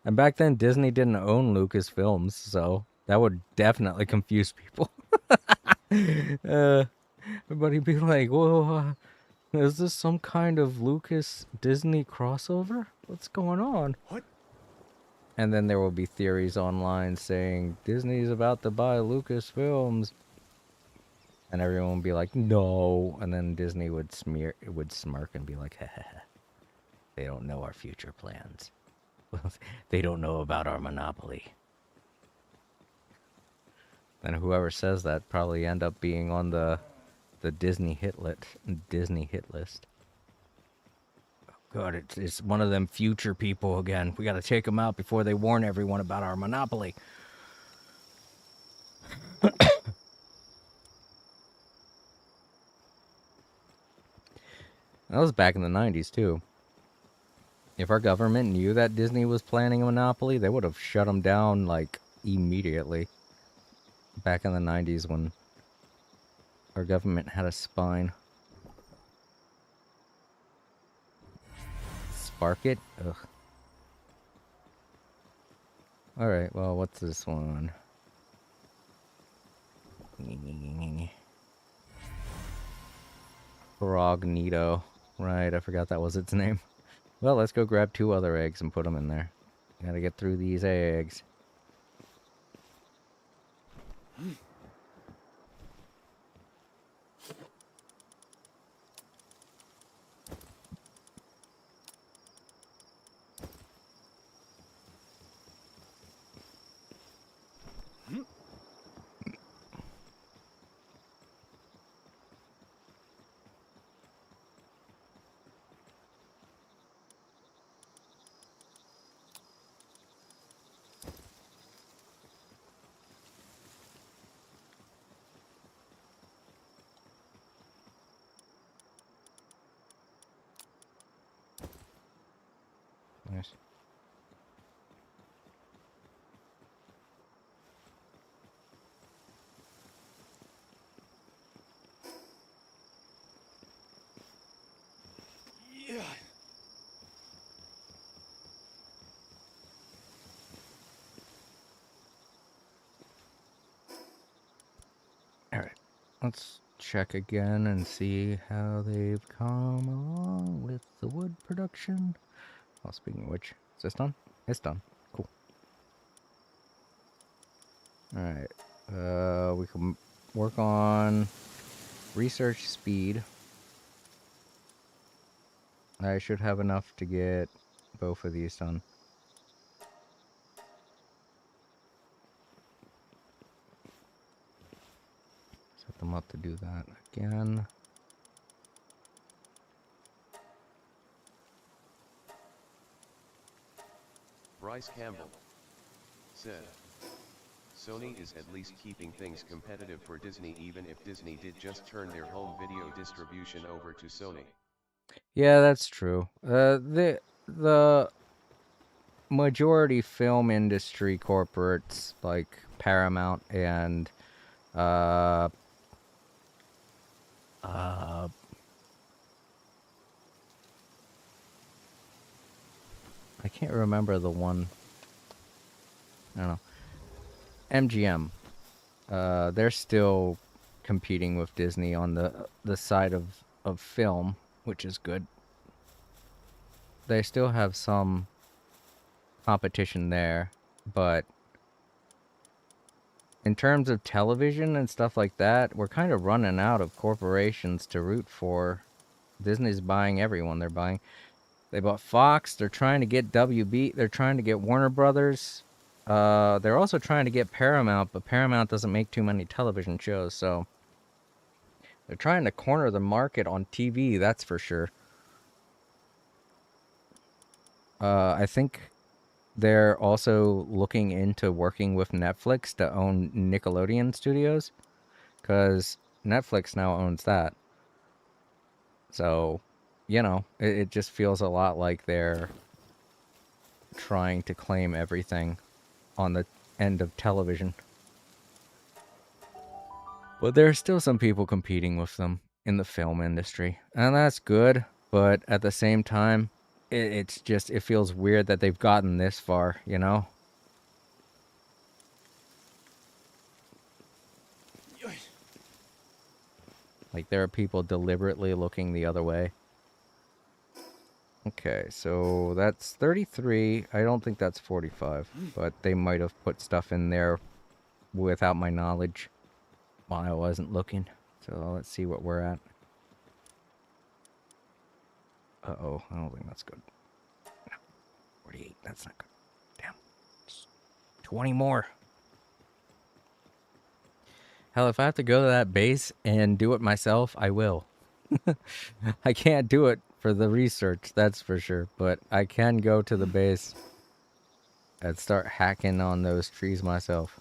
And back then, Disney didn't own Lucasfilms, so that would definitely confuse people. Everybody be like, whoa, is this some kind of Lucas-Disney crossover? What's going on? What? And then there will be theories online saying Disney's about to buy Lucasfilms. And everyone would be like, no. And then Disney would smirk and be like, they don't know our future plans. They don't know about our monopoly. And whoever says that probably end up being on the Disney hit list. Oh God, it's one of them future people again. We got to take them out before they warn everyone about our monopoly. That was back in the 90s, too. If our government knew that Disney was planning a monopoly, they would have shut them down, like, immediately. Back in the 90s when our government had a spine. Spark it? Ugh. Alright, well, what's this one? Frognito. Right, I forgot that was its name. Well, let's go grab 2 other eggs and put them in there. Gotta get through these eggs. Nice. Yeah. Alright. Let's check again and see how they've come along with the wood production. Oh, speaking of which, is this done? It's done. Cool. Alright. We can work on research speed. I should have enough to get both of these done. Set them up to do that again. Bryce Campbell said, Sony is at least keeping things competitive for Disney even if Disney did just turn their home video distribution over to Sony. Yeah, that's true. The majority film industry corporates like Paramount and I can't remember the one. I don't know. MGM. They're still competing with Disney on the side of film, which is good. They still have some competition there, but in terms of television and stuff like that, we're kind of running out of corporations to root for. Disney's buying everyone. They bought Fox. They're trying to get WB. They're trying to get Warner Brothers. They're also trying to get Paramount, but Paramount doesn't make too many television shows, so they're trying to corner the market on TV, that's for sure. I think they're also looking into working with Netflix to own Nickelodeon studios, because Netflix now owns that. So, you know, it just feels a lot like they're trying to claim everything on the end of television. But there are still some people competing with them in the film industry. And that's good. But at the same time, it's just, it feels weird that they've gotten this far, you know? Like, there are people deliberately looking the other way. Okay, so that's 33. I don't think that's 45. But they might have put stuff in there without my knowledge while I wasn't looking. So let's see what we're at. Uh-oh, I don't think that's good. 48, that's not good. Damn. 20 more. Hell, if I have to go to that base and do it myself, I will. I can't do it for the research, that's for sure. But I can go to the base and start hacking on those trees myself.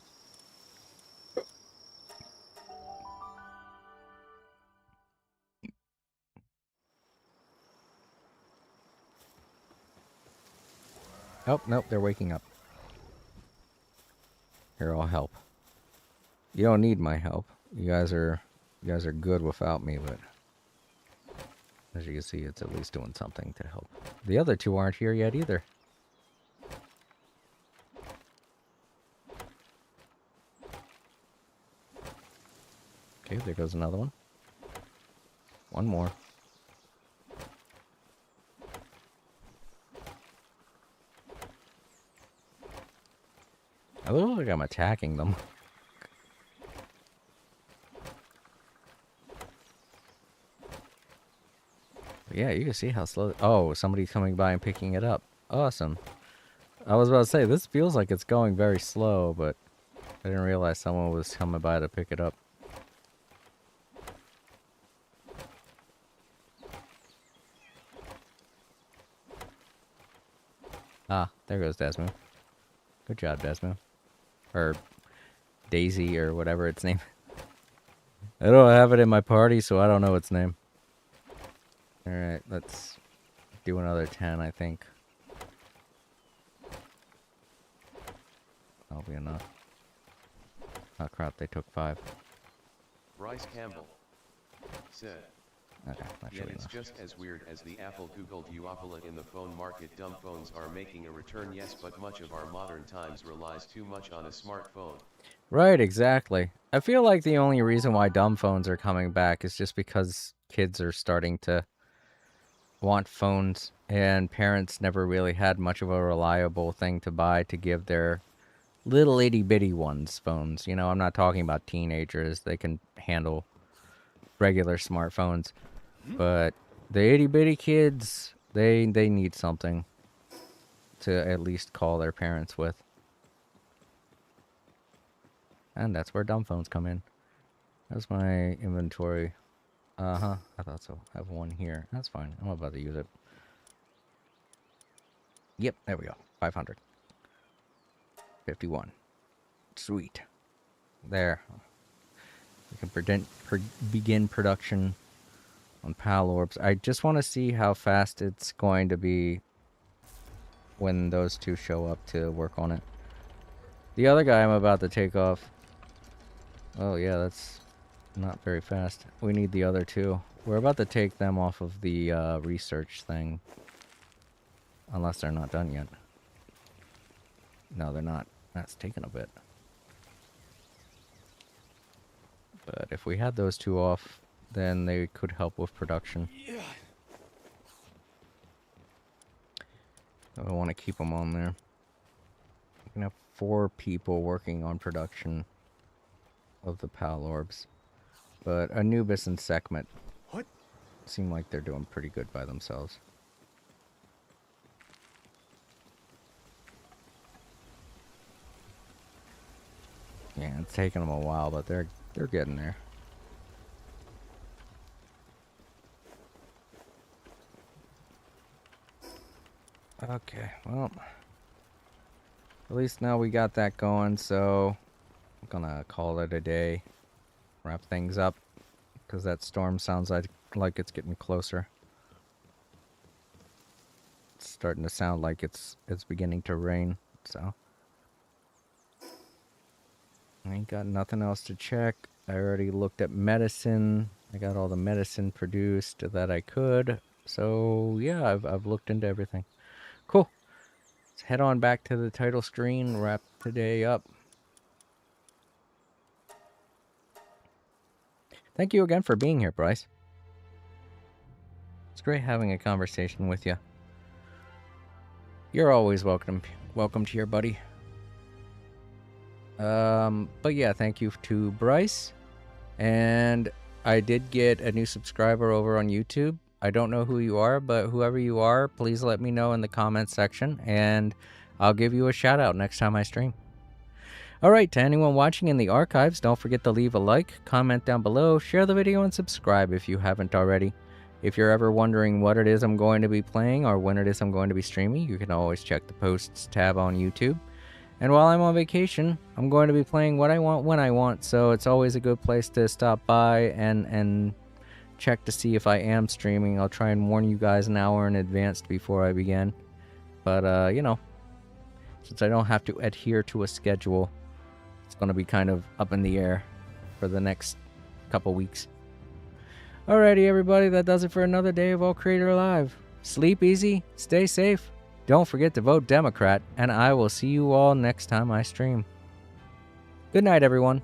Oh, nope, they're waking up. Here, I'll help. You don't need my help. You guys are good without me, but as you can see, it's at least doing something to help. The other two aren't here yet either. Okay, there goes another one. One more. I look like I'm attacking them. But yeah, you can see how slow... Oh, somebody's coming by and picking it up. Awesome. I was about to say, this feels like it's going very slow, but I didn't realize someone was coming by to pick it up. Ah, there goes Desmo. Good job, Desmo. Or Daisy, or whatever its name. I don't have it in my party, so I don't know its name. Alright, let's do another 10, I think. That'll be enough. Oh crap, they took 5. Bryce Campbell said, Okay, that should yet be it's enough. just as weird as the Apple Google duopoly in the phone market. Dumb phones are making a return, yes, but much of our modern times relies too much on a smartphone. Right, exactly. I feel like the only reason why dumb phones are coming back is just because kids are starting to want phones, and parents never really had much of a reliable thing to buy to give their little itty-bitty ones phones. You know, I'm not talking about teenagers. They can handle regular smartphones. But the itty-bitty kids, they need something to at least call their parents with. And that's where dumb phones come in. That's my inventory. Uh-huh, I thought so. I have one here. That's fine. I'm about to use it. Yep, there we go. 500. 51. Sweet. There. We can begin production on Palworld. I just want to see how fast it's going to be when those two show up to work on it. The other guy I'm about to take off. Oh yeah, that's not very fast. We need the other two. We're about to take them off of the research thing. Unless they're not done yet. No, they're not. That's taking a bit. But if we had those two off, then they could help with production. Yeah. I want to keep them on there. We can have 4 people working on production of the Palworld. But Anubis and Sekhmet What? seem like they're doing pretty good by themselves. Yeah, it's taking them a while, but they're getting there. Okay, well, at least now we got that going, so I'm gonna call it a day, wrap things up. because that storm sounds like it's getting closer. It's starting to sound like it's beginning to rain, so. I ain't got nothing else to check. I already looked at medicine. I got all the medicine produced that I could. So yeah, I've looked into everything. Cool. Let's head on back to the title screen, wrap today up. Thank you again for being here, Bryce. It's great having a conversation with you. You're always welcome here, buddy. But yeah, thank you to Bryce. And I did get a new subscriber over on YouTube. I don't know who you are, but whoever you are, please let me know in the comments section, and I'll give you a shout out next time I stream. Alright, to anyone watching in the archives, don't forget to leave a like, comment down below, share the video, and subscribe if you haven't already. If you're ever wondering what it is I'm going to be playing or when it is I'm going to be streaming, you can always check the posts tab on YouTube. And while I'm on vacation, I'm going to be playing what I want when I want, so it's always a good place to stop by and check to see if I am streaming. I'll try and warn you guys an hour in advance before I begin. But, you know, since I don't have to adhere to a schedule, it's going to be kind of up in the air for the next couple weeks. Alrighty, everybody, that does it for another day of All Creator Live. Sleep easy, stay safe. Don't forget to vote Democrat, and I will see you all next time I stream. Good night, everyone.